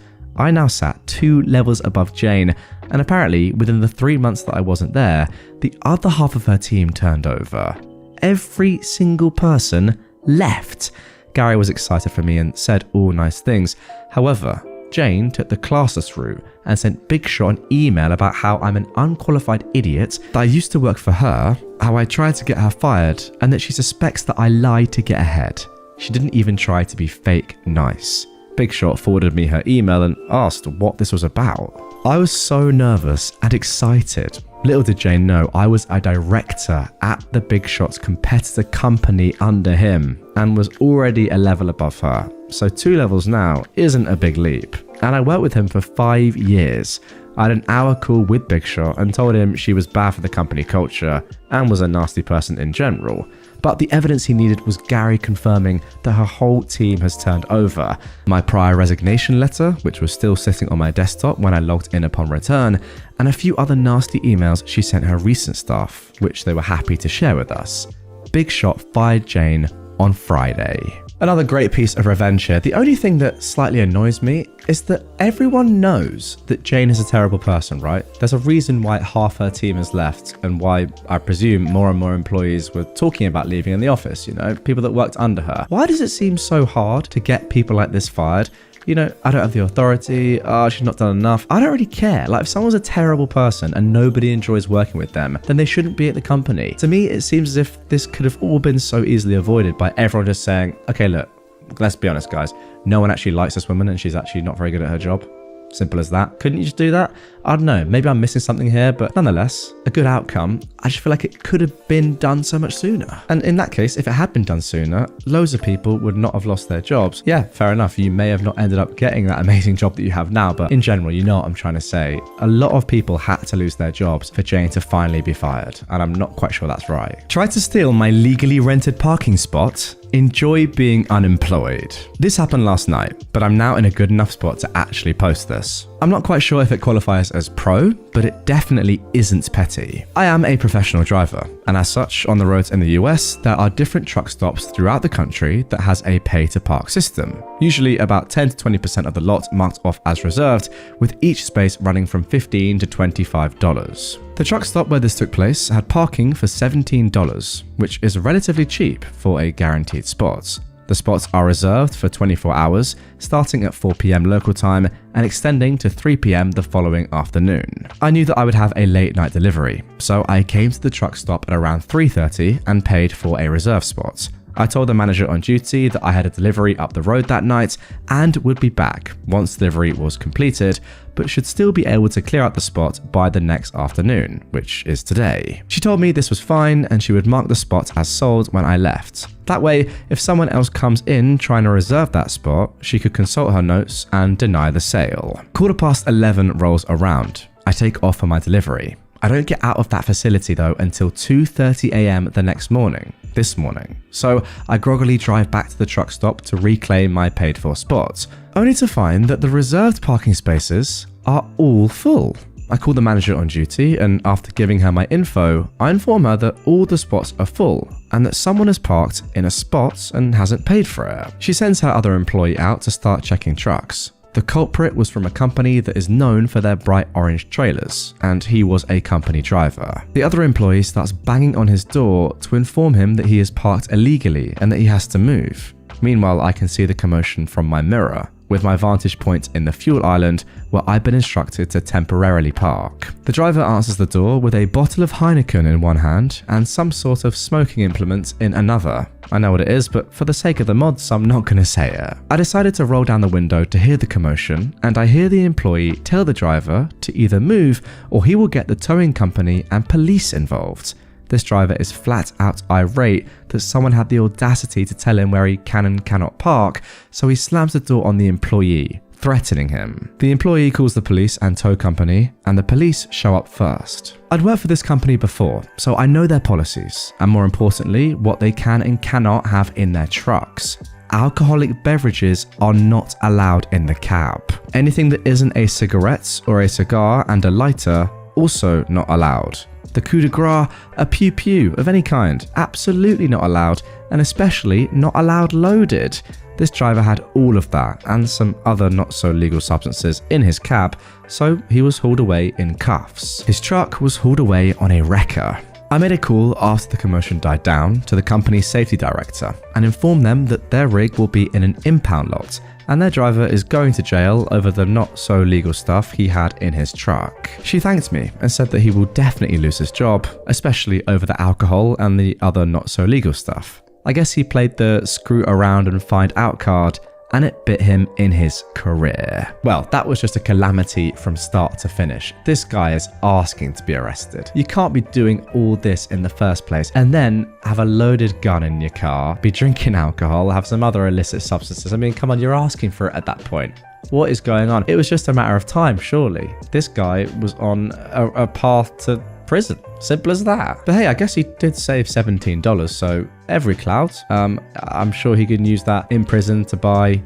I now sat 2 levels above Jane, and apparently within the 3 months that I wasn't there, the other half of her team turned over. Every single person left. Gary was excited for me and said all nice things. However, Jane took the classless route and sent Big Shot an email about how I'm an unqualified idiot, that I used to work for her, how I tried to get her fired, and that she suspects that I lied to get ahead. She didn't even try to be fake nice. Big Shot forwarded me her email and asked what this was about. I was so nervous and excited. Little did Jane know I was a director at the Big Shot's competitor company under him and was already a level above her. So 2 levels now isn't a big leap. And I worked with him for 5 years. I had an hour call with Big Shot and told him she was bad for the company culture and was a nasty person in general. But the evidence he needed was Gary confirming that her whole team has turned over, my prior resignation letter, which was still sitting on my desktop when I logged in upon return, and a few other nasty emails she sent her recent staff, which they were happy to share with us. Big Shot fired Jane on Friday. Another great piece of revenge here. The only thing that slightly annoys me is that everyone knows that Jane is a terrible person, right? There's a reason why half her team has left and why I presume more and more employees were talking about leaving in the office, people that worked under her. Why does it seem so hard to get people like this fired? I don't have the authority, she's not done enough. I don't really care. Like, if someone's a terrible person and nobody enjoys working with them, then they shouldn't be at the company. To me, it seems as if this could have all been so easily avoided by everyone just saying, okay, look, let's be honest, guys. No one actually likes this woman and she's actually not very good at her job. Simple as that. Couldn't you just do that? I don't know. Maybe I'm missing something here, but nonetheless, a good outcome. I just feel like it could have been done so much sooner. And in that case, if it had been done sooner, loads of people would not have lost their jobs. Yeah, fair enough. You may have not ended up getting that amazing job that you have now, but in general, you know what I'm trying to say. A lot of people had to lose their jobs for Jane to finally be fired, and I'm not quite sure that's right. Tried to steal my legally rented parking spot enjoy being unemployed. This happened last night, but I'm now in a good enough spot to actually post this. I'm not quite sure if it qualifies as pro, but it definitely isn't petty. I am a professional driver, and as such, on the roads in the US, there are different truck stops throughout the country that has a pay-to-park system, usually about 10 to 20% of the lot marked off as reserved, with each space running from $15 to $25. The truck stop where this took place had parking for $17, which is relatively cheap for a guaranteed spot. The spots are reserved for 24 hours, starting at 4 PM local time and extending to 3 PM the following afternoon. I knew that I would have a late night delivery, so I came to the truck stop at around 3:30 and paid for a reserve spot. I told the manager on duty that I had a delivery up the road that night and would be back once delivery was completed, but should still be able to clear out the spot by the next afternoon, which is today. She told me this was fine and she would mark the spot as sold when I left. That way, if someone else comes in trying to reserve that spot, she could consult her notes and deny the sale. 11:15 rolls around. I take off for my delivery. I don't get out of that facility though until 2:30 AM the next morning, this morning. So I groggily drive back to the truck stop to reclaim my paid for spot, only to find that the reserved parking spaces are all full. I call the manager on duty and after giving her my info, I inform her that all the spots are full and that someone has parked in a spot and hasn't paid for it. She sends her other employee out to start checking trucks. The culprit was from a company that is known for their bright orange trailers, and he was a company driver. The other employee starts banging on his door to inform him that he is parked illegally and that he has to move. Meanwhile, I can see the commotion from my mirror, with my vantage point in the fuel island where I've been instructed to temporarily park. The driver answers the door with a bottle of Heineken in one hand and some sort of smoking implement in another. I know what it is, but for the sake of the mods, I'm not going to say it. I decided to roll down the window to hear the commotion, and I hear the employee tell the driver to either move or he will get the towing company and police involved. This driver is flat out irate that someone had the audacity to tell him where he can and cannot park, so he slams the door on the employee, threatening him. The employee calls the police and tow company, and the police show up first. I'd worked for this company before, so I know their policies, and more importantly, what they can and cannot have in their trucks. Alcoholic beverages are not allowed in the cab. Anything that isn't a cigarette or a cigar and a lighter, also not allowed. The coup de grace, a pew-pew of any kind, absolutely not allowed, and especially not allowed loaded. This driver had all of that and some other not so legal substances in his cab, so he was hauled away in cuffs. His truck was hauled away on a wrecker. I made a call after the commotion died down to the company's safety director and informed them that their rig will be in an impound lot and their driver is going to jail over the not so legal stuff he had in his truck. She thanked me and said that he will definitely lose his job, especially over the alcohol and the other not so legal stuff. I guess he played the screw around and find out card, and it bit him in his career. Well, that was just a calamity from start to finish. This guy is asking to be arrested. You can't be doing all this in the first place and then have a loaded gun in your car, be drinking alcohol, have some other illicit substances. I mean, come on, you're asking for it at that point. What is going on? It was just a matter of time, surely. This guy was on a path to prison. Simple as that. But hey, I guess he did save $17, so every cloud. I'm sure he can use that in prison to buy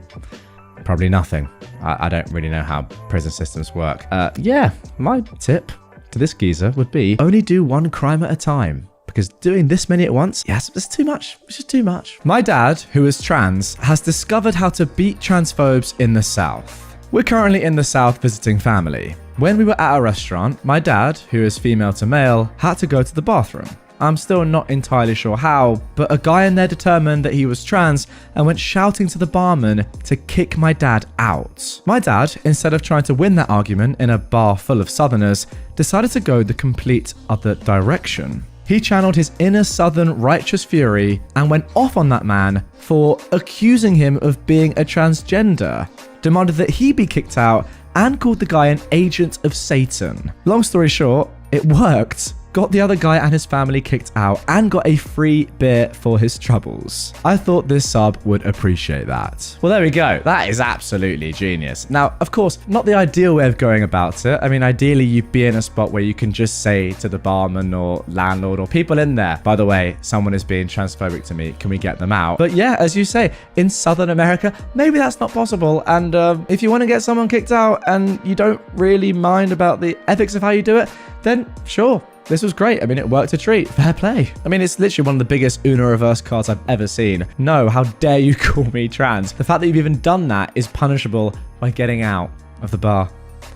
probably nothing. I don't really know how prison systems work. Yeah, my tip to this geezer would be only do one crime at a time. Because doing this many at once, yes, it's too much. It's just too much. My dad, who is trans, has discovered how to beat transphobes in the South. We're currently in the South visiting family. When we were at a restaurant, my dad, who is female to male, had to go to the bathroom. I'm still not entirely sure how, but a guy in there determined that he was trans and went shouting to the barman to kick my dad out. My dad, instead of trying to win that argument in a bar full of Southerners, decided to go the complete other direction. He channeled his inner Southern righteous fury and went off on that man for accusing him of being a transgender, demanded that he be kicked out, and called the guy an agent of Satan. Long story short, it worked. got the other guy and his family kicked out, and got a free beer for his troubles. I thought this sub would appreciate that. Well, there we go. That is absolutely genius. Now, of course, not the ideal way of going about it. I mean, ideally, you'd be in a spot where you can just say to the barman or landlord or people in there, by the way, someone is being transphobic to me. Can we get them out? But yeah, as you say, in Southern America, maybe that's not possible. And if you want to get someone kicked out and you don't really mind about the ethics of how you do it, then sure. This was great. I mean, it worked a treat. Fair play. I mean, it's literally one of the biggest Uno reverse cards I've ever seen. No, how dare you call me trans? The fact that you've even done that is punishable by getting out of the bar.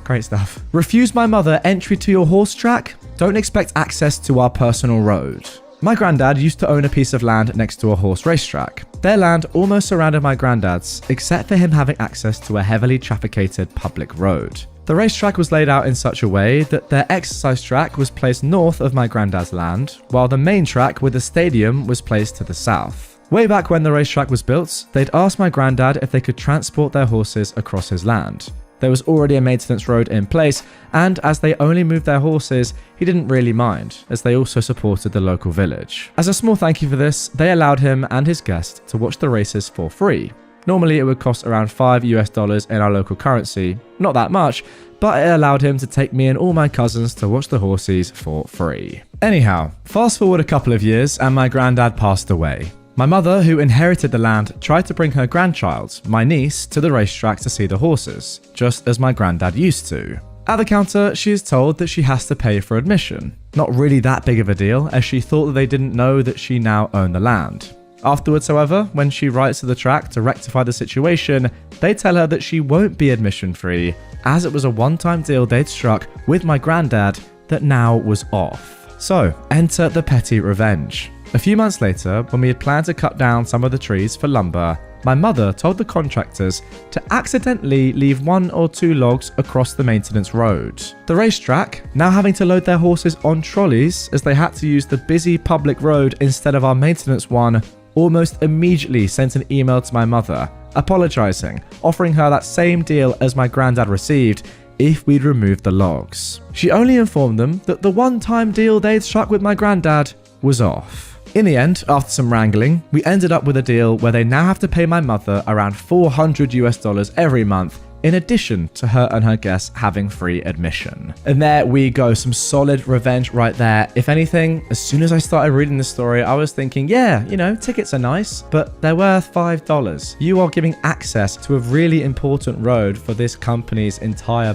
Great stuff. Refuse my mother entry to your horse track? Don't expect access to our personal road. My granddad used to own a piece of land next to a horse racetrack. Their land almost surrounded my granddad's, except for him having access to a heavily trafficated public road. The racetrack was laid out in such a way that their exercise track was placed north of my granddad's land, while the main track with the stadium was placed to the south. Way back when the racetrack was built, they'd asked my granddad if they could transport their horses across his land. There was already a maintenance road in place, and as they only moved their horses, he didn't really mind, as they also supported the local village. As a small thank you for this, they allowed him and his guest to watch the races for free. Normally it would cost around $5 in our local currency, not that much, but it allowed him to take me and all my cousins to watch the horses for free. Anyhow, fast forward a couple of years and my granddad passed away. My mother, who inherited the land, tried to bring her grandchild, my niece, to the racetrack to see the horses, just as my granddad used to. At the counter, she is told that she has to pay for admission. Not really that big of a deal, as she thought that they didn't know that she now owned the land. Afterwards, however, when she writes to the track to rectify the situation, they tell her that she won't be admission free, as it was a one-time deal they'd struck with my granddad that now was off. So, enter the petty revenge. A few months later, when we had planned to cut down some of the trees for lumber, my mother told the contractors to accidentally leave 1 or 2 logs across the maintenance road. The racetrack, now having to load their horses on trolleys as they had to use the busy public road instead of our maintenance one, almost immediately sent an email to my mother, apologizing, offering her that same deal as my granddad received if we'd removed the logs. She only informed them that the one-time deal they'd struck with my granddad was off. In the end, after some wrangling, we ended up with a deal where they now have to pay my mother around $400 every month, in addition to her and her guests having free admission. And there we go, some solid revenge right there. If anything, as soon as I started reading the story, I was thinking, yeah, you know, tickets are nice, but they're worth $5. You are giving access to a really important road for this company's entire,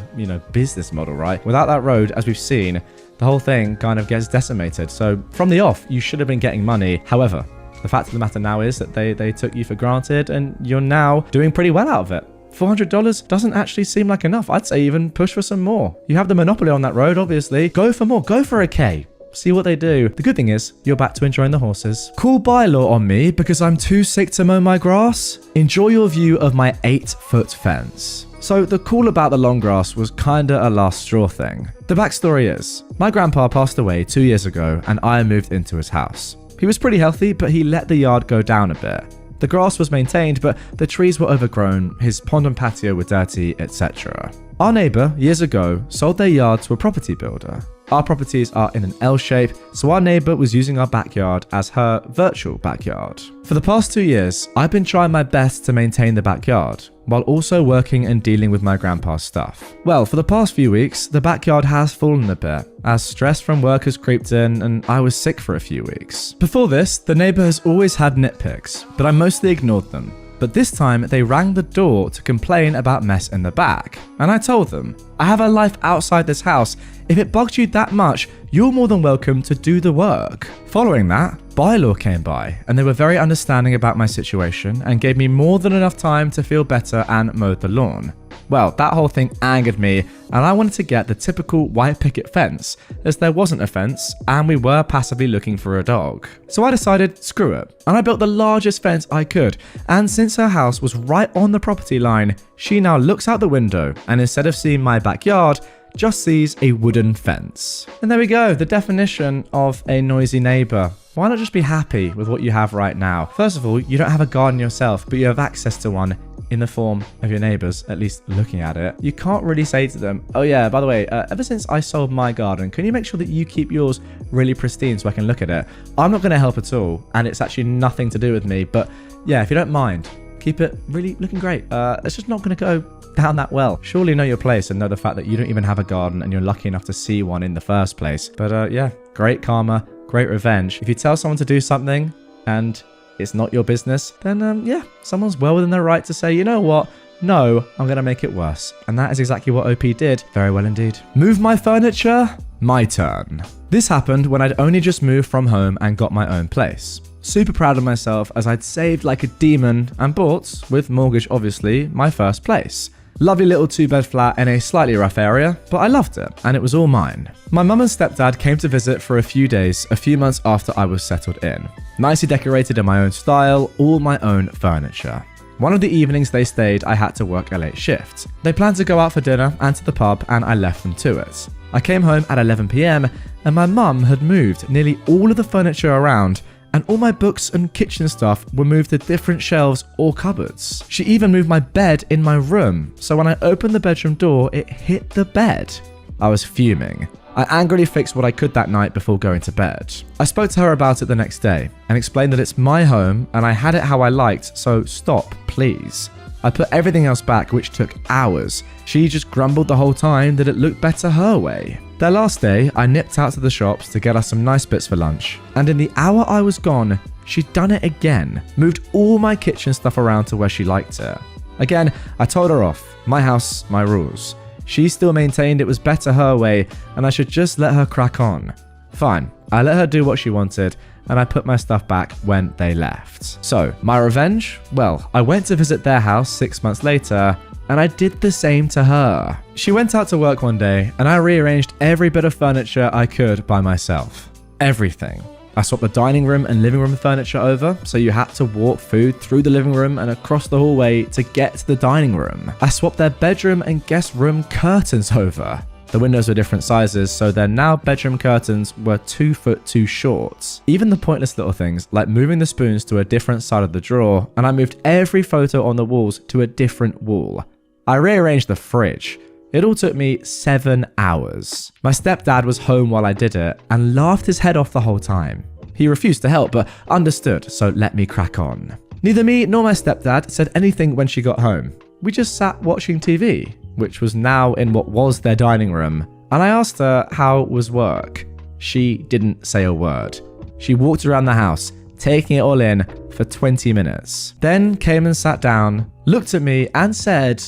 business model, right? Without that road, as we've seen, the whole thing kind of gets decimated. So from the off, you should have been getting money. However, the fact of the matter now is that they took you for granted and you're now doing pretty well out of it. $400 doesn't actually seem like enough. I'd say even push for some more. You have the monopoly on that road, obviously. Go for more. Go for a K. See what they do. The good thing is, you're back to enjoying the horses. Cool bylaw on me because I'm too sick to mow my grass. Enjoy your view of my 8-foot fence. So the cool about the long grass was kinda a last straw thing. The backstory is, my grandpa passed away 2 years ago and I moved into his house. He was pretty healthy, but he let the yard go down a bit. The grass was maintained, but the trees were overgrown, his pond and patio were dirty, etc. Our neighbour, years ago, sold their yard to a property builder. Our properties are in an L shape, so our neighbour was using our backyard as her virtual backyard. For the past 2 years, I've been trying my best to maintain the backyard, while also working and dealing with my grandpa's stuff. Well, for the past few weeks, the backyard has fallen a bit, as stress from work has creeped in and I was sick for a few weeks. Before this, the neighbour has always had nitpicks, but I mostly ignored them. But this time, they rang the door to complain about mess in the back. And I told them, I have a life outside this house. If it bugs you that much, you're more than welcome to do the work. Following that, bylaw came by, and they were very understanding about my situation and gave me more than enough time to feel better and mowed the lawn. Well, that whole thing angered me, and I wanted to get the typical white picket fence, as there wasn't a fence, and we were passively looking for a dog. So I decided, screw it, and I built the largest fence I could, and since her house was right on the property line, she now looks out the window, and instead of seeing my backyard, just sees a wooden fence. And there we go, the definition of a noisy neighbor. Why not just be happy with what you have right now? First of all, you don't have a garden yourself, but you have access to one in the form of your neighbors, at least looking at it. You can't really say to them, oh yeah, by the way, ever since I sold my garden, can you make sure that you keep yours really pristine so I can look at it? I'm not going to help at all, and it's actually nothing to do with me, but yeah, if you don't mind, keep it really looking great. It's just not going to go down that well. Surely know your place and know the fact that you don't even have a garden and you're lucky enough to see one in the first place. But yeah, great karma, great revenge. If you tell someone to do something and it's not your business, then yeah, someone's well within their right to say, you know what? No, I'm going to make it worse. And that is exactly what OP did. Very well indeed. Move my furniture? My turn. This happened when I'd only just moved from home and got my own place. Super proud of myself as I'd saved like a demon and bought, with mortgage obviously, my first place. Lovely little 2-bed flat in a slightly rough area, but I loved it, and it was all mine. My mum and stepdad came to visit for a few days, a few months after I was settled in. Nicely decorated in my own style, all my own furniture. One of the evenings they stayed, I had to work a late shift. They planned to go out for dinner and to the pub, and I left them to it. I came home at 11 PM, and my mum had moved nearly all of the furniture around, and all my books and kitchen stuff were moved to different shelves or cupboards. She even moved my bed in my room, so when I opened the bedroom door, it hit the bed. I was fuming. I angrily fixed what I could that night before going to bed. I spoke to her about it the next day and explained that it's my home and I had it how I liked, so stop, please. I put everything else back, which took hours. She just grumbled the whole time that it looked better her way. Their last day, I nipped out to the shops to get us some nice bits for lunch, and in the hour I was gone, she'd done it again, moved all my kitchen stuff around to where she liked it. Again, I told her off, my house, my rules. She still maintained it was better her way, and I should just let her crack on. Fine, I let her do what she wanted, and I put my stuff back when they left. So, my revenge? Well, I went to visit their house 6 months later, and I did the same to her. She went out to work one day, and I rearranged every bit of furniture I could by myself. Everything. I swapped the dining room and living room furniture over, so you had to walk food through the living room and across the hallway to get to the dining room. I swapped their bedroom and guest room curtains over. The windows were different sizes, so their now bedroom curtains were 2 foot too short. Even the pointless little things, like moving the spoons to a different side of the drawer, and I moved every photo on the walls to a different wall. I rearranged the fridge. It all took me 7 hours. My stepdad was home while I did it and laughed his head off the whole time. He refused to help, but understood, so let me crack on. Neither me nor my stepdad said anything when she got home. We just sat watching TV, which was now in what was their dining room, and I asked her how was work. She didn't say a word. She walked around the house, taking it all in for 20 minutes. Then came and sat down, looked at me and said,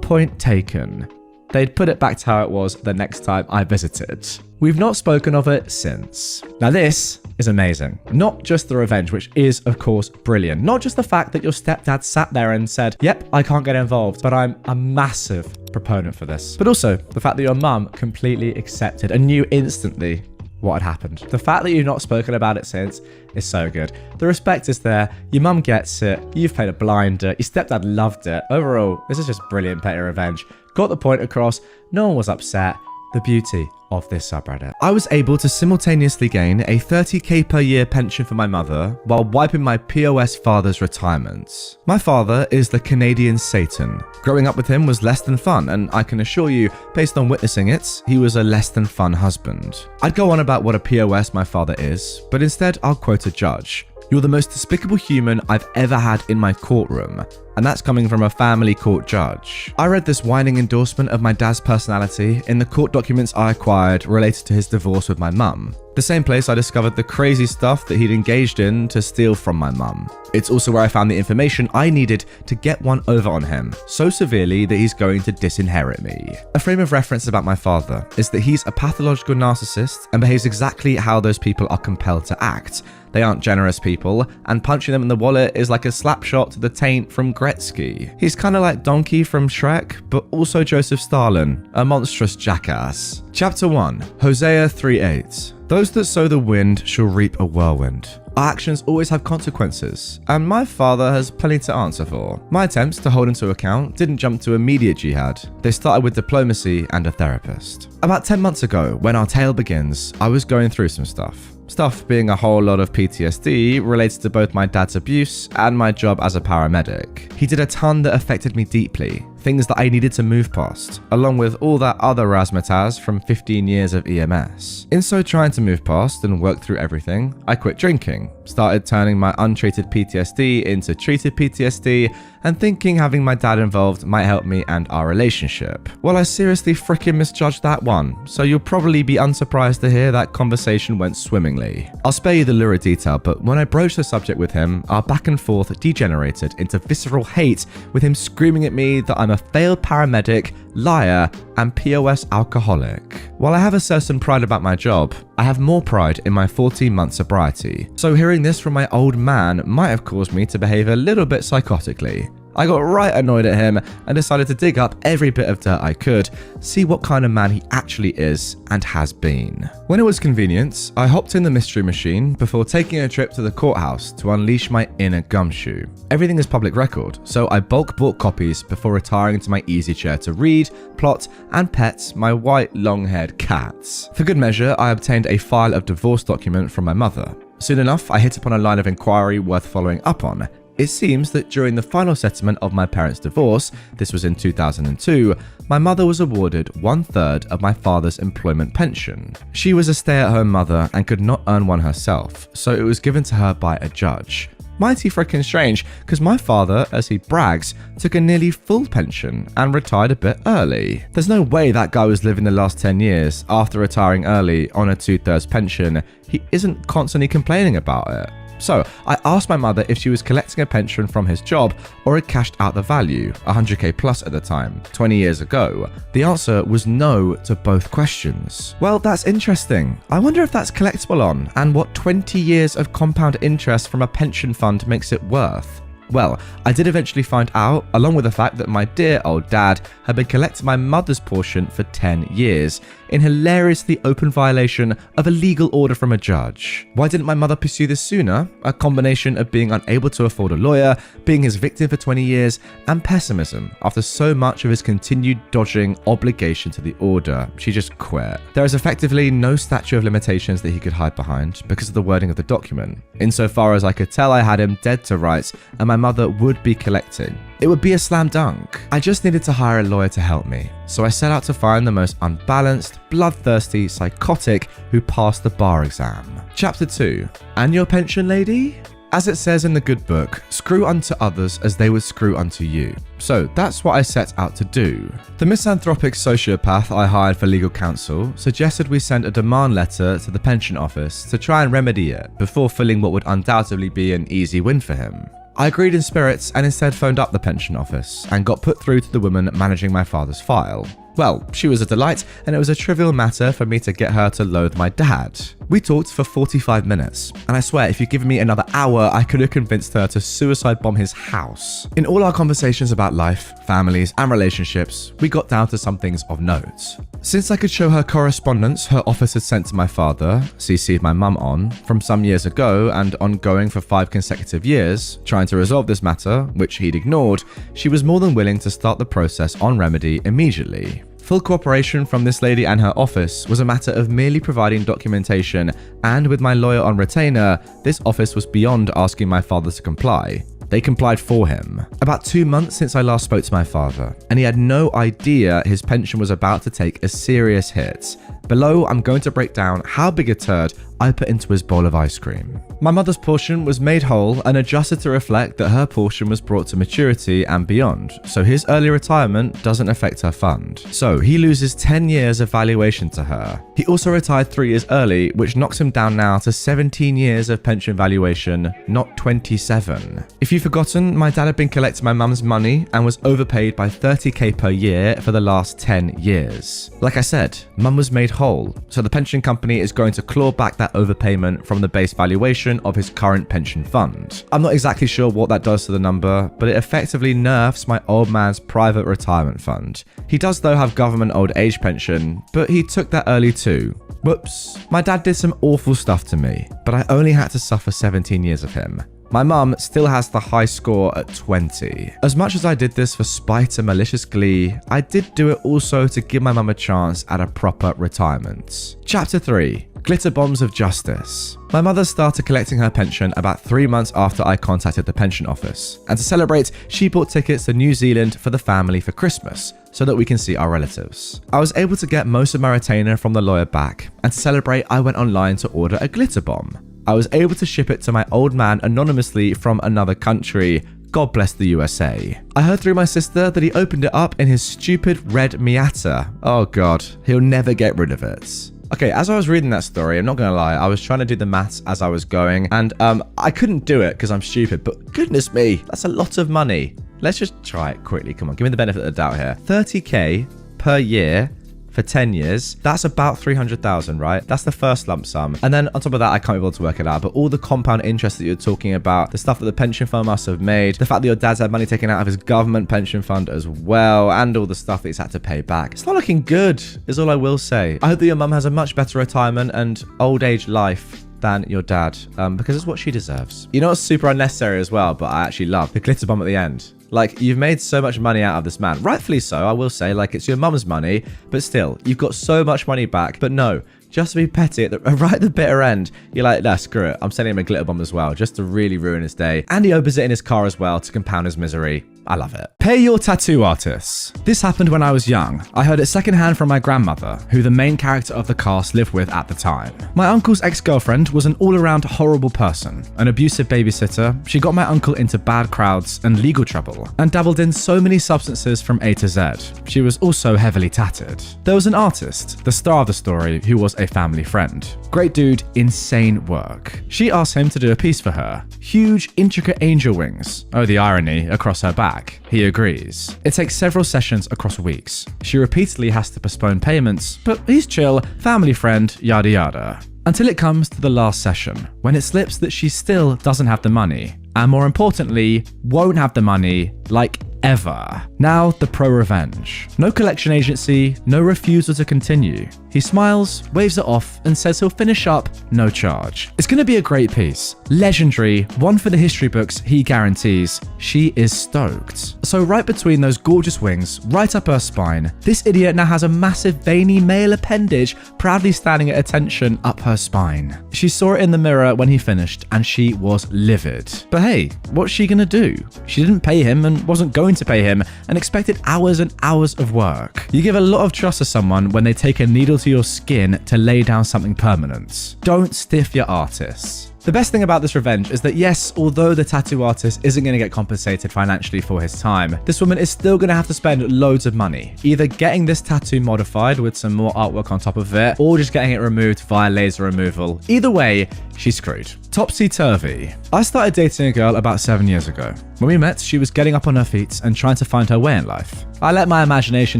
"Point taken." They'd put it back to how it was the next time I visited. We've not spoken of it since. Now this is amazing. Not just the revenge, which is of course brilliant. Not just the fact that your stepdad sat there and said, yep, I can't get involved, but I'm a massive proponent for this. But also the fact that your mum completely accepted and knew instantly what had happened. The fact that you've not spoken about it since is so good. The respect is there. Your mum gets it. You've played a blinder. Your stepdad loved it. Overall, this is just brilliant petty revenge. Got the point across. No one was upset. The beauty of this subreddit. I was able to simultaneously gain a 30k per year pension for my mother while wiping my POS father's retirement. My father is the Canadian Satan. Growing up with him was less than fun, and I can assure you, based on witnessing it, he was a less than fun husband. I'd go on about what a POS my father is, but instead I'll quote a judge. "You're the most despicable human I've ever had in my courtroom." And that's coming from a family court judge. I read this whining endorsement of my dad's personality in the court documents I acquired related to his divorce with my mum. The same place I discovered the crazy stuff that he'd engaged in to steal from my mum. It's also where I found the information I needed to get one over on him, so severely that he's going to disinherit me. A frame of reference about my father is that he's a pathological narcissist and behaves exactly how those people are compelled to act. They aren't generous people, and punching them in the wallet is like a slap shot to the taint from Gretzky. He's kind of like Donkey from Shrek, but also Joseph Stalin, a monstrous jackass. Chapter 1. Hosea 3:8. Those that sow the wind shall reap a whirlwind. Our actions always have consequences, and my father has plenty to answer for. My attempts to hold him to account didn't jump to immediate jihad. They started with diplomacy and a therapist. About 10 months ago, when our tale begins, I was going through some stuff. Stuff being a whole lot of PTSD related to both my dad's abuse and my job as a paramedic. He did a ton that affected me deeply, things that I needed to move past, along with all that other razzmatazz from 15 years of EMS. In so trying to move past and work through everything, I quit drinking, started turning my untreated PTSD into treated PTSD, and thinking having my dad involved might help me and our relationship. Well, I seriously frickin' misjudged that one, so you'll probably be unsurprised to hear that conversation went swimmingly. I'll spare you the lurid detail, but when I broached the subject with him, our back and forth degenerated into visceral hate, with him screaming at me that I'm a failed paramedic, liar, and POS alcoholic. While I have a certain pride about my job, I have more pride in my 14-month sobriety, so hearing this from my old man might have caused me to behave a little bit psychotically. I got right annoyed at him and decided to dig up every bit of dirt I could, see what kind of man he actually is and has been. When it was convenient, I hopped in the mystery machine before taking a trip to the courthouse to unleash my inner gumshoe. Everything is public record, so I bulk bought copies before retiring to my easy chair to read, plot, and pet my white long-haired cats. For good measure, I obtained a file of divorce document from my mother. Soon enough, I hit upon a line of inquiry worth following up on. It seems that during the final settlement of my parents' divorce, this was in 2002, my mother was awarded 1/3 of my father's employment pension. She was a stay-at-home mother and could not earn one herself, so it was given to her by a judge. Mighty freaking strange, because my father, as he brags, took a nearly full pension and retired a bit early. There's no way that guy was living the last 10 years after retiring early on a 2/3 pension. He isn't constantly complaining about it. So I asked my mother if she was collecting a pension from his job or had cashed out the value, 100k plus at the time, 20 years ago. The answer was no to both questions. Well, that's interesting. I wonder if that's collectible on, and what 20 years of compound interest from a pension fund makes it worth. Well, I did eventually find out, along with the fact that my dear old dad had been collecting my mother's portion for 10 years, in hilariously open violation of a legal order from a judge. Why didn't my mother pursue this sooner? A combination of being unable to afford a lawyer, being his victim for 20 years, and pessimism after so much of his continued dodging obligation to the order. She just quit. There is effectively no statute of limitations that he could hide behind because of the wording of the document. Insofar as I could tell, I had him dead to rights, and my mother would be collecting. It would be a slam dunk. I just needed to hire a lawyer to help me, so I set out to find the most unbalanced, bloodthirsty psychotic who passed the bar exam. Chapter 2. And your pension lady? As it says in the good book, screw unto others as they would screw unto you. So that's what I set out to do. The misanthropic sociopath I hired for legal counsel suggested we send a demand letter to the pension office to try and remedy it before filling what would undoubtedly be an easy win for him. I agreed in spirits and instead phoned up the pension office and got put through to the woman managing my father's file. Well, she was a delight, and it was a trivial matter for me to get her to loathe my dad. We talked for 45 minutes, and I swear if you'd given me another hour, I could have convinced her to suicide bomb his house. In all our conversations about life, families, and relationships, we got down to some things of note. Since I could show her correspondence her office had sent to my father, CC'd my mum on, from some years ago and ongoing for 5 consecutive years, trying to resolve this matter, which he'd ignored, she was more than willing to start the process on remedy immediately. Full cooperation from this lady and her office was a matter of merely providing documentation, and with my lawyer on retainer, this office was beyond asking my father to comply. They complied for him. About 2 months since I last spoke to my father, and he had no idea his pension was about to take a serious hit. Below, I'm going to break down how big a turd I put into his bowl of ice cream. My mother's portion was made whole and adjusted to reflect that her portion was brought to maturity and beyond, so his early retirement doesn't affect her fund. So he loses 10 years of valuation to her. He also retired 3 years early, which knocks him down now to 17 years of pension valuation, not 27. If you've forgotten, my dad had been collecting my mum's money and was overpaid by 30k per year for the last 10 years. Like I said, mum was made whole whole, so the pension company is going to claw back that overpayment from the base valuation of his current pension fund. I'm not exactly sure what that does to the number, but it effectively nerfs my old man's private retirement fund. He does though have government old age pension, but he took that early too. Whoops. My dad did some awful stuff to me, but I only had to suffer 17 years of him. My mum still has the high score at 20. As much as I did this for spite and malicious glee, I did do it also to give my mum a chance at a proper retirement. Chapter 3. Glitter Bombs of Justice. My mother started collecting her pension about 3 months after I contacted the pension office, and to celebrate, she bought tickets to New Zealand for the family for Christmas, so that we can see our relatives. I was able to get most of my retainer from the lawyer back, and to celebrate, I went online to order a glitter bomb. I was able to ship it to my old man anonymously from another country. God bless the USA. I heard through my sister that he opened it up in his stupid red Miata. Oh god, he'll never get rid of it. Okay, as I was reading that story, I'm not gonna lie, I was trying to do the maths as I was going, and I couldn't do it because I'm stupid, but goodness me, that's a lot of money. Let's just try it quickly, come on, give me the benefit of the doubt here. 30k per year for 10 years, that's about 300,000, right? That's the first lump sum. And then on top of that, I can't be able to work it out, but all the compound interest that you're talking about, the stuff that the pension fund must have made, the fact that your dad's had money taken out of his government pension fund as well, and all the stuff that he's had to pay back. It's not looking good, is all I will say. I hope that your mum has a much better retirement and old age life than your dad, because it's what she deserves. You know what's super unnecessary as well, but I actually love the glitter bomb at the end. Like, you've made so much money out of this man. Rightfully so, I will say. Like, it's your mum's money, but still, you've got so much money back. But no, just to be petty, right at the bitter end, you're like, nah, screw it. I'm sending him a glitter bomb as well, just to really ruin his day. And he opens it in his car as well to compound his misery. I love it. Pay your tattoo artists. This happened when I was young. I heard it secondhand from my grandmother, who the main character of the cast lived with at the time. My uncle's ex-girlfriend was an all-around horrible person, an abusive babysitter. She got my uncle into bad crowds and legal trouble, and dabbled in so many substances from A to Z. She was also heavily tatted. There was an artist, the star of the story, who was a family friend. Great dude, insane work. She asked him to do a piece for her. Huge, intricate angel wings. Oh, the irony, across her back. He agrees. It takes several sessions across weeks. She repeatedly has to postpone payments, but he's chill, family friend, yada yada. Until it comes to the last session, when it slips that she still doesn't have the money, and more importantly, won't have the money, like ever. Now, the pro-revenge. No collection agency, no refusal to continue. He smiles, waves it off, and says he'll finish up, no charge. It's gonna be a great piece. Legendary, one for the history books, he guarantees. She is stoked. So right between those gorgeous wings, right up her spine, this idiot now has a massive veiny male appendage proudly standing at attention up her spine. She saw it in the mirror when he finished, and she was livid. But hey, what's she gonna do? She didn't pay him and wasn't going to pay him and expected hours and hours of work. You give a lot of trust to someone when they take a needle to your skin to lay down something permanent. Don't stiff your artists. The best thing about this revenge is that yes, although the tattoo artist isn't going to get compensated financially for his time, this woman is still going to have to spend loads of money, either getting this tattoo modified with some more artwork on top of it, or just getting it removed via laser removal. Either way, she's screwed. Topsy-turvy. I started dating a girl about 7 years ago. When we met, she was getting up on her feet and trying to find her way in life. I let my imagination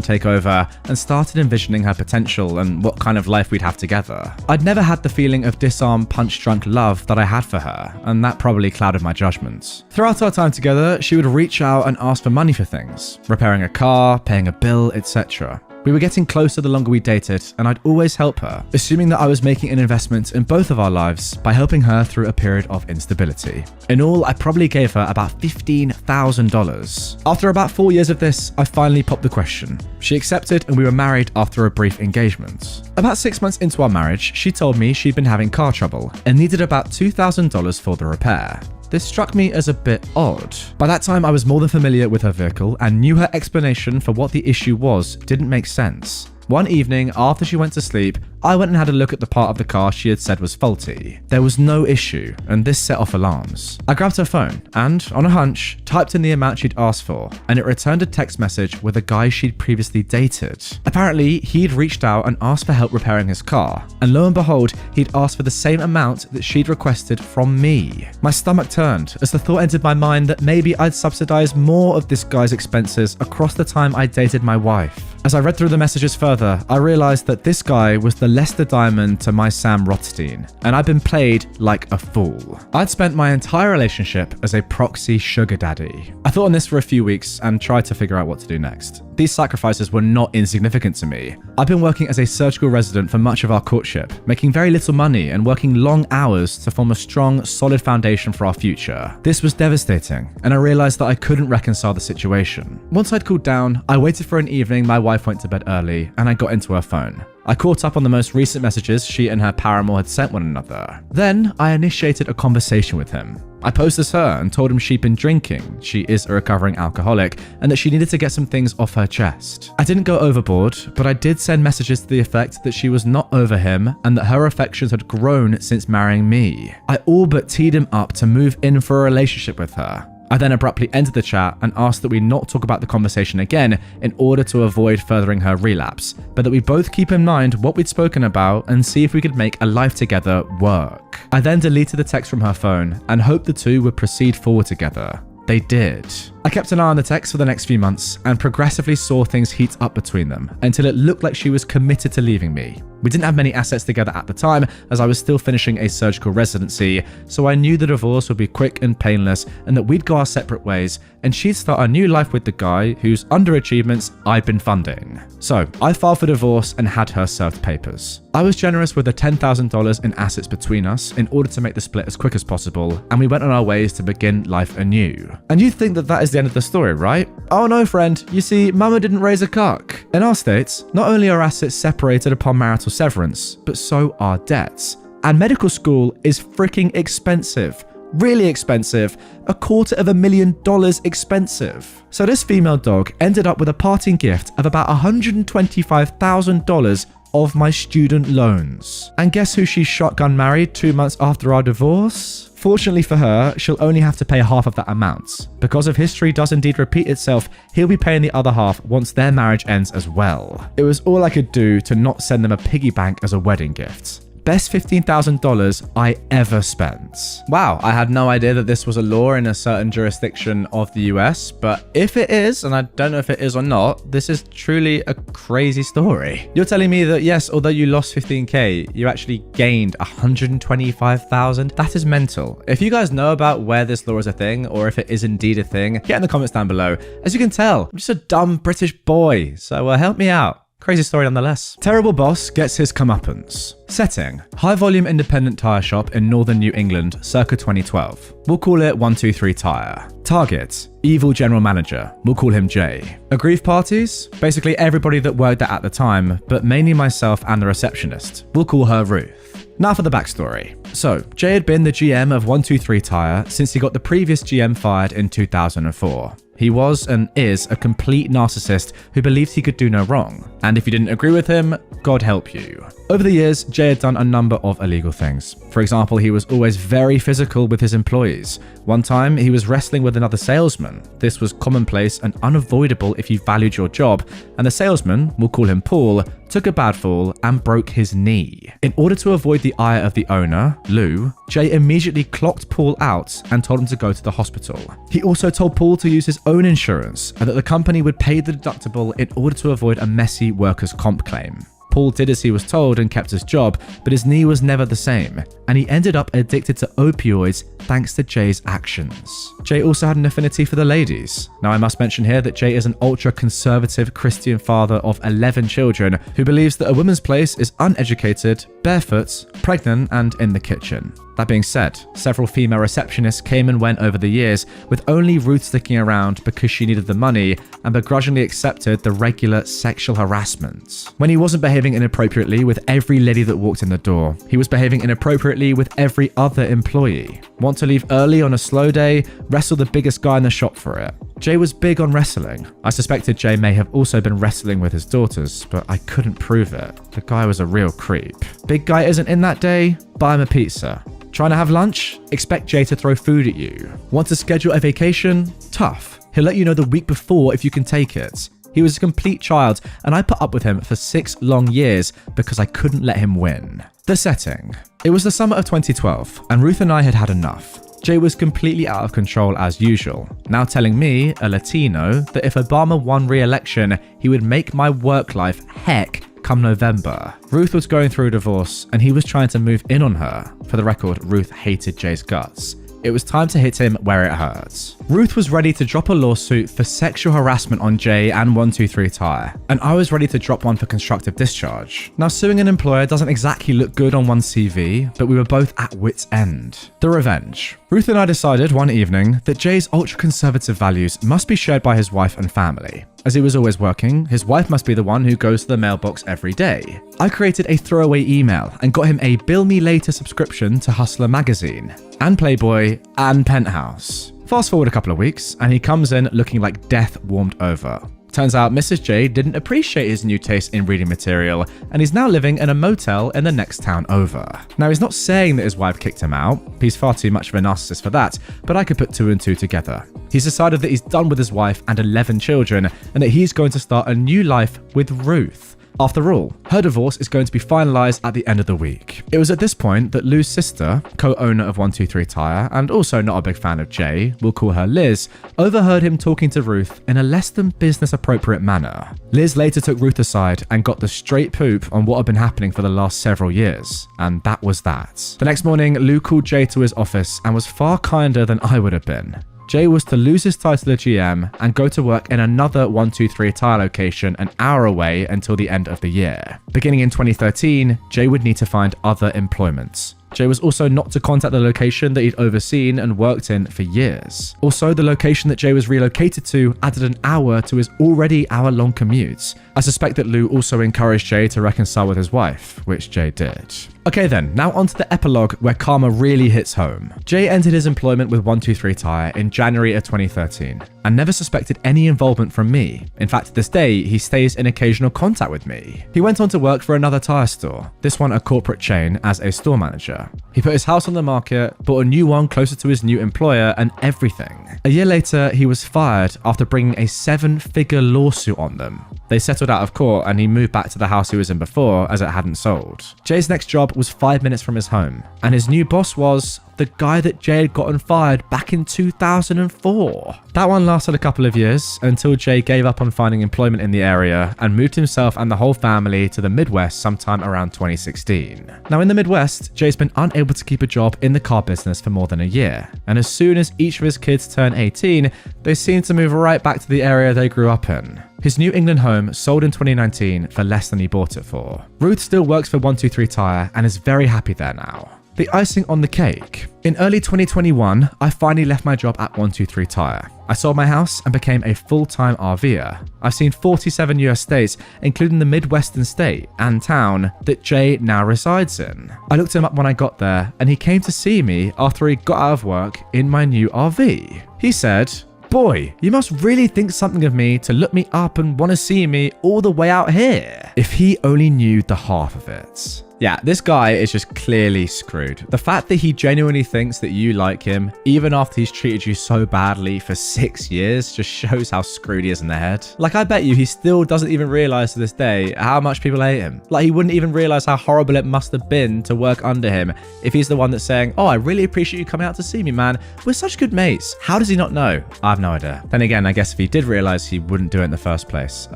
take over and started envisioning her potential and what kind of life we'd have together. I'd never had the feeling of disarm, punch-drunk love that I had for her, and that probably clouded my judgments. Throughout our time together, she would reach out and ask for money for things, repairing a car, paying a bill, etc. We were getting closer the longer we dated, and I'd always help her, assuming that I was making an investment in both of our lives by helping her through a period of instability. In all, I probably gave her about $15,000. After about 4 years of this, I finally popped the question. She accepted, and we were married after a brief engagement. About 6 months into our marriage, she told me she'd been having car trouble and needed about $2,000 for the repair. This struck me as a bit odd. By that time, I was more than familiar with her vehicle and knew her explanation for what the issue was didn't make sense. One evening, after she went to sleep, I went and had a look at the part of the car she had said was faulty. There was no issue, and this set off alarms. I grabbed her phone and, on a hunch, typed in the amount she'd asked for, and it returned a text message with a guy she'd previously dated. Apparently, he'd reached out and asked for help repairing his car, and lo and behold, he'd asked for the same amount that she'd requested from me. My stomach turned as the thought entered my mind that maybe I'd subsidize more of this guy's expenses across the time I dated my wife. As I read through the messages further, I realized that this guy was the Lester Diamond to my Sam Rothstein, and I'd been played like a fool. I'd spent my entire relationship as a proxy sugar daddy. I thought on this for a few weeks and tried to figure out what to do next. These sacrifices were not insignificant to me. I've been working as a surgical resident for much of our courtship, making very little money and working long hours to form a strong, solid foundation for our future. This was devastating, and I realized that I couldn't reconcile the situation. Once I'd cooled down, I waited for an evening my wife went to bed early, and I got into her phone. I caught up on the most recent messages she and her paramour had sent one another. Then I initiated a conversation with him. I posed as her and told him she'd been drinking, she is a recovering alcoholic, and that she needed to get some things off her chest. I didn't go overboard, but I did send messages to the effect that she was not over him and that her affections had grown since marrying me. I all but teed him up to move in for a relationship with her. I then abruptly ended the chat and asked that we not talk about the conversation again in order to avoid furthering her relapse, but that we both keep in mind what we'd spoken about and see if we could make a life together work. I then deleted the text from her phone and hoped the two would proceed forward together. They did. I kept an eye on the text for the next few months and progressively saw things heat up between them until it looked like she was committed to leaving me. We didn't have many assets together at the time as I was still finishing a surgical residency, so I knew the divorce would be quick and painless and that we'd go our separate ways and she'd start a new life with the guy whose underachievements I'd been funding. So I filed for divorce and had her served papers. I was generous with the $10,000 in assets between us in order to make the split as quick as possible, and we went on our ways to begin life anew. And you'd think that that is the end of the story, right? Oh no, friend. You see, mama didn't raise a cuck. In our states, not only are assets separated upon marital severance, but so are debts. And medical school is freaking expensive. Really expensive. $250,000 expensive. So this female dog ended up with a parting gift of about $125,000 of my student loans. And guess who she shotgun married 2 months after our divorce? Fortunately for her, she'll only have to pay half of that amount. Because if history does indeed repeat itself, he'll be paying the other half once their marriage ends as well. It was all I could do to not send them a piggy bank as a wedding gift. Best $15,000 I ever spent. Wow, I had no idea that this was a law in a certain jurisdiction of the US, but if it is, and I don't know if it is or not, this is truly a crazy story. You're telling me that yes, although you lost 15K, you actually gained 125,000? That is mental. If you guys know about where this law is a thing, or if it is indeed a thing, get in the comments down below. As you can tell, I'm just a dumb British boy, so help me out. Crazy story nonetheless. Terrible boss gets his comeuppance. Setting: high volume independent tyre shop in northern New England circa 2012. We'll call it 123 Tyre. Target: evil general manager. We'll call him Jay. Aggrieved parties? Basically everybody that worked there at the time, but mainly myself and the receptionist. We'll call her Ruth. Now for the backstory. So, Jay had been the GM of 123 Tyre since he got the previous GM fired in 2004. He was and is a complete narcissist who believed he could do no wrong. And if you didn't agree with him, God help you. Over the years, Jay had done a number of illegal things. For example, he was always very physical with his employees. One time, he was wrestling with another salesman. This was commonplace and unavoidable if you valued your job, and the salesman, we'll call him Paul, took a bad fall and broke his knee. In order to avoid the ire of the owner, Lou, Jay immediately clocked Paul out and told him to go to the hospital. He also told Paul to use his own insurance and that the company would pay the deductible in order to avoid a messy workers' comp claim. Paul did as he was told and kept his job, but his knee was never the same, and he ended up addicted to opioids thanks to Jay's actions. Jay also had an affinity for the ladies. Now I must mention here that Jay is an ultra-conservative Christian father of 11 children who believes that a woman's place is uneducated, barefoot, pregnant, and in the kitchen. That being said, several female receptionists came and went over the years, with only Ruth sticking around because she needed the money and begrudgingly accepted the regular sexual harassment. When he wasn't behaving inappropriately with every lady that walked in the door, he was behaving inappropriately with every other employee. Want to leave early on a slow day? Wrestle the biggest guy in the shop for it. Jay was big on wrestling. I suspected Jay may have also been wrestling with his daughters, but I couldn't prove it. The guy was a real creep. Big guy isn't in that day? Buy him a pizza. Trying to have lunch? Expect Jay to throw food at you. Want to schedule a vacation? Tough. He'll let you know the week before if you can take it. He was a complete child, and I put up with him for 6 long years because I couldn't let him win. The setting. It was the summer of 2012, and Ruth and I had had enough. Jay was completely out of control as usual, now telling me, a Latino, that if Obama won re-election, he would make my work life heck come November. Ruth was going through a divorce and he was trying to move in on her. For the record, Ruth hated Jay's guts. It was time to hit him where it hurts. Ruth was ready to drop a lawsuit for sexual harassment on Jay and 123 Tire, and I was ready to drop one for constructive discharge. Now, suing an employer doesn't exactly look good on one's CV, but we were both at wit's end. The revenge. Ruth and I decided one evening that Jay's ultra-conservative values must be shared by his wife and family. As he was always working, his wife must be the one who goes to the mailbox every day. I created a throwaway email and got him a Bill Me Later subscription to Hustler magazine, and Playboy, and Penthouse. Fast forward a couple of weeks, and he comes in looking like death warmed over. Turns out Mrs. J didn't appreciate his new taste in reading material, and he's now living in a motel in the next town over. Now, he's not saying that his wife kicked him out. He's far too much of a narcissist for that, but I could put two and two together. He's decided that he's done with his wife and 11 children, and that he's going to start a new life with Ruth. After all, her divorce is going to be finalized at the end of the week. It was at this point that Lou's sister, co-owner of 123 Tire, and also not a big fan of Jay, we'll call her Liz, overheard him talking to Ruth in a less than business appropriate manner. Liz later took Ruth aside and got the straight poop on what had been happening for the last several years, and that was that. The next morning, Lou called Jay to his office and was far kinder than I would have been. Jay was to lose his title of GM and go to work in another 123 Tire location an hour away until the end of the year. Beginning in 2013, Jay would need to find other employment. Jay was also not to contact the location that he'd overseen and worked in for years. Also, the location that Jay was relocated to added an hour to his already hour-long commute. I suspect that Lou also encouraged Jay to reconcile with his wife, which Jay did. Okay then, now onto the epilogue where karma really hits home. Jay entered his employment with 123 Tire in January of 2013 and never suspected any involvement from me. In fact, to this day, he stays in occasional contact with me. He went on to work for another tire store, this one a corporate chain, as a store manager. He put his house on the market, bought a new one closer to his new employer, and everything. A year later, he was fired after bringing a 7-figure lawsuit on them. They settled out of court and he moved back to the house he was in before as it hadn't sold. Jay's next job was 5 minutes from his home, and his new boss was the guy that Jay had gotten fired back in 2004. That one lasted a couple of years until Jay gave up on finding employment in the area and moved himself and the whole family to the Midwest sometime around 2016. Now in the Midwest, Jay's been unable to keep a job in the car business for more than a year, and as soon as each of his kids turn 18, they seem to move right back to the area they grew up in. His New England home sold in 2019 for less than he bought it for. Ruth still works for 123 Tire and is very happy there now. The icing on the cake. In early 2021, I finally left my job at 123 Tire. I sold my house and became a full-time RVer. I've seen 47 US states, including the Midwestern state and town that Jay now resides in. I looked him up when I got there, and he came to see me after he got out of work in my new RV. He said, "Boy, you must really think something of me to look me up and want to see me all the way out here." If he only knew the half of it. Yeah, this guy is just clearly screwed. The fact that he genuinely thinks that you like him, even after he's treated you so badly for 6 years, just shows how screwed he is in the head. Like, I bet you he still doesn't even realize to this day how much people hate him. Like, he wouldn't even realize how horrible it must have been to work under him if he's the one that's saying, "Oh, I really appreciate you coming out to see me, man. We're such good mates." How does he not know? I have no idea. Then again, I guess if he did realize, he wouldn't do it in the first place.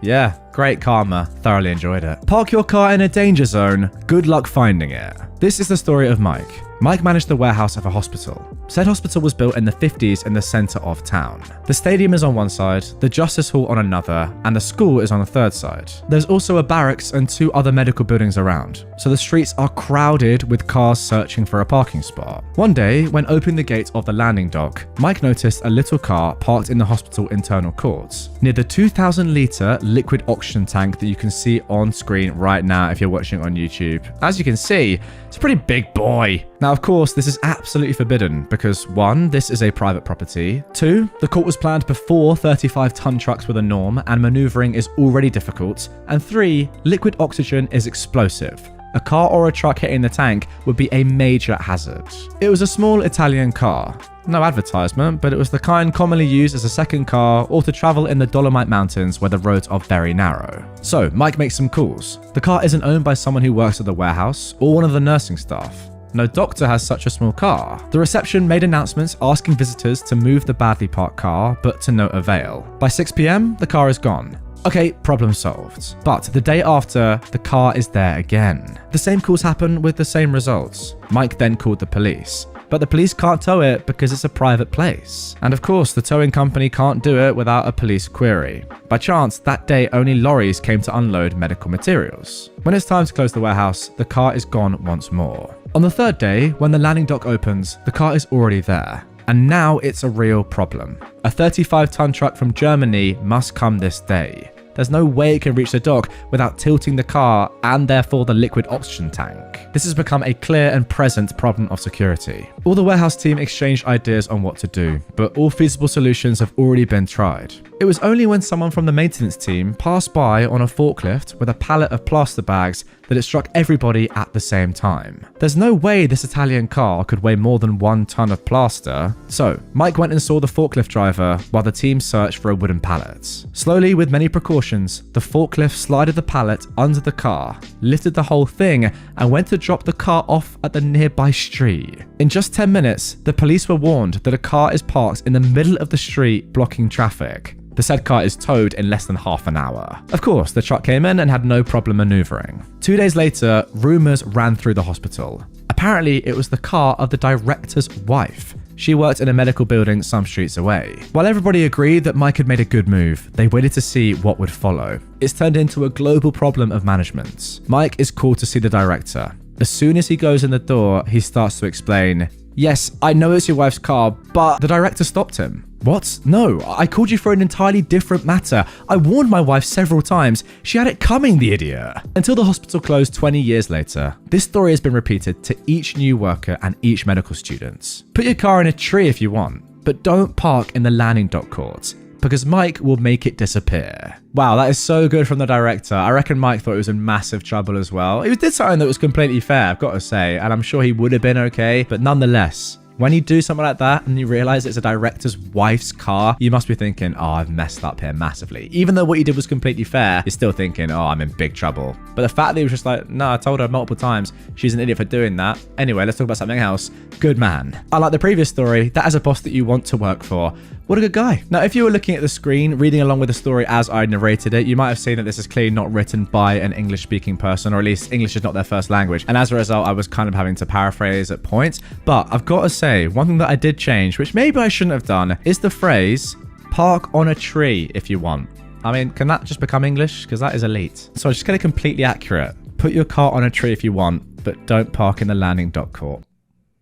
Yeah. Great karma. Thoroughly enjoyed it. Park your car in a danger zone. Good luck finding it. This is the story of Mike. Mike managed the warehouse of a hospital. Said hospital was built in the 50s in the center of town. The stadium is on one side, the justice hall on another, and the school is on the third side. There's also a barracks and 2 other medical buildings around, so the streets are crowded with cars searching for a parking spot. One day, when opening the gate of the landing dock, Mike noticed a little car parked in the hospital internal courts, near the 2,000-liter liquid oxygen tank that you can see on screen right now if you're watching on YouTube. As you can see, it's a pretty big boy. Now, of course, this is absolutely forbidden because 1, this is a private property. 2, the court was planned before 35-ton trucks were the norm and maneuvering is already difficult. And 3, liquid oxygen is explosive. A car or a truck hitting the tank would be a major hazard. It was a small Italian car. No advertisement, but it was the kind commonly used as a second car or to travel in the Dolomite Mountains where the roads are very narrow. So Mike makes some calls. The car isn't owned by someone who works at the warehouse or one of the nursing staff. No doctor has such a small car. The reception made announcements asking visitors to move the badly parked car, but to no avail. By 6 p.m, the car is gone. Okay, problem solved. But the day after, the car is there again. The same calls happen with the same results. Mike then called the police. But the police can't tow it because it's a private place. And of course, the towing company can't do it without a police query. By chance, that day only lorries came to unload medical materials. When it's time to close the warehouse, the car is gone once more. On the third day, when the landing dock opens, the car is already there. And now it's a real problem. A 35-ton truck from Germany must come this day. There's no way it can reach the dock without tilting the car and therefore the liquid oxygen tank. This has become a clear and present problem of security. All the warehouse team exchanged ideas on what to do, but all feasible solutions have already been tried. It was only when someone from the maintenance team passed by on a forklift with a pallet of plaster bags that it struck everybody at the same time. There's no way this Italian car could weigh more than 1 ton of plaster, so Mike went and saw the forklift driver while the team searched for a wooden pallet. Slowly, with many precautions, the forklift slided the pallet under the car, lifted the whole thing, and went to drop the car off at the nearby street. In just 10 minutes, the police were warned that a car is parked in the middle of the street blocking traffic. The said car is towed in less than half an hour. Of course, the truck came in and had no problem maneuvering. 2 days later, rumors ran through the hospital. Apparently, it was the car of the director's wife. She worked in a medical building some streets away. While everybody agreed that Mike had made a good move, they waited to see what would follow. It's turned into a global problem of management. Mike is called to see the director. As soon as he goes in the door, he starts to explain, "Yes, I know it's your wife's car, but..." The director stopped him. "What? No, I called you for an entirely different matter. I warned my wife several times. She had it coming, the idiot." Until the hospital closed 20 years later, this story has been repeated to each new worker and each medical student. Put your car in a tree if you want, but don't park in the landing dock court, because Mike will make it disappear. Wow, that is so good from the director. I reckon Mike thought he was in massive trouble as well. He did something that was completely fair, I've got to say, and I'm sure he would have been okay, but nonetheless, when you do something like that and you realize it's a director's wife's car, you must be thinking, oh, I've messed up here massively. Even though what you did was completely fair, you're still thinking, oh, I'm in big trouble. But the fact that he was just like, no, I told her multiple times she's an idiot for doing that. Anyway, let's talk about something else. Good man. Unlike the previous story, that is a boss that you want to work for. What a good guy. Now, if you were looking at the screen, reading along with the story as I narrated it, you might have seen that this is clearly not written by an English-speaking person, or at least English is not their first language. And as a result, I was kind of having to paraphrase at points. But I've got to say, one thing that I did change, which maybe I shouldn't have done, is the phrase, "park on a tree if you want." I mean, can that just become English? Because that is elite. So just get it completely accurate. Put your car on a tree if you want, but don't park in the landing dock court.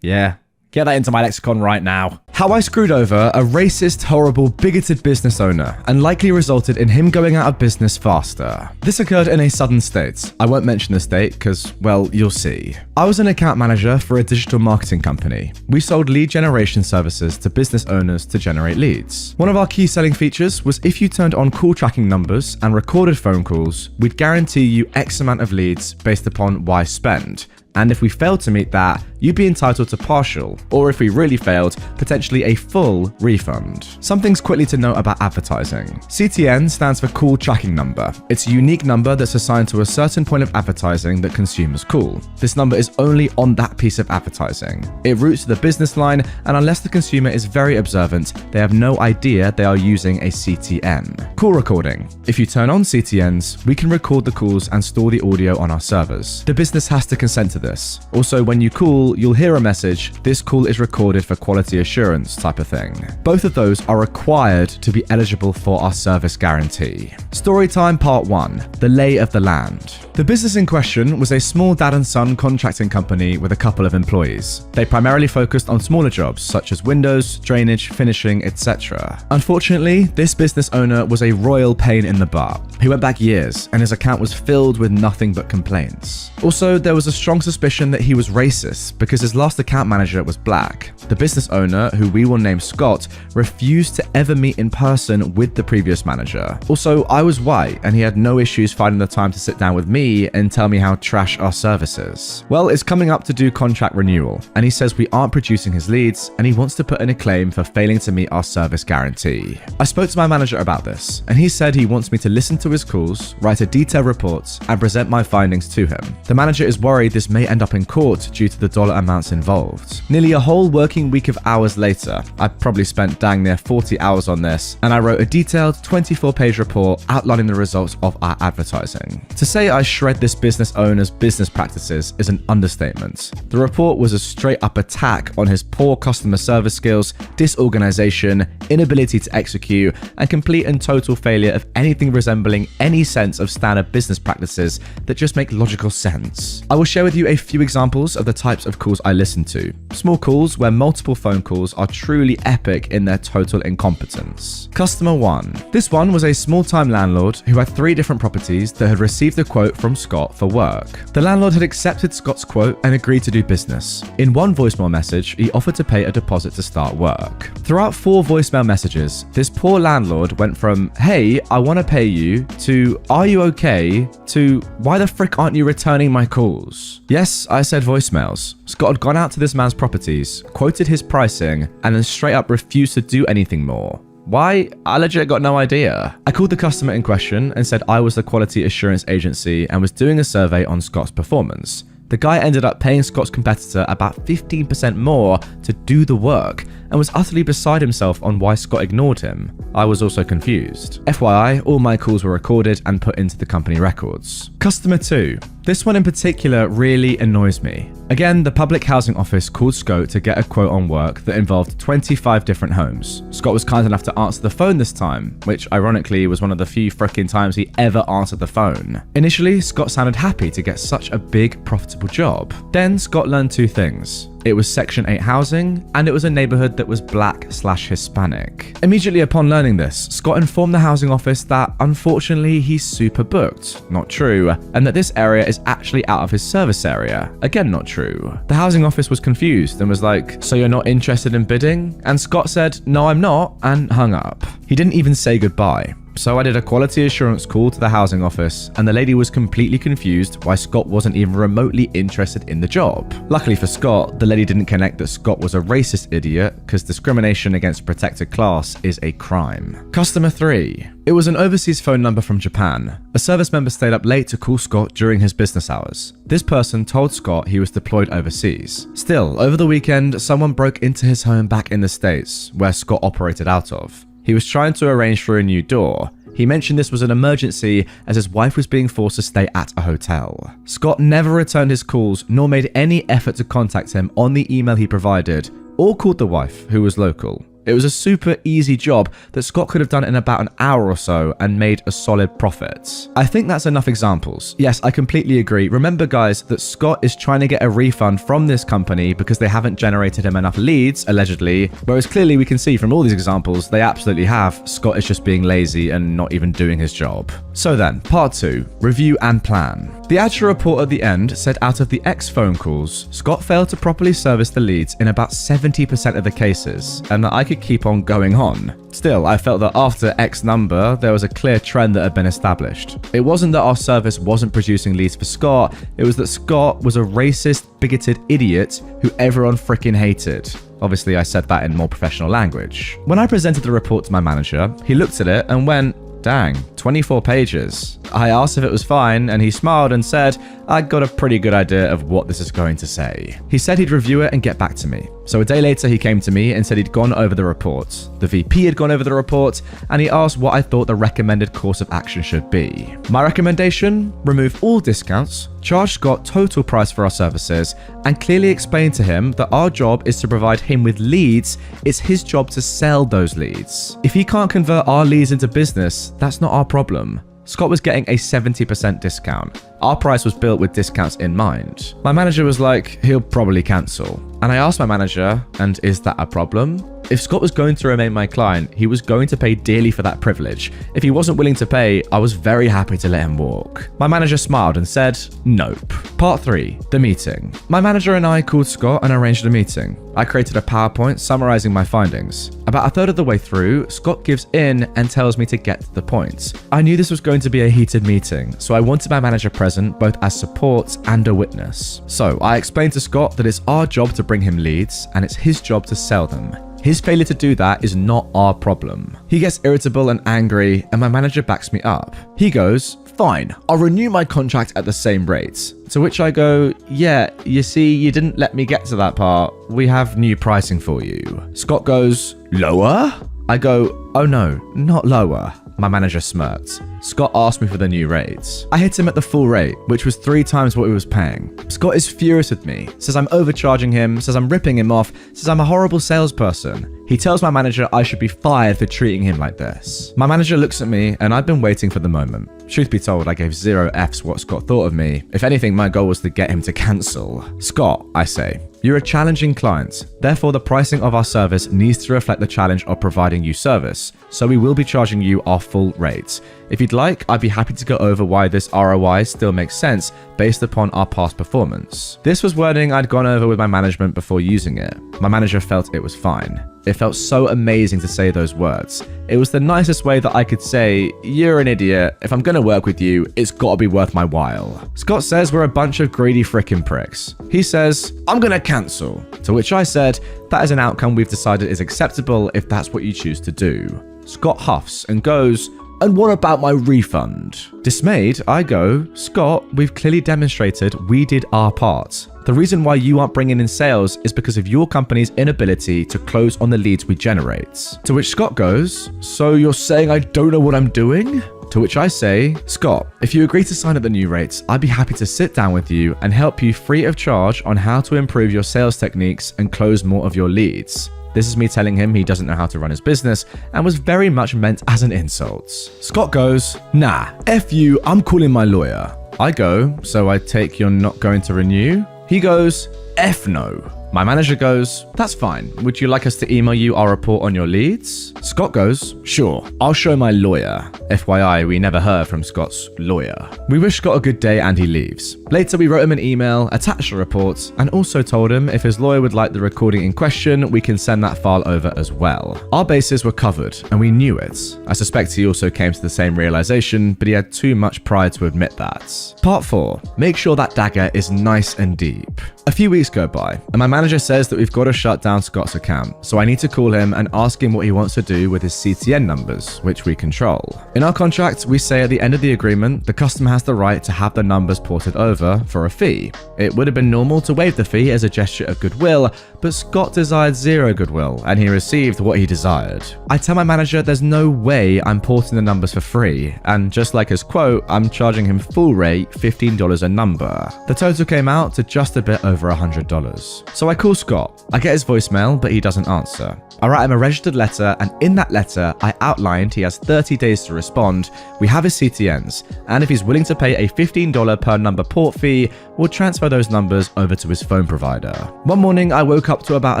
Yeah. Get that into my lexicon right now. How I screwed over a racist, horrible, bigoted business owner and likely resulted in him going out of business faster. This occurred in a southern state. I won't mention the state because, well, you'll see. I was an account manager for a digital marketing company. We sold lead generation services to business owners to generate leads. One of our key selling features was if you turned on call tracking numbers and recorded phone calls, we'd guarantee you X amount of leads based upon Y spend. And if we failed to meet that, you'd be entitled to partial, or if we really failed, potentially a full refund. Some things quickly to note about advertising. CTN stands for call tracking number. It's a unique number that's assigned to a certain point of advertising that consumers call. This number is only on that piece of advertising. It routes to the business line, and unless the consumer is very observant, they have no idea they are using a CTN. Call recording. If you turn on CTNs, we can record the calls and store the audio on our servers. The business has to consent to this. Also, when you call, you'll hear a message, "This call is recorded for quality assurance," type of thing. Both of those are required to be eligible for our service guarantee. Storytime Part 1, the lay of the land. The business in question was a small dad and son contracting company with a couple of employees. They primarily focused on smaller jobs such as windows, drainage, finishing, etc. Unfortunately, this business owner was a royal pain in the butt. He went back years and his account was filled with nothing but complaints. Also, there was a strong suspicion that he was racist because his last account manager was black. The business owner, who we will name Scott, refused to ever meet in person with the previous manager. Also, I was white and he had no issues finding the time to sit down with me and tell me how trash our service is. Well, it's coming up to do contract renewal and he says we aren't producing his leads and he wants to put in a claim for failing to meet our service guarantee. I spoke to my manager about this and he said he wants me to listen to his calls, write a detailed report and present my findings to him. The manager is worried this may end up in court due to the dog dollar amounts involved. Nearly a whole working week of hours later, I probably spent dang near 40 hours on this, and I wrote a detailed 24-page report outlining the results of our advertising. To say I shred this business owner's business practices is an understatement. The report was a straight-up attack on his poor customer service skills, disorganization, inability to execute, and complete and total failure of anything resembling any sense of standard business practices that just make logical sense. I will share with you a few examples of the types of calls I listened to. Small calls where multiple phone calls are truly epic in their total incompetence. Customer 1. This one was a small-time landlord who had 3 different properties that had received a quote from Scott for work. The landlord had accepted Scott's quote and agreed to do business. In one voicemail message, he offered to pay a deposit to start work. Throughout 4 voicemail messages, this poor landlord went from, "Hey, I want to pay you," to "Are you okay?" to "Why the frick aren't you returning my calls?" Yes, I said voicemails. Scott had gone out to this man's properties, quoted his pricing, and then straight up refused to do anything more. Why? I legit got no idea. I called the customer in question and said I was the quality assurance agency and was doing a survey on Scott's performance. The guy ended up paying Scott's competitor about 15% more to do the work and was utterly beside himself on why Scott ignored him. I was also confused. FYI, all my calls were recorded and put into the company records. Customer 2. This one in particular really annoys me. Again, the public housing office called Scott to get a quote on work that involved 25 different homes. Scott was kind enough to answer the phone this time, which ironically was one of the few frickin' times he ever answered the phone. Initially, Scott sounded happy to get such a big, profitable job. Then Scott learned 2 things. It was Section 8 housing, and it was a neighborhood that was Black/Hispanic. Immediately upon learning this, Scott informed the housing office that unfortunately he's super booked, not true, and that this area is actually out of his service area, again not true. The housing office was confused and was like, "So you're not interested in bidding?" And Scott said, "No, I'm not," and hung up. He didn't even say goodbye. So I did a quality assurance call to the housing office, and the lady was completely confused why Scott wasn't even remotely interested in the job. Luckily for Scott, the lady didn't connect that Scott was a racist idiot, because discrimination against a protected class is a crime. Customer 3. It was an overseas phone number from Japan. A service member stayed up late to call Scott during his business hours. This person told Scott he was deployed overseas. Still, over the weekend, someone broke into his home back in the States, where Scott operated out of. He was trying to arrange for a new door. He mentioned this was an emergency as his wife was being forced to stay at a hotel. Scott never returned his calls nor made any effort to contact him on the email he provided, or called the wife, who was local. It was a super easy job that Scott could have done in about an hour or so and made a solid profit. I think that's enough examples. Yes, I completely agree. Remember guys, that Scott is trying to get a refund from this company because they haven't generated him enough leads, allegedly, whereas clearly we can see from all these examples, they absolutely have. Scott is just being lazy and not even doing his job. So then, part 2, review and plan. The actual report at the end said out of the X phone calls, Scott failed to properly service the leads in about 70% of the cases, and that I could keep on going on. Still, I felt that after X number, there was a clear trend that had been established. It wasn't that our service wasn't producing leads for Scott, it was that Scott was a racist, bigoted idiot who everyone freaking hated. Obviously, I said that in more professional language. When I presented the report to my manager, he looked at it and went, "Dang, 24 pages. I asked if it was fine, and he smiled and said, "I got a pretty good idea of what this is going to say." He said he'd review it and get back to me. So a day later, he came to me and said he'd gone over the report. The VP had gone over the report, and he asked what I thought the recommended course of action should be. My recommendation? Remove all discounts, charge Scott total price for our services, and clearly explain to him that our job is to provide him with leads. It's his job to sell those leads. If he can't convert our leads into business, that's not our problem. Scott was getting a 70% discount. Our price was built with discounts in mind. My manager was like, he'll probably cancel. And I asked my manager, and is that a problem? If Scott was going to remain my client, he was going to pay dearly for that privilege. If he wasn't willing to pay, I was very happy to let him walk. My manager smiled and said, nope. Part 3, the meeting. My manager and I called Scott and arranged a meeting. I created a PowerPoint summarizing my findings. About a third of the way through, Scott gives in and tells me to get to the point. I knew this was going to be a heated meeting, so I wanted my manager present both as support and a witness. So I explained to Scott that it's our job to bring him leads and it's his job to sell them. His failure to do that is not our problem. He gets irritable and angry, and my manager backs me up. He goes, "Fine, I'll renew my contract at the same rate." To which I go, "Yeah, you see, you didn't let me get to that part. We have new pricing for you." Scott goes, "Lower?" I go, "Oh no, not lower." My manager smirked. Scott asked me for the new rates. I hit him at the full rate, which was 3 times what he was paying. Scott is furious with me, says I'm overcharging him, says I'm ripping him off, says I'm a horrible salesperson. He tells my manager I should be fired for treating him like this. My manager looks at me, and I've been waiting for the moment. Truth be told, I gave 0 Fs what Scott thought of me. If anything, my goal was to get him to cancel. "Scott," I say, "you're a challenging client. Therefore, the pricing of our service needs to reflect the challenge of providing you service. So we will be charging you our full rate. If you'd like, I'd be happy to go over why this ROI still makes sense based upon our past performance." This was wording I'd gone over with my management before using it. My manager felt it was fine. It felt so amazing to say those words. It was the nicest way that I could say, "You're an idiot. If I'm gonna work with you, it's gotta be worth my while." Scott says we're a bunch of greedy frickin' pricks. He says, "I'm gonna cancel." To which I said, "That is an outcome we've decided is acceptable if that's what you choose to do." Scott huffs and goes, "And what about my refund?" Dismayed, I go, "Scott, we've clearly demonstrated we did our part. The reason why you aren't bringing in sales is because of your company's inability to close on the leads we generate." To which Scott goes, "So you're saying I don't know what I'm doing?" To which I say, "Scott, if you agree to sign at the new rates, I'd be happy to sit down with you and help you free of charge on how to improve your sales techniques and close more of your leads." This is me telling him he doesn't know how to run his business and was very much meant as an insult. Scott goes, "Nah, F you, I'm calling my lawyer." I go, "So I take you're not going to renew?" He goes, "F no." My manager goes, "That's fine. Would you like us to email you our report on your leads?" Scott goes, "Sure, I'll show my lawyer." FYI, we never heard from Scott's lawyer. We wish Scott a good day and he leaves. Later, we wrote him an email, attached the report, and also told him if his lawyer would like the recording in question, we can send that file over as well. Our bases were covered, and we knew it. I suspect he also came to the same realization, but he had too much pride to admit that. Part 4. Make sure that dagger is nice and deep. A few weeks go by, and my manager says that we've got to shut down Scott's account, so I need to call him and ask him what he wants to do with his CTN numbers, which we control. In our contract, we say at the end of the agreement, the customer has the right to have the numbers ported over for a fee. It would have been normal to waive the fee as a gesture of goodwill, but Scott desired 0 goodwill, and he received what he desired. I tell my manager there's no way I'm porting the numbers for free, and just like his quote, I'm charging him full rate $15 a number. The total came out to just a bit over $100. So I call Scott. I get his voicemail, but he doesn't answer. I write him a registered letter, and in that letter, I outlined he has 30 days to respond, we have his CTNs, and if he's willing to pay a $15 per number port fee, we'll transfer those numbers over to his phone provider. One morning, I woke up to about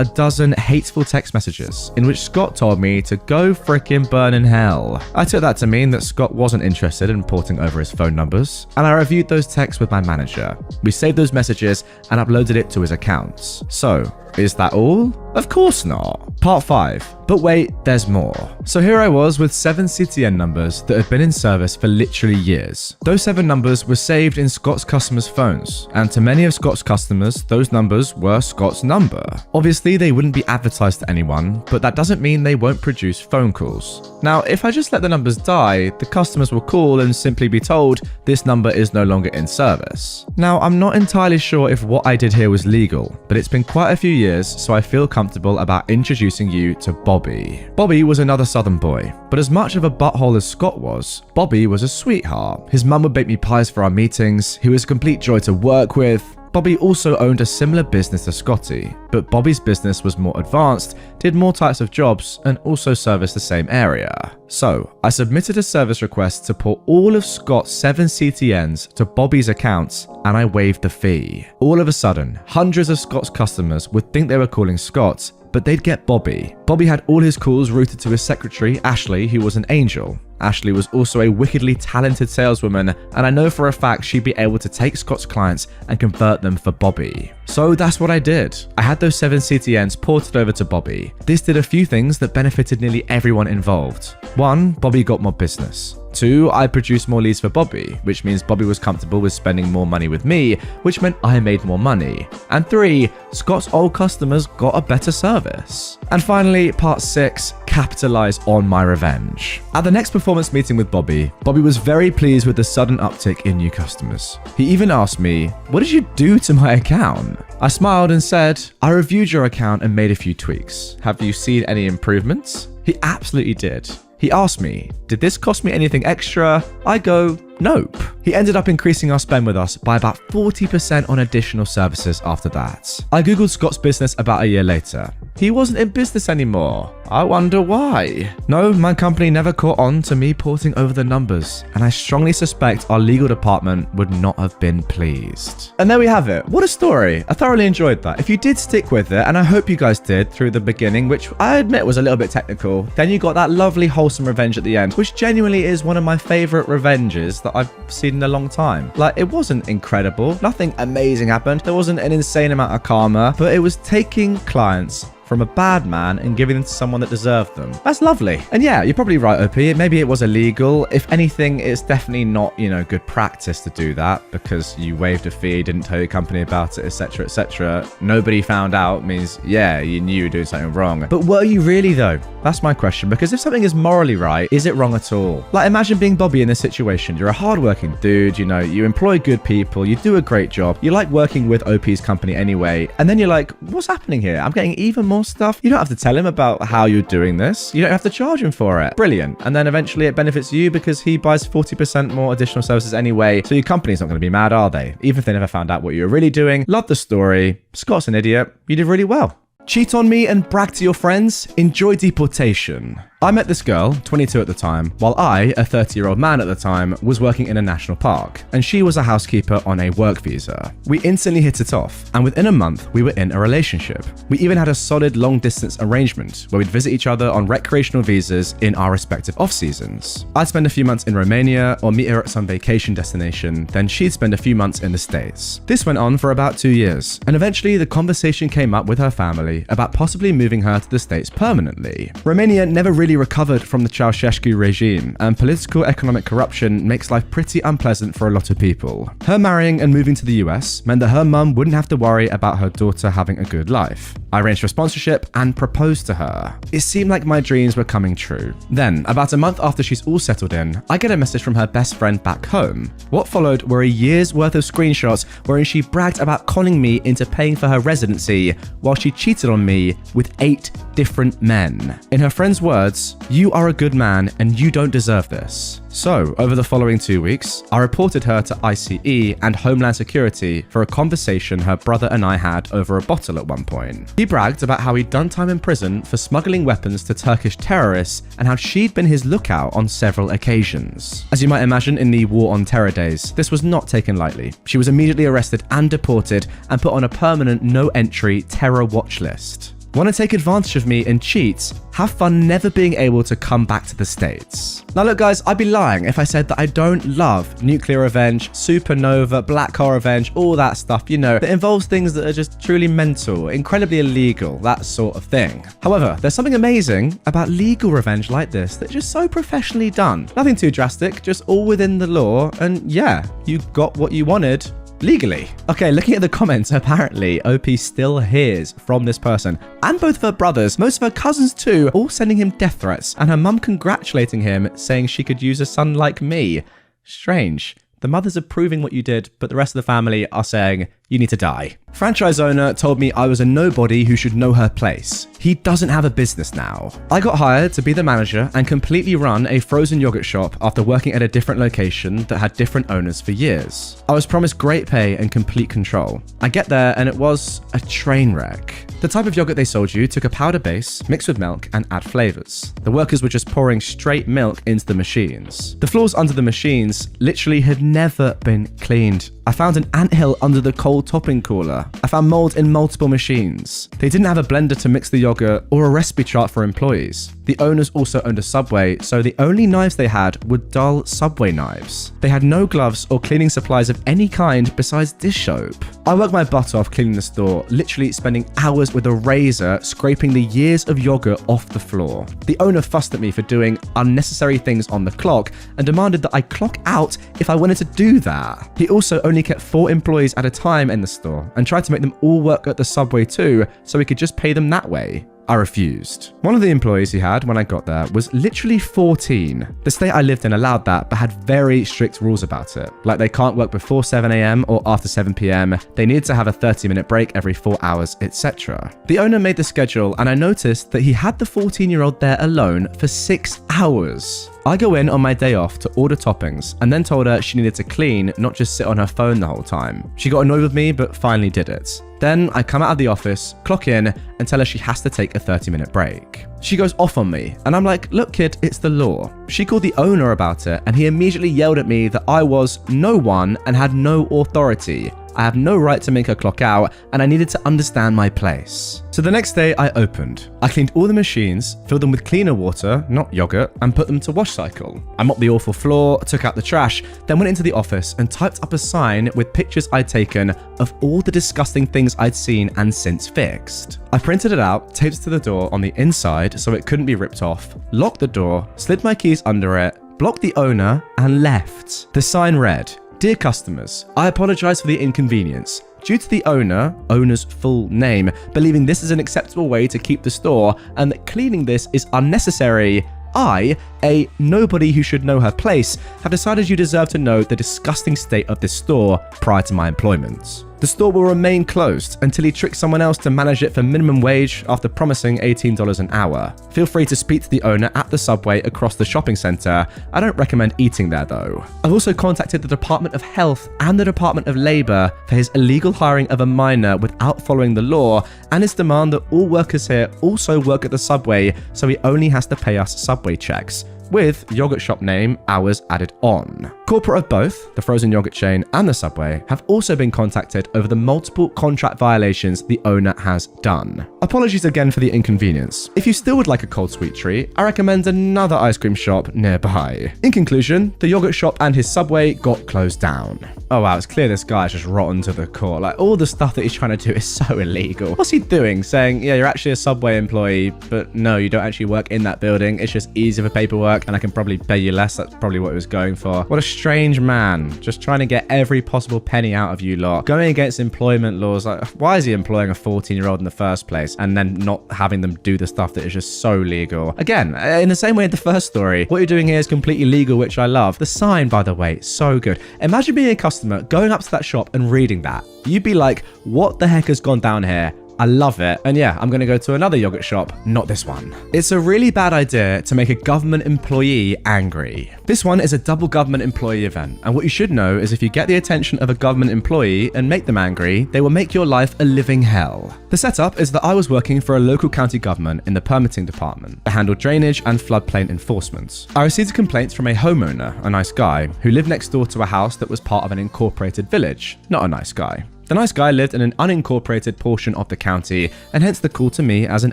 a dozen hateful text messages, in which Scott told me to go frickin' burn in hell. I took that to mean that Scott wasn't interested in porting over his phone numbers, and I reviewed those texts with my manager. We saved those messages and uploaded it to his accounts. So, is that all? Of course not. Part 5. But wait, there's more. So here I was with 7 CTN numbers that had been in service for literally years. Those 7 numbers were saved in Scott's customers' phones, and to many of Scott's customers, those numbers were Scott's number. Obviously, they wouldn't be advertised to anyone, but that doesn't mean they won't produce phone calls. Now, if I just let the numbers die, the customers will call and simply be told this number is no longer in service. Now, I'm not entirely sure if what I did here was legal, but it's been quite a few years, so I feel comfortable about introducing you to Bobby. Bobby was another southern boy, but as much of a butthole as Scott was, Bobby was a sweetheart. His mum would bake me pies for our meetings, he was a complete joy to work with. Bobby also owned a similar business to Scotty, but Bobby's business was more advanced, did more types of jobs, and also serviced the same area. So, I submitted a service request to port all of Scott's 7 CTNs to Bobby's accounts, and I waived the fee. All of a sudden, hundreds of Scott's customers would think they were calling Scott, but they'd get Bobby. Bobby had all his calls routed to his secretary, Ashley, who was an angel. Ashley was also a wickedly talented saleswoman, and I know for a fact she'd be able to take Scott's clients and convert them for Bobby. So that's what I did. I had those 7 CTNs ported over to Bobby. This did a few things that benefited nearly everyone involved. 1, Bobby got more business. 2, I produced more leads for Bobby, which means Bobby was comfortable with spending more money with me, which meant I made more money. And 3, Scott's old customers got a better service. And finally, part 6, capitalize on my revenge. At the next performance meeting with Bobby, Bobby was very pleased with the sudden uptick in new customers. He even asked me, "What did you do to my account?" I smiled and said, "I reviewed your account and made a few tweaks. Have you seen any improvements?" He absolutely did. He asked me, "Did this cost me anything extra?" I go, "Nope." He ended up increasing our spend with us by about 40% on additional services after that. I googled Scott's business about a year later. He wasn't in business anymore. I wonder why. No, my company never caught on to me porting over the numbers, and I strongly suspect our legal department would not have been pleased. And there we have it. What a story. I thoroughly enjoyed that. If you did stick with it, and I hope you guys did through the beginning, which I admit was a little bit technical, then you got that lovely wholesome revenge at the end, which genuinely is one of my favorite revenges that I've seen in a long time. Like, it wasn't incredible. Nothing amazing happened. There wasn't an insane amount of karma, but it was taking clients from a bad man and giving them to someone that deserved them. That's lovely. And yeah, you're probably right, OP. Maybe it was illegal. If anything, it's definitely not, good practice to do that because you waived a fee, didn't tell your company about it, etc., etc. Nobody found out means, yeah, you knew you were doing something wrong. But were you really though? That's my question, because if something is morally right, is it wrong at all? Like, imagine being Bobby in this situation. You're a hardworking dude, you employ good people, you do a great job, you like working with OP's company anyway, and then you're like, what's happening here? I'm getting even more stuff. You don't have to tell him about how you're doing this. You don't have to charge him for it. Brilliant. And then eventually it benefits you because he buys 40% more additional services anyway. So your company's not going to be mad, are they? Even if they never found out what you were really doing. Love the story. Scott's an idiot. You did really well. Cheat on me and brag to your friends? Enjoy deportation. I met this girl, 22 at the time, while I, a 30-year-old man at the time, was working in a national park, and she was a housekeeper on a work visa. We instantly hit it off, and within a month, we were in a relationship. We even had a solid long-distance arrangement, where we'd visit each other on recreational visas in our respective off-seasons. I'd spend a few months in Romania, or meet her at some vacation destination, then she'd spend a few months in the States. This went on for about 2 years, and eventually the conversation came up with her family about possibly moving her to the States permanently. Romania never really recovered from the Ceausescu regime, and political economic corruption makes life pretty unpleasant for a lot of people. Her marrying and moving to the US meant that her mum wouldn't have to worry about her daughter having a good life. I arranged for sponsorship and proposed to her. It seemed like my dreams were coming true. Then, about a month after she's all settled in, I get a message from her best friend back home. What followed were a year's worth of screenshots wherein she bragged about conning me into paying for her residency while she cheated on me with 8 different men. In her friend's words, "You are a good man and you don't deserve this." So, over the following 2 weeks, I reported her to ICE and Homeland Security for a conversation her brother and I had over a bottle at one point. He bragged about how he'd done time in prison for smuggling weapons to Turkish terrorists and how she'd been his lookout on several occasions. As you might imagine, in the War on Terror days, this was not taken lightly. She was immediately arrested and deported and put on a permanent no-entry terror watch list. Want to take advantage of me and cheat? Have fun never being able to come back to the States. Now look guys, I'd be lying if I said that I don't love nuclear revenge, supernova, black hole revenge, all that stuff, that involves things that are just truly mental, incredibly illegal, that sort of thing. However, there's something amazing about legal revenge like this that's just so professionally done. Nothing too drastic, just all within the law, and yeah, you got what you wanted. Legally. Okay, looking at the comments, apparently OP still hears from this person and both of her brothers, most of her cousins too, all sending him death threats, and her mum congratulating him, saying she could use a son like me. Strange. The mother's approving what you did, but the rest of the family are saying, you need to die. Franchise owner told me I was a nobody who should know her place. He doesn't have a business now. I got hired to be the manager and completely run a frozen yogurt shop after working at a different location that had different owners for years. I was promised great pay and complete control. I get there and it was a train wreck. The type of yogurt they sold you took a powder base, mixed with milk, and add flavors. The workers were just pouring straight milk into the machines. The floors under the machines literally had never been cleaned. I found an anthill under the cold topping cooler. I found mold in multiple machines. They didn't have a blender to mix the yogurt or a recipe chart for employees. The owners also owned a Subway, so the only knives they had were dull Subway knives. They had no gloves or cleaning supplies of any kind besides dish soap. I worked my butt off cleaning the store, literally spending hours with a razor scraping the years of yogurt off the floor. The owner fussed at me for doing unnecessary things on the clock and demanded that I clock out if I wanted to do that. He also only kept 4 employees at a time in the store and tried to make them all work at the Subway too, so he could just pay them that way. I refused. One of the employees he had when I got there was literally 14. The state I lived in allowed that, but had very strict rules about it. Like they can't work before 7 AM or after 7 PM, they needed to have a 30-minute break every 4 hours, etc. The owner made the schedule and I noticed that he had the 14-year-old there alone for 6 hours. I go in on my day off to order toppings and then told her she needed to clean, not just sit on her phone the whole time. She got annoyed with me, but finally did it. Then I come out of the office, clock in, and tell her she has to take a 30-minute break. She goes off on me, and I'm like, look kid, it's the law. She called the owner about it, and he immediately yelled at me that I was no one and had no authority. I have no right to make her clock out, and I needed to understand my place. So the next day I opened. I cleaned all the machines, filled them with cleaner water, not yogurt, and put them to wash cycle. I mopped the awful floor, took out the trash, then went into the office and typed up a sign with pictures I'd taken of all the disgusting things I'd seen and since fixed. I printed it out, taped it to the door on the inside so it couldn't be ripped off, locked the door, slid my keys under it, blocked the owner, and left. The sign read, "Dear customers, I apologize for the inconvenience. Due to the owner's full name, believing this is an acceptable way to keep the store and that cleaning this is unnecessary, I, a nobody who should know her place, have decided you deserve to know the disgusting state of this store prior to my employment. The store will remain closed until he tricks someone else to manage it for minimum wage after promising $18 an hour. Feel free to speak to the owner at the Subway across the shopping center. I don't recommend eating there though. I've also contacted the Department of Health and the Department of Labor for his illegal hiring of a minor without following the law and his demand that all workers here also work at the Subway so he only has to pay us Subway checks, with yogurt shop name hours added on. Corporate of both, the frozen yogurt chain and the Subway, have also been contacted over the multiple contract violations the owner has done. Apologies again for the inconvenience. If you still would like a cold sweet treat, I recommend another ice cream shop nearby. In conclusion, the yogurt shop and his Subway got closed down. Oh wow, it's clear this guy's just rotten to the core. Like, all the stuff that he's trying to do is so illegal. What's he doing? Saying, yeah, you're actually a Subway employee, but no, you don't actually work in that building. It's just easier for paperwork and I can probably pay you less. That's probably what he was going for. What a strange man. Just trying to get every possible penny out of you lot. Going against employment laws. Like, why is he employing a 14-year-old in the first place and then not having them do the stuff that is just so legal? Again, in the same way in the first story, what you're doing here is completely legal, which I love. The sign, by the way, so good. Imagine being a customer, going up to that shop and reading that. You'd be like, what the heck has gone down here? I love it. And yeah, I'm going to go to another yogurt shop, not this one. It's a really bad idea to make a government employee angry. This one is a double government employee event. And what you should know is if you get the attention of a government employee and make them angry, they will make your life a living hell. The setup is that I was working for a local county government in the permitting department to handle drainage and floodplain enforcement. I received complaints from a homeowner, a nice guy, who lived next door to a house that was part of an incorporated village. Not a nice guy. The nice guy lived in an unincorporated portion of the county, and hence the call to me as an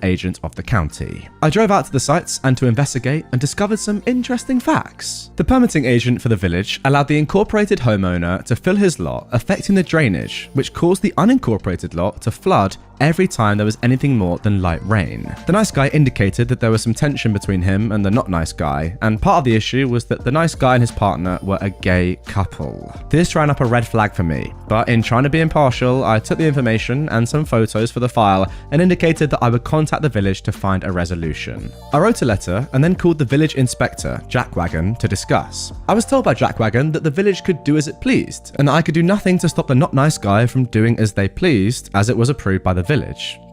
agent of the county. I drove out to the sites and to investigate and discovered some interesting facts. The permitting agent for the village allowed the incorporated homeowner to fill his lot, affecting the drainage, which caused the unincorporated lot to flood every time there was anything more than light rain. The nice guy indicated that there was some tension between him and the not nice guy, and part of the issue was that the nice guy and his partner were a gay couple. This ran up a red flag for me, but in trying to be impartial, I took the information and some photos for the file and indicated that I would contact the village to find a resolution. I wrote a letter and then called the village inspector, Jackwagon, to discuss. I was told by Jackwagon that the village could do as it pleased, and that I could do nothing to stop the not nice guy from doing as they pleased, as it was approved by the village.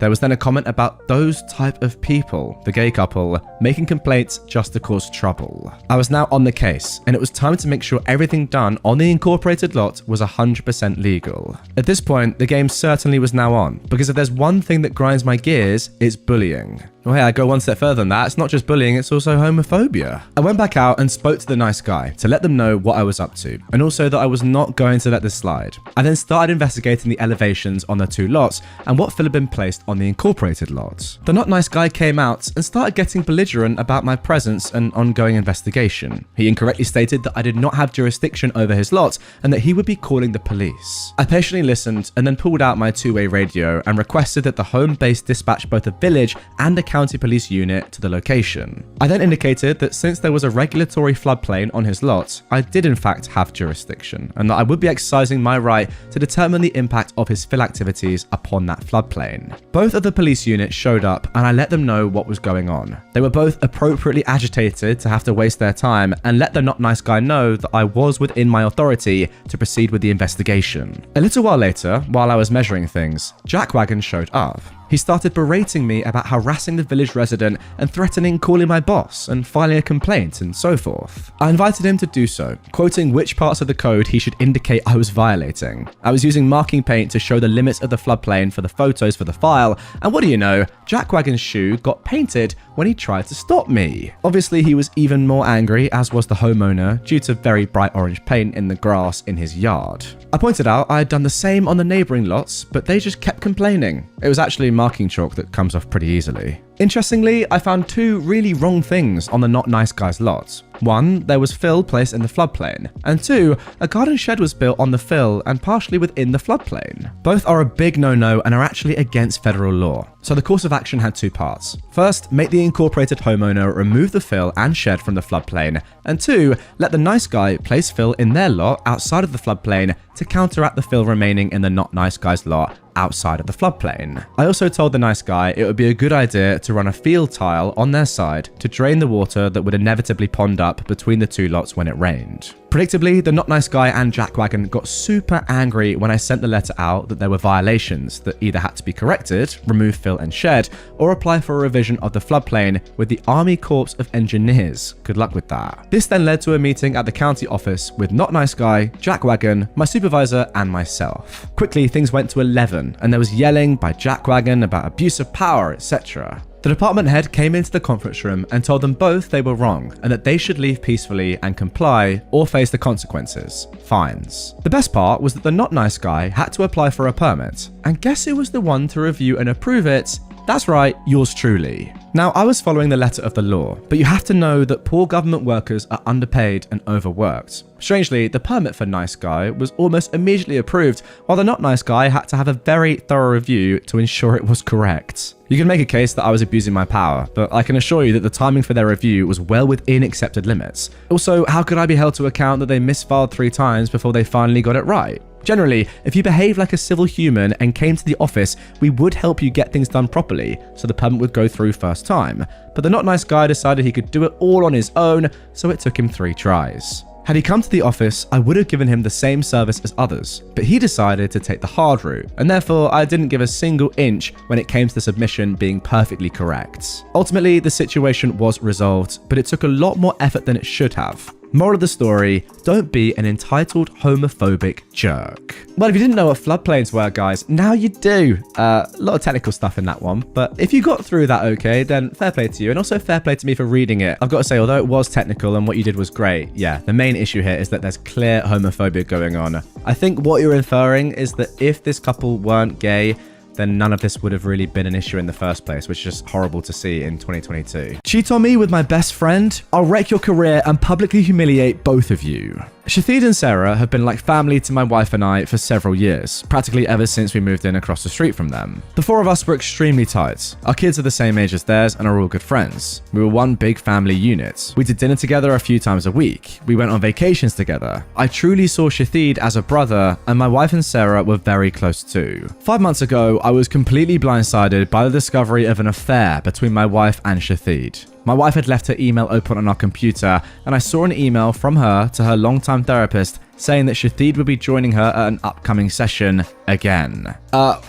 There was then a comment about those type of people, the gay couple, making complaints just to cause trouble. I was now on the case, and it was time to make sure everything done on the incorporated lot was 100% legal. At this point, the game certainly was now on, because if there's one thing that grinds my gears, it's bullying. Well, hey, I go one step further than that. It's not just bullying, it's also homophobia. I went back out and spoke to the nice guy to let them know what I was up to, and also that I was not going to let this slide. I then started investigating the elevations on the two lots and what fill had been placed on the incorporated lot. The not nice guy came out and started getting belligerent about my presence and ongoing investigation. He incorrectly stated that I did not have jurisdiction over his lot and that he would be calling the police. I patiently listened and then pulled out my two-way radio and requested that the home base dispatch both a village and a county police unit to the location. I then indicated that since there was a regulatory floodplain on his lot, I did in fact have jurisdiction, and that I would be exercising my right to determine the impact of his fill activities upon that floodplain. Both of the police units showed up and I let them know what was going on. They were both appropriately agitated to have to waste their time and let the not nice guy know that I was within my authority to proceed with the investigation. A little while later, while I was measuring things, Jackwagon showed up. He started berating me about harassing the village resident and threatening calling my boss and filing a complaint and so forth. I invited him to do so, quoting which parts of the code he should indicate I was violating. I was using marking paint to show the limits of the floodplain for the photos for the file, and what do you know, Jackwagon's shoe got painted when he tried to stop me. Obviously, he was even more angry, as was the homeowner, due to very bright orange paint in the grass in his yard. I pointed out I had done the same on the neighbouring lots, but they just kept complaining. It was actually marking chalk that comes off pretty easily. Interestingly, I found two really wrong things on the not nice guy's lot. One, there was fill placed in the floodplain, and two, a garden shed was built on the fill and partially within the floodplain. Both are a big no-no and are actually against federal law. So the course of action had two parts. First, make the incorporated homeowner remove the fill and shed from the floodplain, and two, let the nice guy place fill in their lot outside of the floodplain to counteract the fill remaining in the not nice guy's lot outside of the floodplain. I also told the nice guy it would be a good idea to run a field tile on their side to drain the water that would inevitably pond up between the two lots when it rained. Predictably, the not nice guy and Jackwagon got super angry when I sent the letter out that there were violations that either had to be corrected, remove fill and shed, or apply for a revision of the floodplain with the Army Corps of Engineers. Good luck with that. This then led to a meeting at the county office with not nice guy, Jackwagon, my supervisor, and myself. Quickly, things went to 11, and there was yelling by Jackwagon about abuse of power, etc. The department head came into the conference room and told them both they were wrong and that they should leave peacefully and comply or face the consequences, fines. The best part was that the not nice guy had to apply for a permit, and guess who was the one to review and approve it? That's right, yours truly. Now, I was following the letter of the law, but you have to know that poor government workers are underpaid and overworked. Strangely, the permit for nice guy was almost immediately approved, while the not nice guy had to have a very thorough review to ensure it was correct. You can make a case that I was abusing my power, but I can assure you that the timing for their review was well within accepted limits. Also, how could I be held to account that they misfiled 3 times before they finally got it right? Generally, if you behave like a civil human and came to the office, we would help you get things done properly, so the permit would go through first time. But the not nice guy decided he could do it all on his own, so it took him 3 tries. Had he come to the office, I would have given him the same service as others, but he decided to take the hard route, and therefore I didn't give a single inch when it came to the submission being perfectly correct. Ultimately, the situation was resolved, but it took a lot more effort than it should have. Moral of the story, don't be an entitled homophobic jerk. Well, if you didn't know what floodplains were, guys, now you do. A lot of technical stuff in that one, but if you got through that okay, then fair play to you, and also fair play to me for reading it. I've got to say, although it was technical and what you did was great, yeah, the main issue here is that there's clear homophobia going on. I think what you're inferring is that if this couple weren't gay, then none of this would have really been an issue in the first place, which is just horrible to see in 2022. Cheat on me with my best friend? I'll wreck your career and publicly humiliate both of you. Shahid and Sarah have been like family to my wife and I for several years, practically ever since we moved in across the street from them. The 4 of us were extremely tight. Our kids are the same age as theirs and are all good friends. We were one big family unit. We did dinner together a few times a week. We went on vacations together. I truly saw Shahid as a brother, and my wife and Sarah were very close too. 5 months ago, I was completely blindsided by the discovery of an affair between my wife and Shahid. My wife had left her email open on our computer, and I saw an email from her to her longtime therapist saying that Shathid would be joining her at an upcoming session again.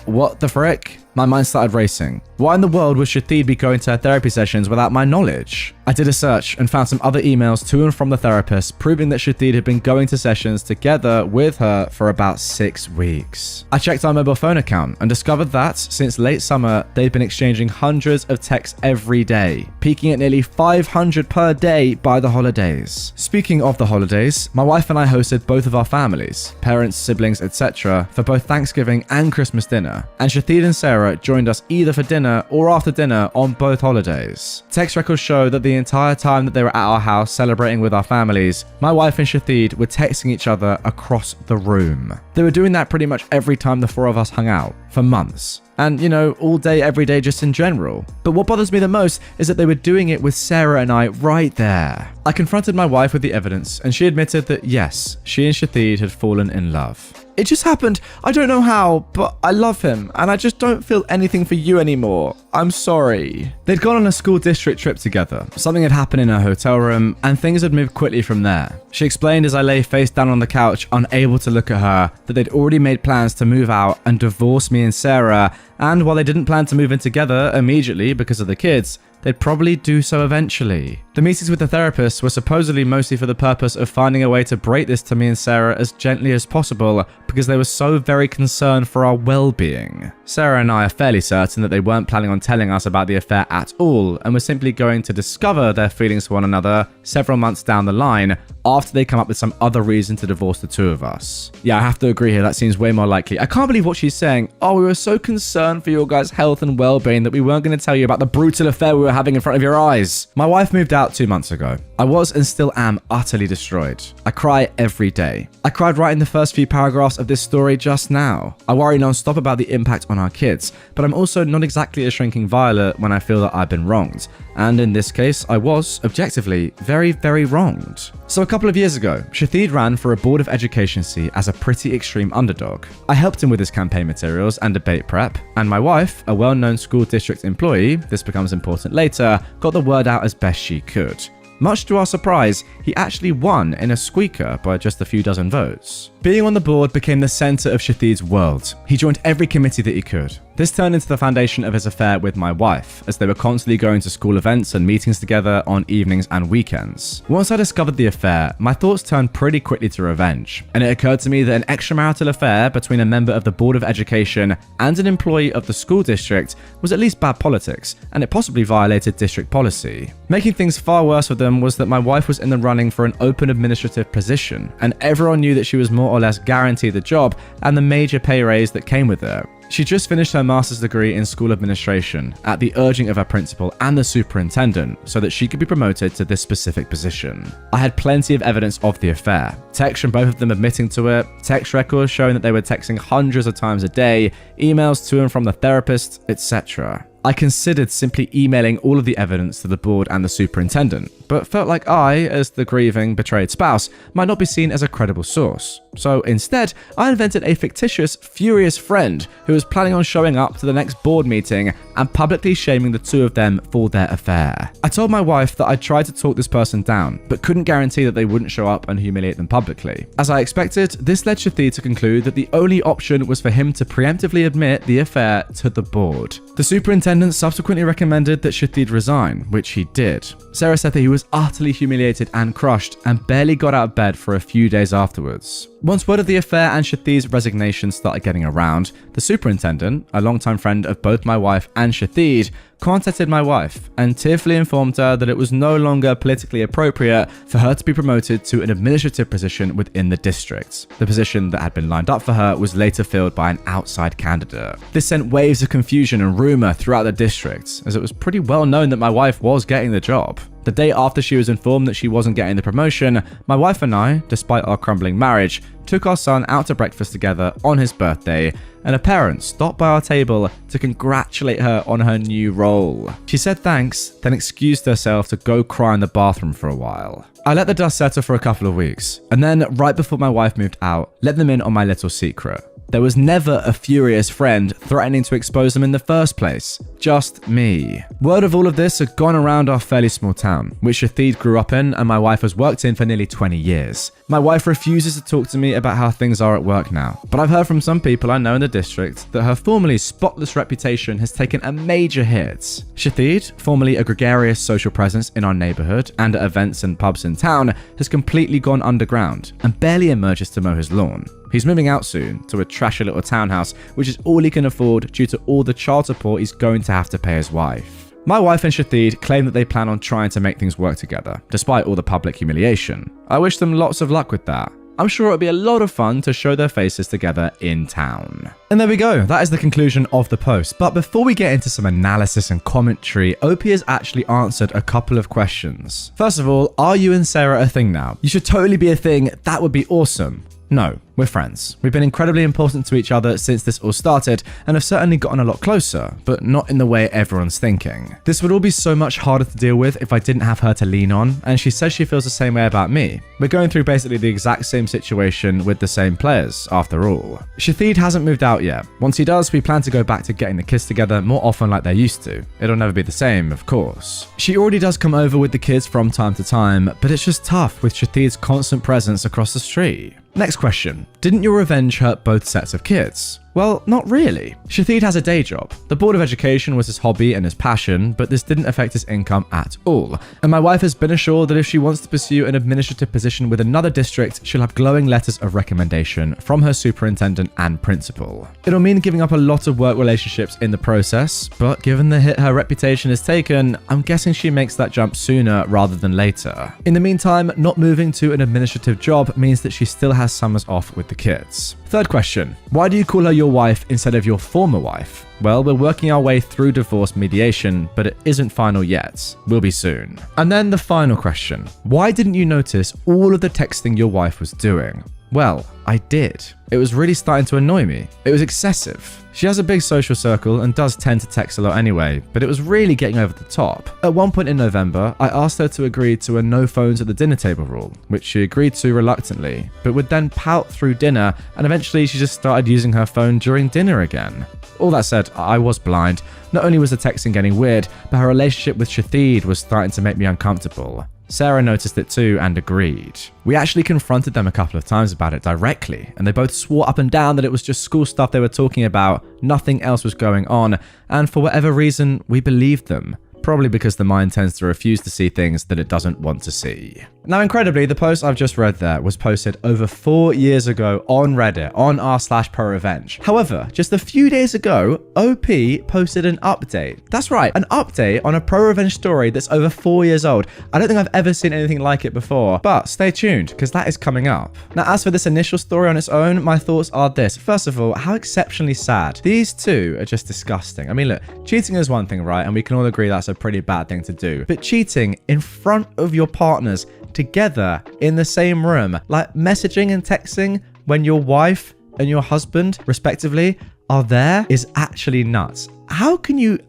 What the frick? My mind started racing. Why in the world would Shathid be going to her therapy sessions without my knowledge? I did a search and found some other emails to and from the therapist proving that Shathid had been going to sessions together with her for about 6 weeks. I checked our mobile phone account and discovered that since late summer, they'd been exchanging hundreds of texts every day, peaking at nearly 500 per day by the holidays. Speaking of the holidays, my wife and I hosted both of our families, parents, siblings, etc., for both Thanksgiving and Christmas dinner, and Shathid and Sarah joined us either for dinner or after dinner on both holidays. Text records show that the entire time that they were at our house celebrating with our families, my wife and Shathid were texting each other across the room. They were doing that pretty much every time the four of us hung out, for months. And, all day, every day, just in general. But what bothers me the most is that they were doing it with Sarah and I right there. I confronted my wife with the evidence, and she admitted that yes, she and Shathid had fallen in love. It just happened. I don't know how, but I love him, and I just don't feel anything for you anymore. I'm sorry. They'd gone on a school district trip together. Something had happened in her hotel room, and things had moved quickly from there. She explained as I lay face down on the couch, unable to look at her, that they'd already made plans to move out and divorce me and Sarah, and while they didn't plan to move in together immediately because of the kids, they'd probably do so eventually. The meetings with the therapist were supposedly mostly for the purpose of finding a way to break this to me and Sarah as gently as possible because they were so very concerned for our well-being. Sarah and I are fairly certain that they weren't planning on telling us about the affair at all and were simply going to discover their feelings for one another several months down the line after they come up with some other reason to divorce the two of us. Yeah, I have to agree here, that seems way more likely. I can't believe what she's saying. Oh, we were so concerned for your guys' health and well-being that we weren't going to tell you about the brutal affair we were having in front of your eyes. My wife moved out 2 months ago. I was and still am utterly destroyed. I cry every day. I cried right in the first few paragraphs of this story just now. I worry non-stop about the impact on our kids, but I'm also not exactly a shrinking violet when I feel that I've been wronged. And in this case, I was, objectively, very, very wronged. So a couple of years ago, Shathid ran for a Board of Education seat as a pretty extreme underdog. I helped him with his campaign materials and debate prep, and my wife, a well-known school district employee, this becomes important later, got the word out as best she could. Much to our surprise, he actually won in a squeaker by just a few dozen votes. Being on the board became the center of Shathid's world. He joined every committee that he could. This turned into the foundation of his affair with my wife, as they were constantly going to school events and meetings together on evenings and weekends. Once I discovered the affair, my thoughts turned pretty quickly to revenge, and it occurred to me that an extramarital affair between a member of the Board of Education and an employee of the school district was at least bad politics, and it possibly violated district policy. Making things far worse for them was that my wife was in the running for an open administrative position, and everyone knew that she was more or less guaranteed the job and the major pay raise that came with it. She just finished her master's degree in school administration at the urging of her principal and the superintendent so that she could be promoted to this specific position. I had plenty of evidence of the affair. Texts from both of them admitting to it, text records showing that they were texting hundreds of times a day, emails to and from the therapist, etc. I considered simply emailing all of the evidence to the board and the superintendent, but felt like I, as the grieving, betrayed spouse, might not be seen as a credible source. So instead, I invented a fictitious, furious friend who was planning on showing up to the next board meeting and publicly shaming the two of them for their affair. I told my wife that I'd tried to talk this person down, but couldn't guarantee that they wouldn't show up and humiliate them publicly. As I expected, this led Shathid to conclude that the only option was for him to preemptively admit the affair to the board. The superintendent subsequently recommended that Shathid resign, which he did. Sarah said that he was utterly humiliated and crushed and barely got out of bed for a few days afterwards. Once word of the affair and Shathid's resignation started getting around, the superintendent, a longtime friend of both my wife and Shathid, contacted my wife and tearfully informed her that it was no longer politically appropriate for her to be promoted to an administrative position within the district. The position that had been lined up for her was later filled by an outside candidate. This sent waves of confusion and rumor throughout the district, as it was pretty well known that my wife was getting the job. The day after she was informed that she wasn't getting the promotion, my wife and I, despite our crumbling marriage, took our son out to breakfast together on his birthday, and a parent stopped by our table to congratulate her on her new role. She said thanks, then excused herself to go cry in the bathroom for a while. I let the dust settle for a couple of weeks, and then, right before my wife moved out, let them in on my little secret. There was never a furious friend threatening to expose them in the first place. Just me. Word of all of this had gone around our fairly small town, which Shathid grew up in and my wife has worked in for nearly 20 years. My wife refuses to talk to me about how things are at work now, but I've heard from some people I know in the district that her formerly spotless reputation has taken a major hit. Shathid, formerly a gregarious social presence in our neighborhood and at events and pubs in town, has completely gone underground and barely emerges to mow his lawn. He's moving out soon to a trashy little townhouse, which is all he can afford due to all the child support he's going to have to pay his wife. My wife and Shathid claim that they plan on trying to make things work together, despite all the public humiliation. I wish them lots of luck with that. I'm sure it'll be a lot of fun to show their faces together in town. And there we go, that is the conclusion of the post. But before we get into some analysis and commentary, OP has actually answered a couple of questions. First of all, are you and Sarah a thing now? You should totally be a thing, that would be awesome. No, we're friends. We've been incredibly important to each other since this all started and have certainly gotten a lot closer, but not in the way everyone's thinking. This would all be so much harder to deal with if I didn't have her to lean on, and she says she feels the same way about me. We're going through basically the exact same situation with the same players, after all. Shathid hasn't moved out yet. Once he does, we plan to go back to getting the kids together more often like they used to. It'll never be the same, of course. She already does come over with the kids from time to time, but it's just tough with Shathid's constant presence across the street. Next question. Didn't your revenge hurt both sets of kids? Well, not really. Shathid has a day job. The Board of Education was his hobby and his passion, but this didn't affect his income at all. And my wife has been assured that if she wants to pursue an administrative position with another district, she'll have glowing letters of recommendation from her superintendent and principal. It'll mean giving up a lot of work relationships in the process, but given the hit her reputation has taken, I'm guessing she makes that jump sooner rather than later. In the meantime, not moving to an administrative job means that she still has summers off with the kids. Third question. Why do you call her your wife instead of your former wife? Well, we're working our way through divorce mediation, but it isn't final yet. We'll be soon. And then the final question. Why didn't you notice all of the texting your wife was doing? Well, I did. It was really starting to annoy me. It was excessive. She has a big social circle and does tend to text a lot anyway, but it was really getting over the top. At one point in November, I asked her to agree to a no phones at the dinner table rule, which she agreed to reluctantly, but would then pout through dinner, and eventually she just started using her phone during dinner again. All that said, I was blind. Not only was the texting getting weird, but her relationship with Shathid was starting to make me uncomfortable. Sarah noticed it too and agreed. We actually confronted them a couple of times about it directly, and they both swore up and down that it was just school stuff they were talking about, nothing else was going on, and for whatever reason, we believed them. Probably because the mind tends to refuse to see things that it doesn't want to see. Now, incredibly, the post I've just read there was posted over 4 years ago on Reddit, on r/prorevenge. However, just a few days ago, OP posted an update. That's right, an update on a pro-revenge story that's over 4 years old. I don't think I've ever seen anything like it before, but stay tuned, because that is coming up. Now, as for this initial story on its own, my thoughts are this. First of all, how exceptionally sad. These two are just disgusting. I mean, look, cheating is one thing, right? And we can all agree that's a pretty bad thing to do. But cheating in front of your partners together in the same room, like messaging and texting when your wife and your husband, respectively, are there, is actually nuts. How can you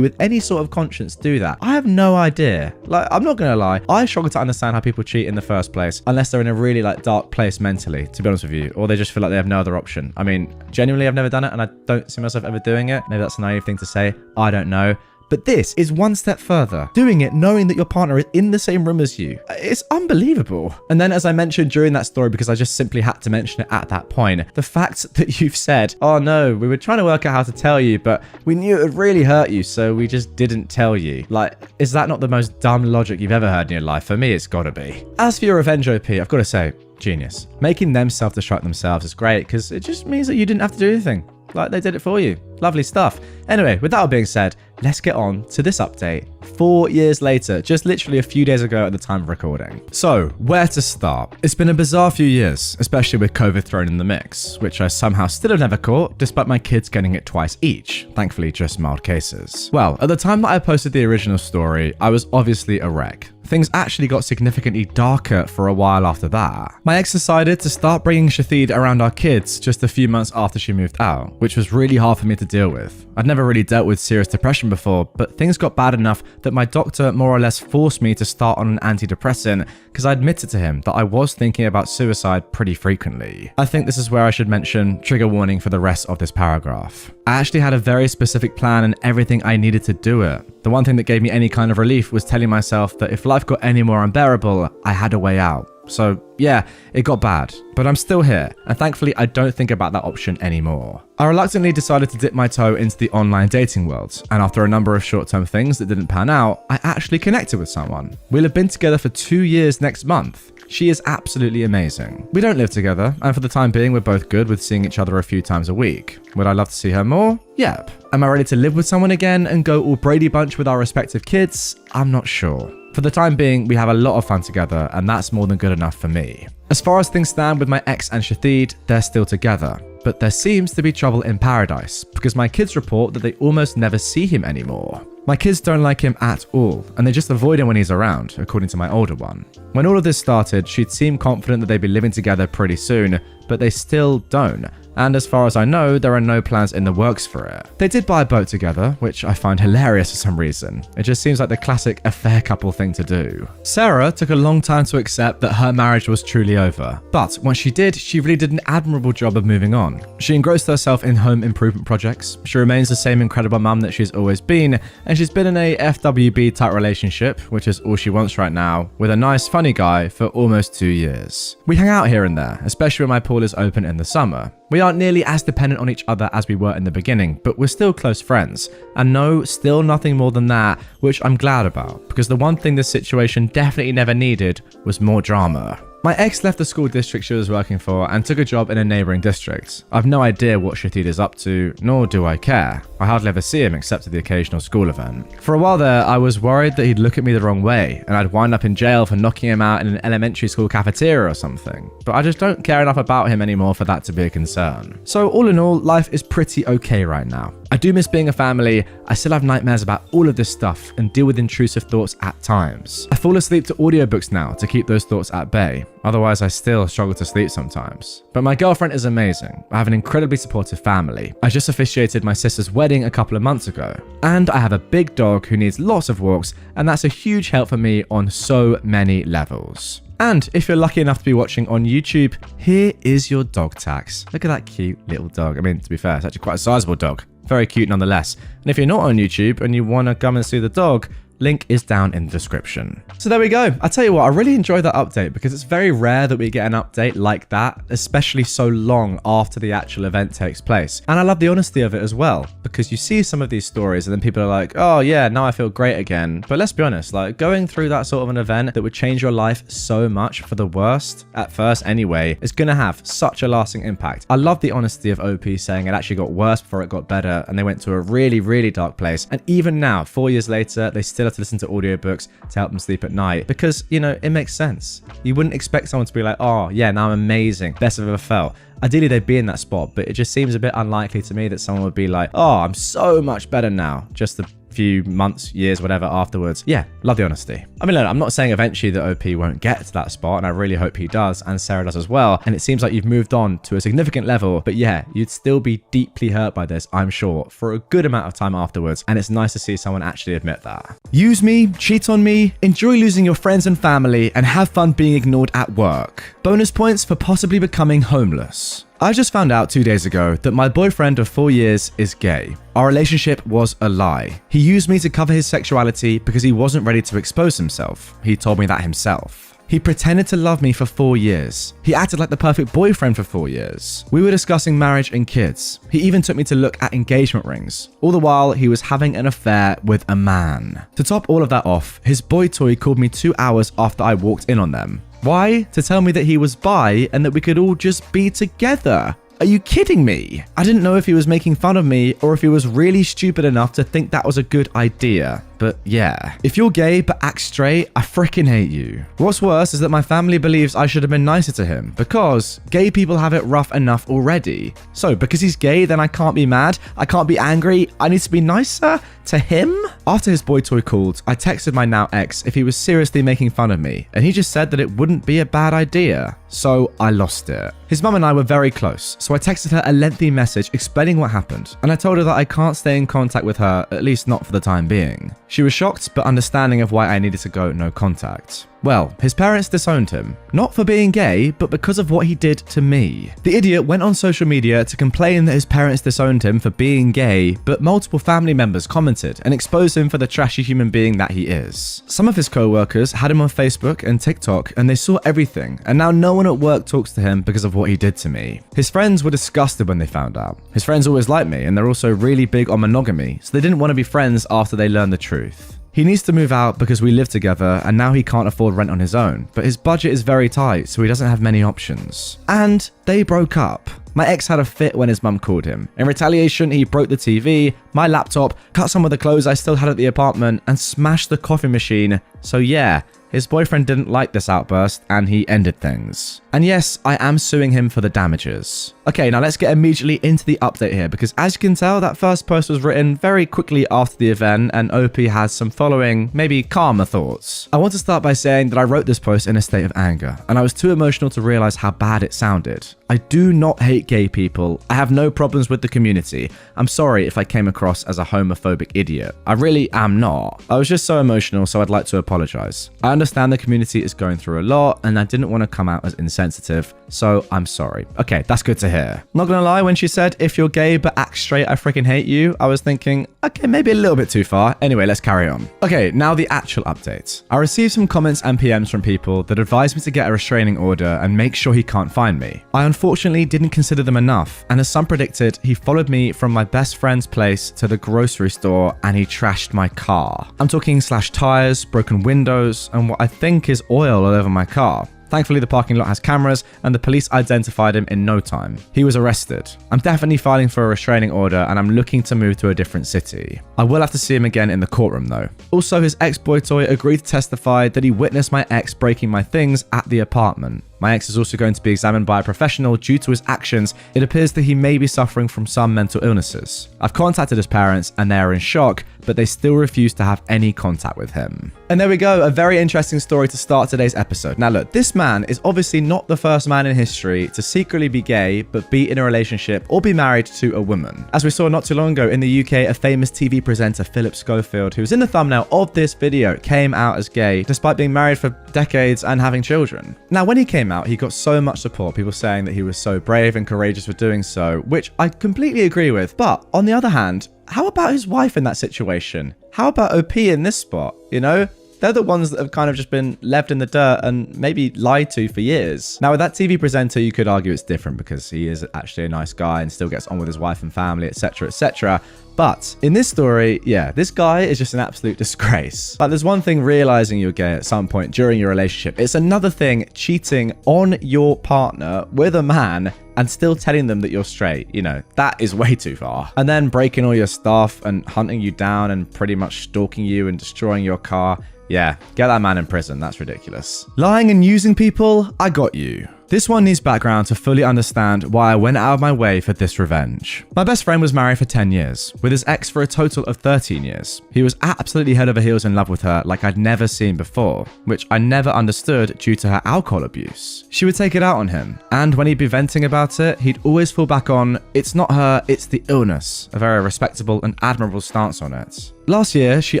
with any sort of conscience do that? I have no idea. Like, I'm not gonna lie, I struggle to understand how people cheat in the first place, unless they're in a really dark place mentally, to be honest with you, or they just feel like they have no other option. I mean, genuinely, I've never done it, and I don't see myself ever doing it. Maybe that's a naive thing to say. I don't know. But this is one step further. Doing it knowing that your partner is in the same room as you. It's unbelievable. And then, as I mentioned during that story, because I just simply had to mention it at that point, the fact that you've said, oh no, we were trying to work out how to tell you, but we knew it would really hurt you, so we just didn't tell you. Like, is that not the most dumb logic you've ever heard in your life? For me, it's gotta be. As for your revenge OP, I've got to say, genius. Making them self-destruct themselves is great, because it just means that you didn't have to do anything. Like, they did it for you. Lovely stuff. Anyway, with that all being said, let's get on to this update. 4 years later, just literally a few days ago at the time of recording. So, where to start? It's been a bizarre few years, especially with COVID thrown in the mix, which I somehow still have never caught, despite my kids getting it twice each. Thankfully, just mild cases. Well, at the time that I posted the original story, I was obviously a wreck. things actually got significantly darker for a while after that. My ex decided to start bringing Shathid around our kids just a few months after she moved out, which was really hard for me to deal with. I'd never really dealt with serious depression before, but things got bad enough that my doctor more or less forced me to start on an antidepressant because I admitted to him that I was thinking about suicide pretty frequently. I think this is where I should mention trigger warning for the rest of this paragraph. I actually had a very specific plan and everything I needed to do it. The one thing that gave me any kind of relief was telling myself that if life got any more unbearable, I had a way out. So yeah, it got bad, but I'm still here, and thankfully I don't think about that option anymore. I reluctantly decided to dip my toe into the online dating world, and after a number of short-term things that didn't pan out, I actually connected with someone. We'll have been together for 2 years next month. She is absolutely amazing. We don't live together, and for the time being we're both good with seeing each other a few times a week. Would I love to see her more? Yep. Am I ready to live with someone again and go all Brady Bunch with our respective kids? I'm not sure. For the time being, we have a lot of fun together, and that's more than good enough for me. As far as things stand with my ex and Shathid, they're still together. But there seems to be trouble in paradise, because my kids report that they almost never see him anymore. My kids don't like him at all, and they just avoid him when he's around, according to my older one. When all of this started, she'd seemed confident that they'd be living together pretty soon, but they still don't. And as far as I know, there are no plans in the works for it. They did buy a boat together, which I find hilarious for some reason. It just seems like the classic affair couple thing to do. Sarah took a long time to accept that her marriage was truly over. But once she did, she really did an admirable job of moving on. She engrossed herself in home improvement projects. She remains the same incredible mum that she's always been, and she's been in a FWB type relationship, which is all she wants right now, with a nice funny guy for almost 2 years. We hang out here and there, especially when my pool is open in the summer. We aren't nearly as dependent on each other as we were in the beginning, but we're still close friends. And no, still nothing more than that, which I'm glad about, because the one thing this situation definitely never needed was more drama. My ex left the school district she was working for and took a job in a neighbouring district. I've no idea what Shathid is up to, nor do I care. I hardly ever see him except at the occasional school event. For a while there, I was worried that he'd look at me the wrong way, and I'd wind up in jail for knocking him out in an elementary school cafeteria or something. But I just don't care enough about him anymore for that to be a concern. So all in all, life is pretty okay right now. I do miss being a family, I still have nightmares about all of this stuff and deal with intrusive thoughts at times. I fall asleep to audiobooks now to keep those thoughts at bay. Otherwise, I still struggle to sleep sometimes. But my girlfriend is amazing. I have an incredibly supportive family. I just officiated my sister's wedding a couple of months ago. And I have a big dog who needs lots of walks, and that's a huge help for me on so many levels. And if you're lucky enough to be watching on YouTube, here is your dog tax. Look at that cute little dog. I mean, to be fair, it's actually quite a sizable dog. Very cute nonetheless. And if you're not on YouTube and you want to come and see the dog, link is down in the description. So there we go. I tell you what, I really enjoyed that update because it's very rare that we get an update like that, especially so long after the actual event takes place. And I love the honesty of it as well, because you see some of these stories and then people are like, oh yeah, now I feel great again. But let's be honest, like going through that sort of an event that would change your life so much for the worst, at first anyway, is going to have such a lasting impact. I love the honesty of OP saying it actually got worse before it got better and they went to a really, really dark place. And even now, 4 years later, they still have to listen to audiobooks to help them sleep at night because, you know, it makes sense. You wouldn't expect someone to be like, oh yeah, now I'm amazing, best I've ever felt. Ideally, they'd be in that spot, but it just seems a bit unlikely to me that someone would be like, oh, I'm so much better now, just a few months, years, whatever afterwards. Yeah, love the honesty. I mean, look, I'm not saying eventually that OP won't get to that spot, and I really hope he does, and Sarah does as well, and it seems like you've moved on to a significant level, but yeah, you'd still be deeply hurt by this, I'm sure, for a good amount of time afterwards, and it's nice to see someone actually admit that. Use me, cheat on me, enjoy losing your friends and family, and have fun being ignored at work. Bonus points for possibly becoming homeless. I just found out 2 days ago that my boyfriend of 4 years is gay. Our relationship was a lie. He used me to cover his sexuality because he wasn't ready to expose himself. He told me that himself. He pretended to love me for 4 years. He acted like the perfect boyfriend for 4 years. We were discussing marriage and kids. He even took me to look at engagement rings. All the while, he was having an affair with a man. To top all of that off, his boy toy called me 2 hours after I walked in on them. Why? To tell me that he was bi and that we could all just be together. Are you kidding me? I didn't know if he was making fun of me or if he was really stupid enough to think that was a good idea. But yeah, if you're gay but act straight, I freaking hate you. What's worse is that my family believes I should have been nicer to him because gay people have it rough enough already. So because he's gay, then I can't be mad, I can't be angry, I need to be nicer to him? After his boy toy called, I texted my now ex if he was seriously making fun of me, and he just said that it wouldn't be a bad idea. So I lost it. His mum and I were very close, so I texted her a lengthy message explaining what happened, and I told her that I can't stay in contact with her, at least not for the time being. She was shocked, but understanding of why I needed to go no contact. Well, his parents disowned him, not for being gay, but because of what he did to me. The idiot went on social media to complain that his parents disowned him for being gay, but multiple family members commented and exposed him for the trashy human being that he is. Some of his co-workers had him on Facebook and TikTok, and they saw everything, and now no one at work talks to him because of what he did to me. His friends were disgusted when they found out. His friends always liked me, and they're also really big on monogamy, so they didn't want to be friends after they learned the truth. He needs to move out because we live together and now he can't afford rent on his own, but his budget is very tight, so he doesn't have many options. And they broke up. My ex had a fit when his mum called him. In retaliation, he broke the TV, my laptop, cut some of the clothes I still had at the apartment, and smashed the coffee machine. So yeah, his boyfriend didn't like this outburst and he ended things. And yes, I am suing him for the damages. Okay, now let's get immediately into the update here, because as you can tell, that first post was written very quickly after the event and OP has some following, maybe calmer thoughts. I want to start by saying that I wrote this post in a state of anger, and I was too emotional to realize how bad it sounded. I do not hate gay people. I have no problems with the community. I'm sorry if I came across as a homophobic idiot. I really am not. I was just so emotional, so I'd like to apologize. I understand the community is going through a lot, and I didn't want to come out as insensitive, so I'm sorry. Okay, that's good to hear. Not gonna lie, when she said, if you're gay but act straight, I freaking hate you, I was thinking, okay, maybe a little bit too far. Anyway, let's carry on. Okay, now the actual update. I received some comments and PMs from people that advised me to get a restraining order and make sure he can't find me. I unfortunately didn't consider them enough, and as some predicted, he followed me from my best friend's place to the grocery store and he trashed my car. I'm talking slashed tires, broken windows, and what I think is oil all over my car. Thankfully, the parking lot has cameras and the police identified him in no time. He was arrested. I'm definitely filing for a restraining order and I'm looking to move to a different city. I will have to see him again in the courtroom though. Also, his ex-boy toy agreed to testify that he witnessed my ex breaking my things at the apartment. My ex is also going to be examined by a professional due to his actions. It appears that he may be suffering from some mental illnesses. I've contacted his parents and they are in shock, but they still refuse to have any contact with him. And there we go, a very interesting story to start today's episode. Now look, this man is obviously not the first man in history to secretly be gay, but be in a relationship or be married to a woman. As we saw not too long ago in the UK, a famous TV presenter, Philip Schofield, who was in the thumbnail of this video, came out as gay, despite being married for decades and having children. Now, when he came out, he got so much support, people saying that he was so brave and courageous for doing so, which I completely agree with. But on the other hand, how about his wife in that situation? How about OP in this spot? You know, they're the ones that have kind of just been left in the dirt and maybe lied to for years. Now, with that TV presenter, you could argue it's different because he is actually a nice guy and still gets on with his wife and family, etc., etc. But in this story, yeah, this guy is just an absolute disgrace. Like, there's one thing realizing you're gay at some point during your relationship. It's another thing cheating on your partner with a man and still telling them that you're straight. You know, that is way too far. And then breaking all your stuff and hunting you down and pretty much stalking you and destroying your car. Yeah, get that man in prison. That's ridiculous. Lying and using people, I got you. This one needs background to fully understand why I went out of my way for this revenge. My best friend was married for 10 years, with his ex for a total of 13 years. He was absolutely head over heels in love with her like I'd never seen before, which I never understood due to her alcohol abuse. She would take it out on him, and when he'd be venting about it, he'd always fall back on, it's not her, it's the illness, a very respectable and admirable stance on it. Last year, she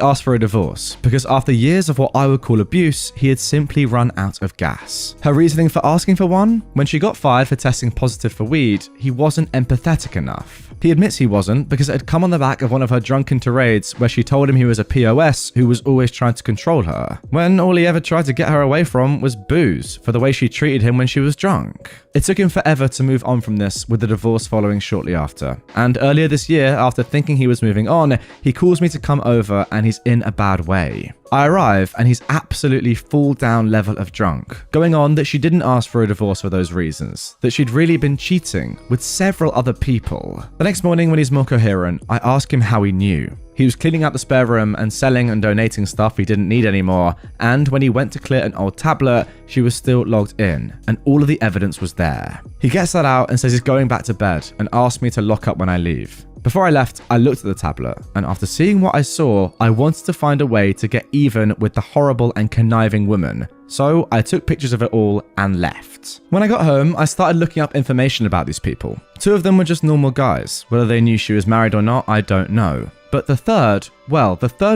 asked for a divorce because after years of what I would call abuse, he had simply run out of gas. Her reasoning for asking for one? When she got fired for testing positive for weed, he wasn't empathetic enough. He admits he wasn't because it had come on the back of one of her drunken tirades where she told him he was a POS who was always trying to control her, when all he ever tried to get her away from was booze for the way she treated him when she was drunk. It took him forever to move on from this, with the divorce following shortly after. And earlier this year, after thinking he was moving on, he calls me to come over and he's in a bad way. I arrive and he's absolutely full down level of drunk, going on that she didn't ask for a divorce for those reasons, that she'd really been cheating with several other people. The next morning when he's more coherent, I ask him how he knew. He was cleaning out the spare room and selling and donating stuff he didn't need anymore, and when he went to clear an old tablet, she was still logged in, and all of the evidence was there. He gets that out and says he's going back to bed and asks me to lock up when I leave. Before I left, I looked at the tablet, and after seeing what I saw, I wanted to find a way to get even with the horrible and conniving woman. So I took pictures of it all and left. When I got home, I started looking up information about these people. 2 of them were just normal guys. Whether they knew she was married or not, I don't know. But the third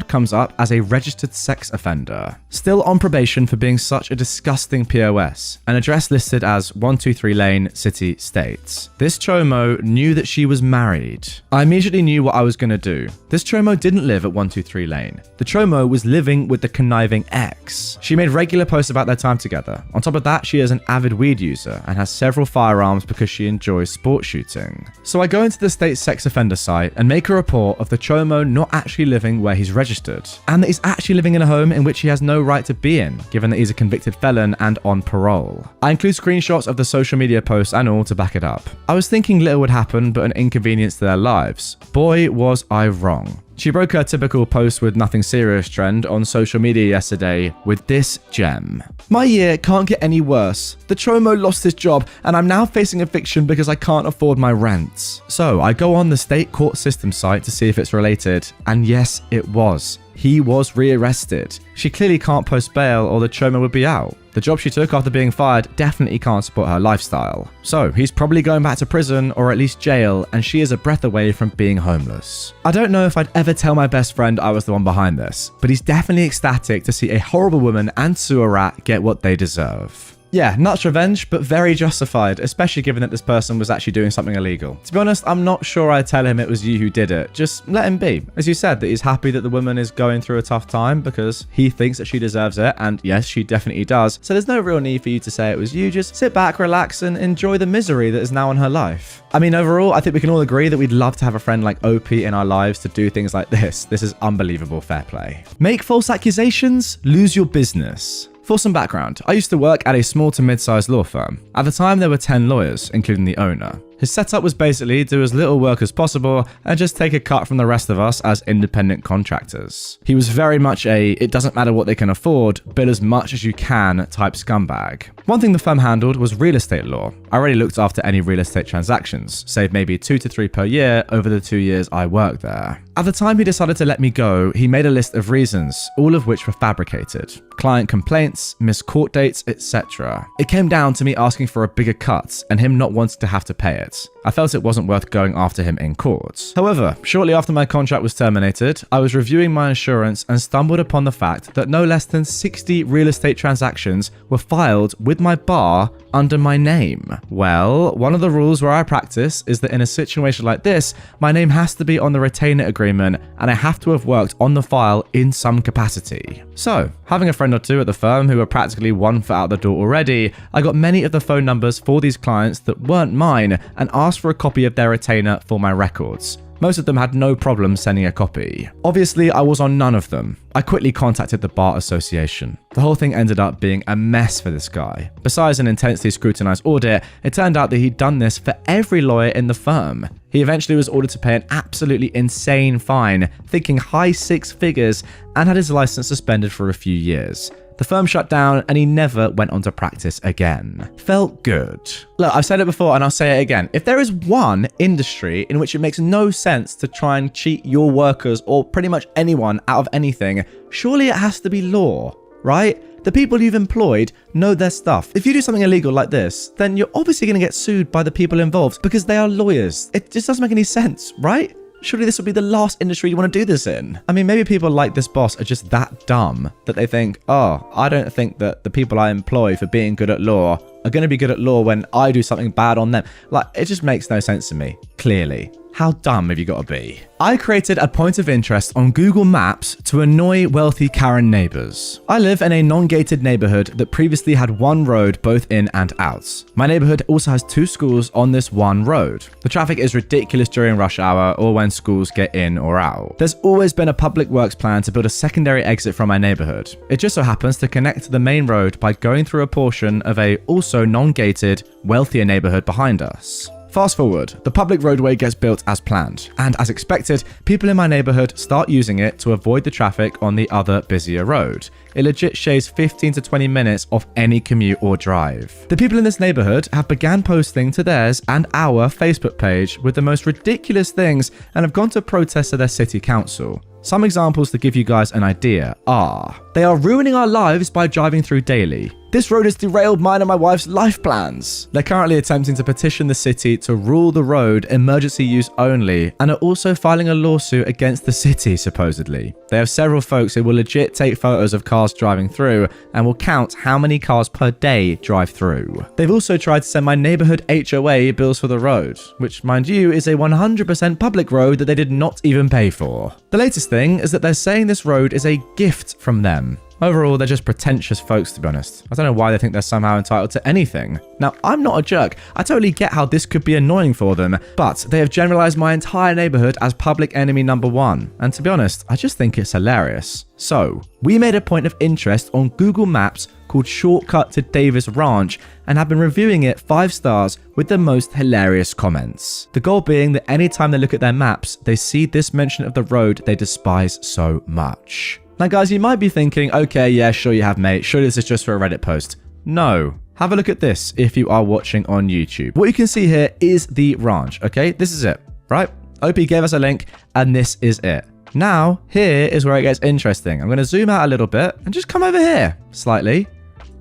comes up as a registered sex offender, still on probation for being such a disgusting POS, an address listed as 123 Lane, City, States. This chomo knew that she was married. I immediately knew what I was going to do. This chomo didn't live at 123 Lane. The chomo was living with the conniving ex. She made regular posts about their time together. On top of that, she is an avid weed user and has several firearms because she enjoys sport shooting. So I go into the state's sex offender site and make a report of the chomo not actually living where he's registered, and that he's actually living in a home in which he has no right to be in, given that he's a convicted felon and on parole. I include screenshots of the social media posts and all to back it up. I was thinking little would happen but an inconvenience to their lives. Boy, was I wrong. She broke her typical post with nothing serious trend on social media yesterday with this gem. My year can't get any worse. The chomo lost his job and I'm now facing eviction because I can't afford my rent. So I go on the state court system site to see if it's related, and yes, it was. He was rearrested. She clearly can't post bail or the chomo would be out. The job she took after being fired definitely can't support her lifestyle. So he's probably going back to prison or at least jail, and she is a breath away from being homeless. I don't know if I'd ever tell my best friend I was the one behind this, but he's definitely ecstatic to see a horrible woman and sewer rat get what they deserve. Yeah, nuts revenge, but very justified, especially given that this person was actually doing something illegal. To be honest, I'm not sure I'd tell him it was you who did it. Just let him be. As you said, that he's happy that the woman is going through a tough time because he thinks that she deserves it, and yes, she definitely does. So there's no real need for you to say it was you. Just sit back, relax, and enjoy the misery that is now in her life. I mean, overall, I think we can all agree that we'd love to have a friend like OP in our lives to do things like this. This is unbelievable fair play. Make false accusations, lose your business. For some background, I used to work at a small to mid-sized law firm. At the time, there were 10 lawyers, including the owner. His setup was basically do as little work as possible and just take a cut from the rest of us as independent contractors. He was very much a it doesn't matter what they can afford, bill as much as you can type scumbag. One thing the firm handled was real estate law. I already looked after any real estate transactions, save maybe 2 to 3 per year over the 2 years I worked there. At the time he decided to let me go, he made a list of reasons, all of which were fabricated. Client complaints, missed court dates, etc. It came down to me asking for a bigger cut and him not wanting to have to pay it. I felt it wasn't worth going after him in court. However, shortly after my contract was terminated, I was reviewing my insurance and stumbled upon the fact that no less than 60 real estate transactions were filed with my bar under my name. Well, one of the rules where I practice is that in a situation like this, my name has to be on the retainer agreement and I have to have worked on the file in some capacity. So, having a friend or two at the firm who were practically 1 foot out the door already, I got many of the phone numbers for these clients that weren't mine and asked for a copy of their retainer for my records. Most of them had no problem sending a copy. Obviously, I was on none of them. I quickly contacted the Bar Association. The whole thing ended up being a mess for this guy. Besides an intensely scrutinized audit, it turned out that he'd done this for every lawyer in the firm. He eventually was ordered to pay an absolutely insane fine, thinking high 6 figures, and had his license suspended for a few years. The firm shut down and he never went on to practice again. Felt good. Look, I've said it before and I'll say it again. If there is one industry in which it makes no sense to try and cheat your workers or pretty much anyone out of anything, surely it has to be law, right? The people you've employed know their stuff. If you do something illegal like this, then you're obviously going to get sued by the people involved because they are lawyers. It just doesn't make any sense, right? Surely this would be the last industry you want to do this in. I mean, maybe people like this boss are just that dumb that they think, oh, I don't think that the people I employ for being good at law are going to be good at law when I do something bad on them. Like, it just makes no sense to me, clearly. How dumb have you got to be? I created a point of interest on Google Maps to annoy wealthy Karen neighbors. I live in a non-gated neighborhood that previously had 1 road both in and out. My neighborhood also has 2 schools on this 1 road. The traffic is ridiculous during rush hour or when schools get in or out. There's always been a public works plan to build a secondary exit from my neighborhood. It just so happens to connect to the main road by going through a portion of a also non-gated, wealthier neighborhood behind us. Fast forward, the public roadway gets built as planned, and as expected, people in my neighborhood start using it to avoid the traffic on the other busier road. It legit shaves 15 to 20 minutes off any commute or drive. The people in this neighborhood have began posting to theirs and our Facebook page with the most ridiculous things and have gone to protest to their city council. Some examples to give you guys an idea are: they are ruining our lives by driving through daily. This road has derailed mine and my wife's life plans. They're currently attempting to petition the city to rule the road emergency use only and are also filing a lawsuit against the city, supposedly. They have several folks who will legit take photos of cars driving through and will count how many cars per day drive through. They've also tried to send my neighborhood HOA bills for the road, which, mind you, is a 100% public road that they did not even pay for. The latest thing is that they're saying this road is a gift from them. Overall, they're just pretentious folks, to be honest. I don't know why they think they're somehow entitled to anything. Now, I'm not a jerk. I totally get how this could be annoying for them, but they have generalized my entire neighborhood as public enemy number one. And to be honest, I just think it's hilarious. So, we made a point of interest on Google Maps called Shortcut to Davis Ranch and have been reviewing it 5 stars with the most hilarious comments. The goal being that anytime they look at their maps, they see this mention of the road they despise so much. Now guys, you might be thinking, okay, yeah, sure you have, mate. Sure this is just for a Reddit post. No. Have a look at this if you are watching on YouTube. What you can see here is the ranch, okay? This is it, right? OP gave us a link and this is it. Now, here is where it gets interesting. I'm going to zoom out a little bit and just come over here slightly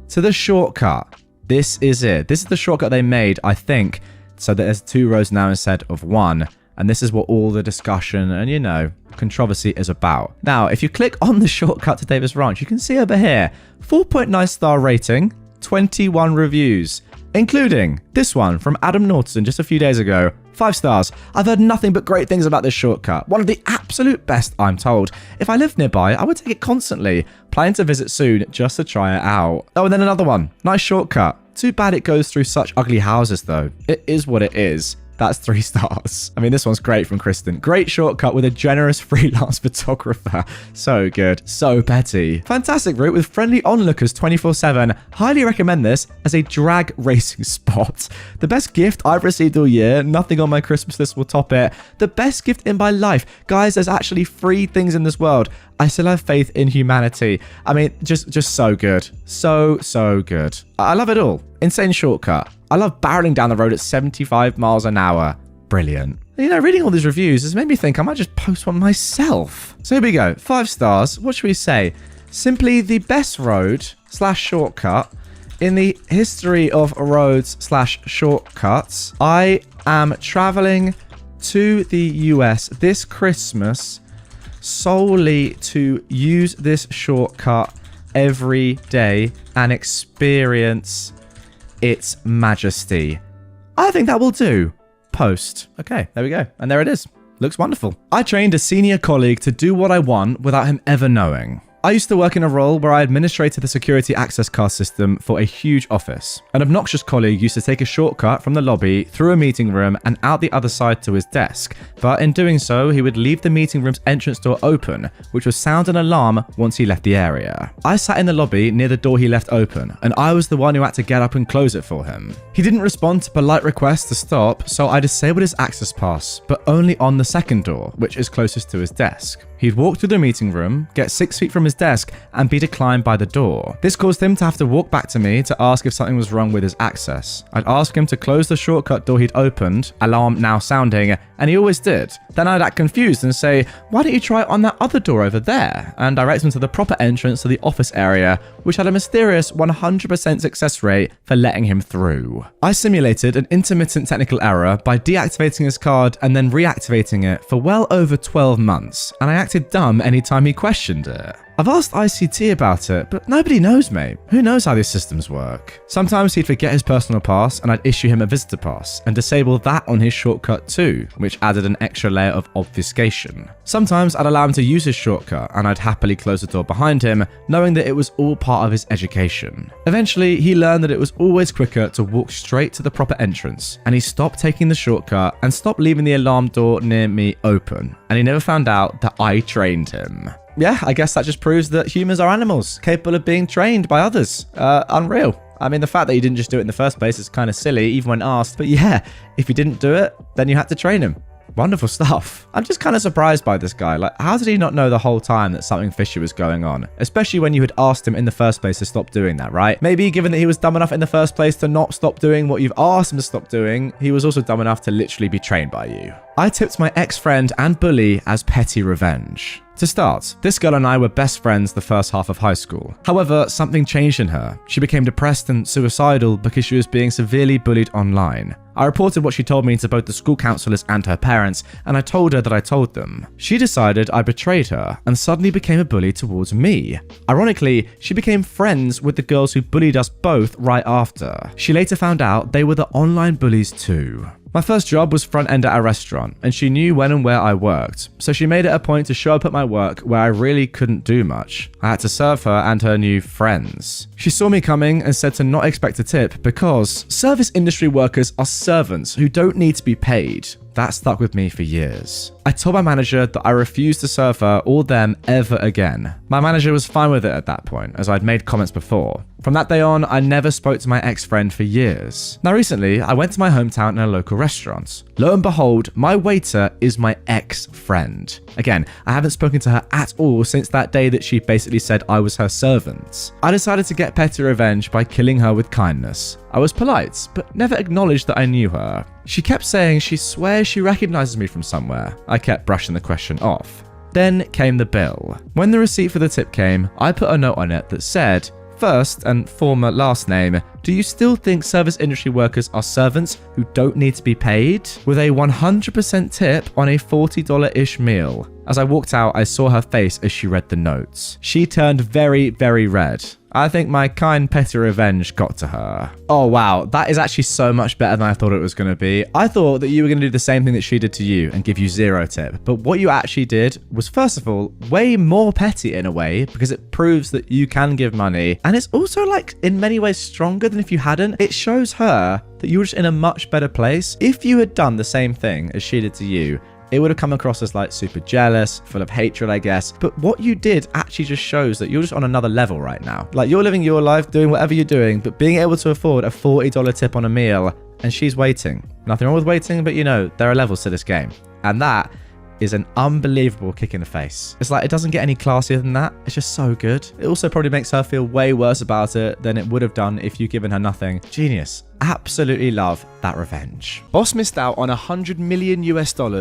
to the shortcut. This is it. This is the shortcut they made, I think, so that there's 2 roads now instead of 1. And this is what all the discussion and, you know, controversy is about. Now, if you click on the shortcut to Davis Ranch, you can see over here, 4.9 star rating, 21 reviews, including this one from Adam Norton just a few days ago. 5 stars. I've heard nothing but great things about this shortcut. One of the absolute best, I'm told. If I lived nearby, I would take it constantly. Planning to visit soon just to try it out. Oh, and then another one. Nice shortcut. Too bad it goes through such ugly houses, though. It is what it is. That's 3 stars. I mean, this one's great from Kristen. Great shortcut with a generous freelance photographer. So good. So petty. Fantastic route with friendly onlookers 24/7. Highly recommend this as a drag racing spot. The best gift I've received all year. Nothing on my Christmas list will top it. The best gift in my life. Guys, there's actually 3 things in this world. I still have faith in humanity. I mean, just so good. So good. I love it all. Insane shortcut. I love barreling down the road at 75 miles an hour. Brilliant. You know, reading all these reviews has made me think I might just post one myself. So here we go. 5 stars. What should we say? Simply the best road / shortcut in the history of roads / shortcuts. I am traveling to the US this Christmas solely to use this shortcut every day and experience its majesty. I think that will do. Post. Okay, there we go. And there it is. Looks wonderful. I trained a senior colleague to do what I want without him ever knowing. I used to work in a role where I administrated the security access card system for a huge office. An obnoxious colleague used to take a shortcut from the lobby through a meeting room and out the other side to his desk. But in doing so, he would leave the meeting room's entrance door open, which would sound an alarm once he left the area. I sat in the lobby near the door he left open, and I was the one who had to get up and close it for him. He didn't respond to polite requests to stop, so I disabled his access pass, but only on the second door, which is closest to his desk. He'd walk through the meeting room, get 6 feet from his desk, and be declined by the door. This caused him to have to walk back to me to ask if something was wrong with his access. I'd ask him to close the shortcut door he'd opened, alarm now sounding, and he always did. Then I'd act confused and say, why don't you try it on that other door over there? And direct him to the proper entrance to the office area, which had a mysterious 100% success rate for letting him through. I simulated an intermittent technical error by deactivating his card and then reactivating it for well over 12 months, and I acted dumb anytime he questioned it. I've asked ICT about it, but nobody knows, mate. Who knows how these systems work? Sometimes he'd forget his personal pass and I'd issue him a visitor pass and disable that on his shortcut too, which added an extra layer of obfuscation. Sometimes I'd allow him to use his shortcut and I'd happily close the door behind him, knowing that it was all part of his education. Eventually, he learned that it was always quicker to walk straight to the proper entrance, and he stopped taking the shortcut and stopped leaving the alarm door near me open, and he never found out that I trained him. Yeah, I guess that just proves that humans are animals, capable of being trained by others. Unreal. I mean, the fact that he didn't just do it in the first place is kind of silly, even when asked. But yeah, if he didn't do it, then you had to train him. Wonderful stuff. I'm just kind of surprised by this guy. Like, how did he not know the whole time that something fishy was going on? Especially when you had asked him in the first place to stop doing that, right? Maybe given that he was dumb enough in the first place to not stop doing what you've asked him to stop doing, he was also dumb enough to literally be trained by you. I tipped my ex-friend and bully as petty revenge. To start, this girl and I were best friends the first half of high school. However, something changed in her. She became depressed and suicidal because she was being severely bullied online. I reported what she told me to both the school counselors and her parents, and I told her that I told them. She decided I betrayed her and suddenly became a bully towards me. Ironically, she became friends with the girls who bullied us both right after. She later found out they were the online bullies too. My first job was front end at a restaurant, and she knew when and where I worked, so she made it a point to show up at my work where I really couldn't do much. I had to serve her and her new friends. She saw me coming and said to not expect a tip because service industry workers are servants who don't need to be paid. That stuck with me for years. I told my manager that I refused to serve her or them ever again. My manager was fine with it at that point, as I'd made comments before. From that day on, I never spoke to my ex-friend for years. Now recently, I went to my hometown in a local restaurant. Lo and behold, my waiter is my ex-friend. Again, I haven't spoken to her at all since that day that she basically said I was her servant. I decided to get petty revenge by killing her with kindness. I was polite, but never acknowledged that I knew her. She kept saying she swears she recognizes me from somewhere. I kept brushing the question off. Then came the bill. When the receipt for the tip came, I put a note on it that said, "First and former last name, do you still think service industry workers are servants who don't need to be paid?" With a 100% tip on a $40-ish meal. As I walked out, I saw her face as she read the notes. She turned very, very red. I think my kind petty revenge got to her. Oh wow, that is actually so much better than I thought it was going to be. I thought that you were going to do the same thing that she did to you and give you 0 tip. But what you actually did was, first of all, way more petty in a way, because it proves that you can give money. And it's also, like, in many ways stronger than if you hadn't. It shows her that you were just in a much better place. If you had done the same thing as she did to you, it would have come across as like super jealous, full of hatred, I guess. But what you did actually just shows that you're just on another level right now. Like, you're living your life, doing whatever you're doing, but being able to afford a $40 tip on a meal, and she's waiting. Nothing wrong with waiting, but you know, there are levels to this game. And that is an unbelievable kick in the face. It's like, it doesn't get any classier than that. It's just so good. It also probably makes her feel way worse about it than it would have done if you'd given her nothing. Genius. Absolutely love that revenge. Boss missed out on $100 million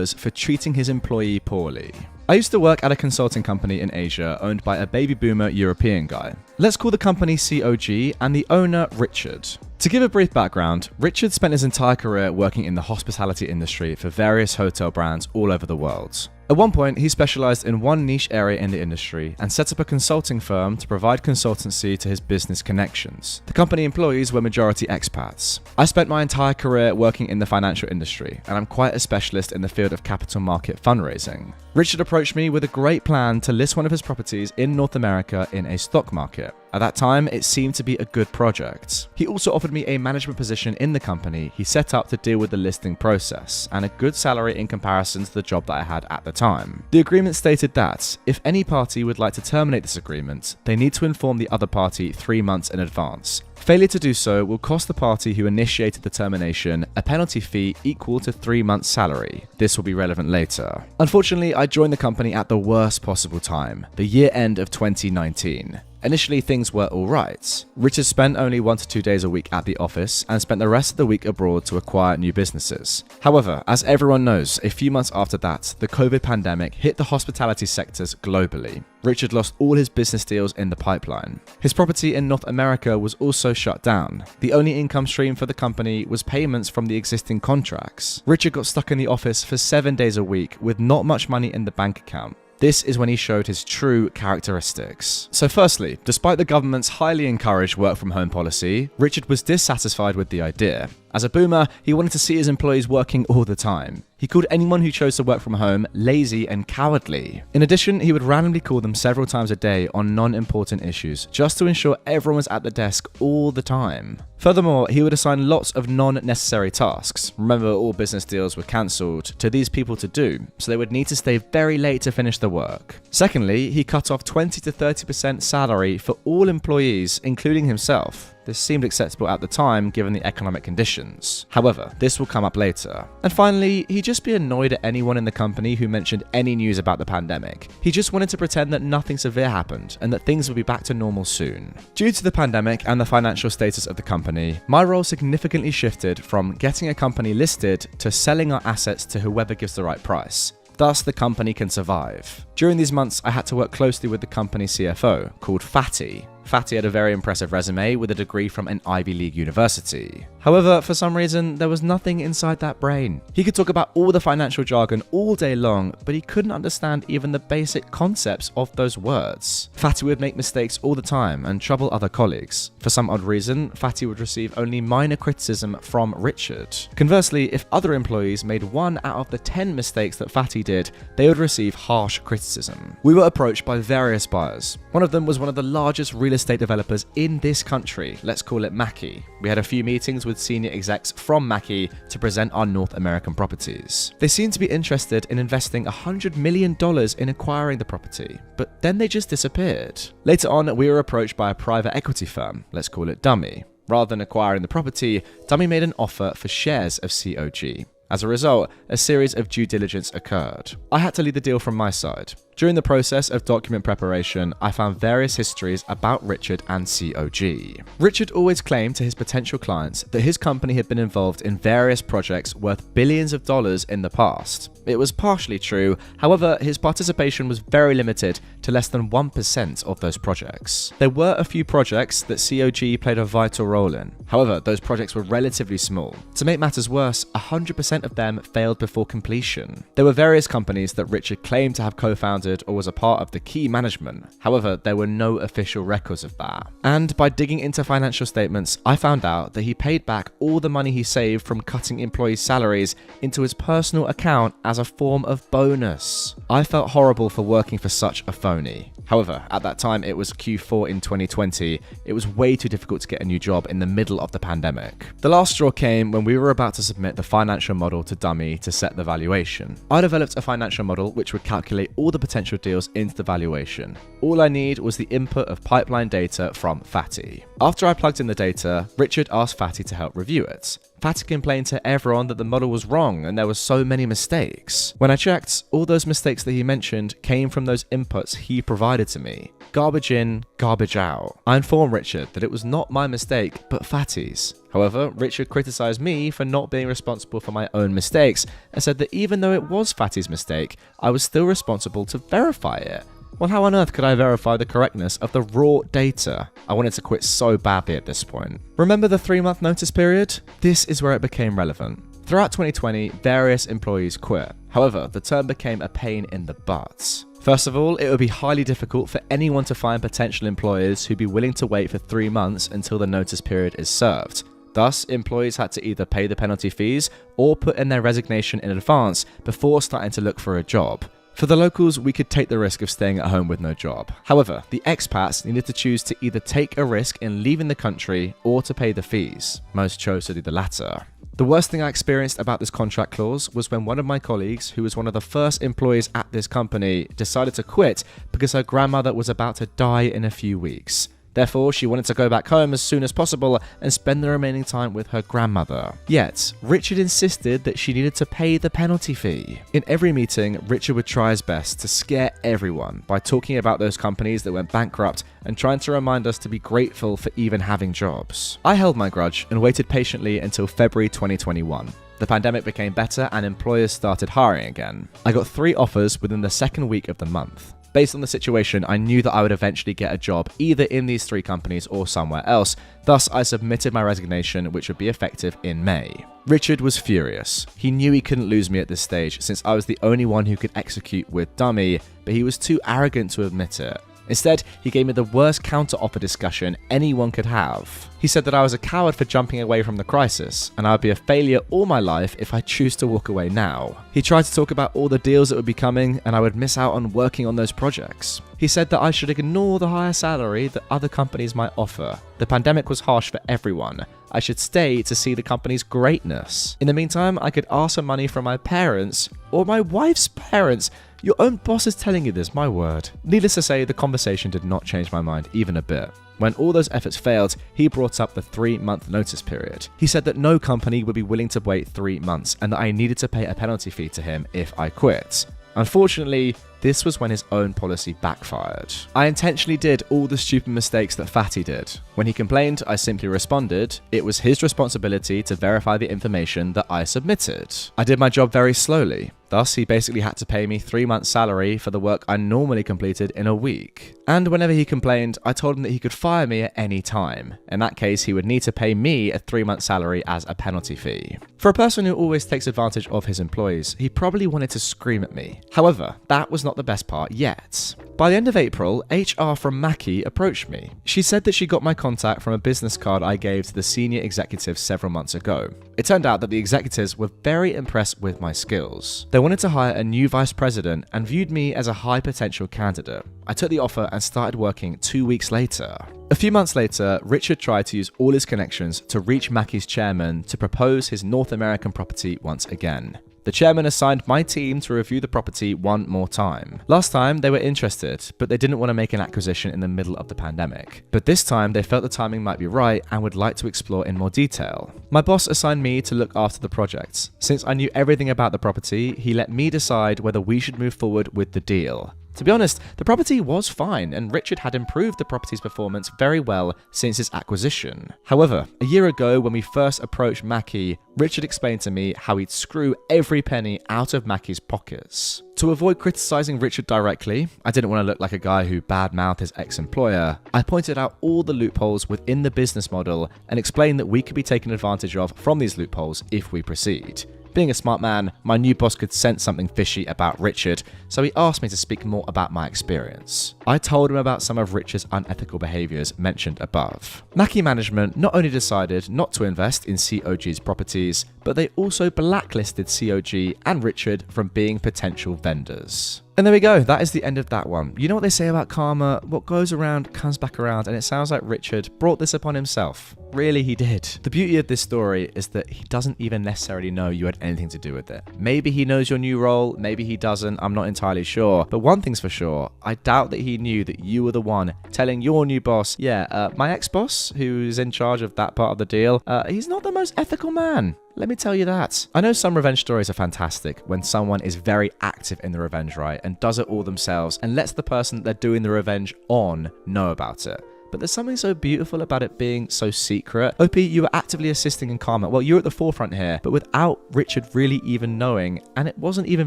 for treating his employee poorly. I used to work at a consulting company in Asia owned by a baby boomer European guy. Let's call the company COG and the owner Richard. To give a brief background, Richard spent his entire career working in the hospitality industry for various hotel brands all over the world. At one point, he specialized in one niche area in the industry and set up a consulting firm to provide consultancy to his business connections. The company employees were majority expats. I spent my entire career working in the financial industry, and I'm quite a specialist in the field of capital market fundraising. Richard approached me with a great plan to list one of his properties in North America in a stock market. At that time, it seemed to be a good project. He also offered me a management position in the company he set up to deal with the listing process, and a good salary in comparison to the job that I had at the time. The agreement stated that, if any party would like to terminate this agreement, they need to inform the other party 3 months in advance. Failure to do so will cost the party who initiated the termination a penalty fee equal to 3 months' salary. This will be relevant later. Unfortunately, I joined the company at the worst possible time, the year end of 2019. Initially, things were alright. Richard spent only 1 to 2 days a week at the office and spent the rest of the week abroad to acquire new businesses. However, as everyone knows, a few months after that, the COVID pandemic hit the hospitality sectors globally. Richard lost all his business deals in the pipeline. His property in North America was also shut down. The only income stream for the company was payments from the existing contracts. Richard got stuck in the office for 7 days a week with not much money in the bank account. This is when he showed his true characteristics. So firstly, despite the government's highly encouraged work from home policy, Richard was dissatisfied with the idea. As a boomer, he wanted to see his employees working all the time. He called anyone who chose to work from home lazy and cowardly. In addition, he would randomly call them several times a day on non-important issues, just to ensure everyone was at the desk all the time. Furthermore, he would assign lots of non-necessary tasks, remember all business deals were cancelled, to these people to do, so they would need to stay very late to finish the work. Secondly, he cut off 20 to 30% salary for all employees, including himself. This seemed acceptable at the time given the economic conditions. However, this will come up later. And finally, he'd just be annoyed at anyone in the company who mentioned any news about the pandemic. He just wanted to pretend that nothing severe happened and that things would be back to normal soon. Due to the pandemic and the financial status of the company, my role significantly shifted from getting a company listed to selling our assets to whoever gives the right price. Thus, the company can survive. During these months, I had to work closely with the company's CFO, called Fatty. Fatty had a very impressive resume with a degree from an Ivy League university. However, for some reason, there was nothing inside that brain. He could talk about all the financial jargon all day long, but he couldn't understand even the basic concepts of those words. Fatty would make mistakes all the time and trouble other colleagues. For some odd reason, Fatty would receive only minor criticism from Richard. Conversely, if other employees made 1 out of the 10 mistakes that Fatty did, they would receive harsh criticism. We were approached by various buyers. One of them was one of the largest real estate developers in this country, let's call it Mackie. We had a few meetings with senior execs from Mackie to present our North American properties. They seemed to be interested in investing $100 million in acquiring the property, but then they just disappeared. Later on, we were approached by a private equity firm, let's call it Dummy. Rather than acquiring the property, Dummy made an offer for shares of COG. As a result, a series of due diligence occurred. I had to lead the deal from my side. During the process of document preparation, I found various histories about Richard and COG. Richard always claimed to his potential clients that his company had been involved in various projects worth billions of dollars in the past. It was partially true, however, his participation was very limited to less than 1% of those projects. There were a few projects that COG played a vital role in. However, those projects were relatively small. To make matters worse, 100% of them failed before completion. There were various companies that Richard claimed to have co-founded or was a part of the key management. However, there were no official records of that. And by digging into financial statements, I found out that he paid back all the money he saved from cutting employees' salaries into his personal account as a form of bonus. I felt horrible for working for such a phony. However, at that time it was Q4 in 2020, it was way too difficult to get a new job in the middle of the pandemic. The last straw came when we were about to submit the financial model to Dummy to set the valuation. I developed a financial model which would calculate all the potential deals into the valuation. All I need was the input of pipeline data from Fatty. After I plugged in the data, Richard asked Fatty to help review it. Fatty complained to everyone that the model was wrong and there were so many mistakes. When I checked, all those mistakes that he mentioned came from those inputs he provided to me. Garbage in, garbage out. I informed Richard that it was not my mistake, but Fatty's. However, Richard criticized me for not being responsible for my own mistakes and said that even though it was Fatty's mistake, I was still responsible to verify it. Well, how on earth could I verify the correctness of the raw data? I wanted to quit so badly at this point. Remember the 3-month notice period? This is where it became relevant. Throughout 2020, various employees quit. However, the term became a pain in the butt. First of all, it would be highly difficult for anyone to find potential employers who'd be willing to wait for 3 months until the notice period is served. Thus, employees had to either pay the penalty fees or put in their resignation in advance before starting to look for a job. For the locals, we could take the risk of staying at home with no job. However, the expats needed to choose to either take a risk in leaving the country or to pay the fees. Most chose to do the latter. The worst thing I experienced about this contract clause was when one of my colleagues, who was one of the first employees at this company, decided to quit because her grandmother was about to die in a few weeks. Therefore, she wanted to go back home as soon as possible and spend the remaining time with her grandmother. Yet, Richard insisted that she needed to pay the penalty fee. In every meeting, Richard would try his best to scare everyone by talking about those companies that went bankrupt and trying to remind us to be grateful for even having jobs. I held my grudge and waited patiently until February 2021. The pandemic became better and employers started hiring again. I got 3 offers within the second week of the month. Based on the situation, I knew that I would eventually get a job either in these 3 companies or somewhere else. Thus, I submitted my resignation, which would be effective in May. Richard was furious. He knew he couldn't lose me at this stage since I was the only one who could execute with Dummy, but he was too arrogant to admit it. Instead, he gave me the worst counter-offer discussion anyone could have. He said that I was a coward for jumping away from the crisis, and I would be a failure all my life if I choose to walk away now. He tried to talk about all the deals that would be coming, and I would miss out on working on those projects. He said that I should ignore the higher salary that other companies might offer. The pandemic was harsh for everyone. I should stay to see the company's greatness. In the meantime, I could ask for money from my parents or my wife's parents. Your own boss is telling you this, my word. Needless to say, the conversation did not change my mind even a bit. When all those efforts failed, he brought up the 3-month notice period. He said that no company would be willing to wait 3 months and that I needed to pay a penalty fee to him if I quit. Unfortunately, this was when his own policy backfired. I intentionally did all the stupid mistakes that Fatty did. When he complained, I simply responded, it was his responsibility to verify the information that I submitted. I did my job very slowly. Thus, he basically had to pay me 3 months' salary for the work I normally completed in a week. And whenever he complained, I told him that he could fire me at any time. In that case, he would need to pay me a 3-month salary as a penalty fee. For a person who always takes advantage of his employees, he probably wanted to scream at me. However, that was not the best part yet. By the end of April, HR from Mackie approached me. She said that she got my contact from a business card I gave to the senior executives several months ago. It turned out that the executives were very impressed with my skills. They wanted to hire a new vice president and viewed me as a high potential candidate. I took the offer and started working 2 weeks later. A few months later, Richard tried to use all his connections to reach Mackie's chairman to propose his North American property once again. The chairman assigned my team to review the property one more time. Last time, they were interested, but they didn't want to make an acquisition in the middle of the pandemic. But this time, they felt the timing might be right and would like to explore in more detail. My boss assigned me to look after the project. Since I knew everything about the property, he let me decide whether we should move forward with the deal. To be honest, the property was fine, and Richard had improved the property's performance very well since its acquisition. However, a year ago when we first approached Mackie, Richard explained to me how he'd screw every penny out of Mackie's pockets. To avoid criticizing Richard directly, I didn't want to look like a guy who badmouthed his ex-employer. I pointed out all the loopholes within the business model and explained that we could be taken advantage of from these loopholes if we proceed. Being a smart man, my new boss could sense something fishy about Richard, so he asked me to speak more about my experience. I told him about some of Richard's unethical behaviors mentioned above. Mackie management not only decided not to invest in COG's properties, but they also blacklisted COG and Richard from being potential vendors. And there we go, that is the end of that one. You know what they say about karma? What goes around comes back around, and it sounds like Richard brought this upon himself. Really, he did. The beauty of this story is that he doesn't even necessarily know you had anything to do with it. Maybe he knows your new role, maybe he doesn't, I'm not entirely sure. But one thing's for sure, I doubt that he knew that you were the one telling your new boss, my ex-boss, who's in charge of that part of the deal, he's not the most ethical man. Let me tell you that. I know some revenge stories are fantastic when someone is very active in the revenge right and does it all themselves and lets the person that they're doing the revenge on know about it. But there's something so beautiful about it being so secret. OP, you were actively assisting in karma. Well, you're at the forefront here, but without Richard really even knowing, and it wasn't even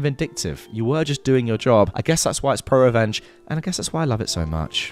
vindictive. You were just doing your job. I guess that's why it's pro-revenge, and I guess that's why I love it so much.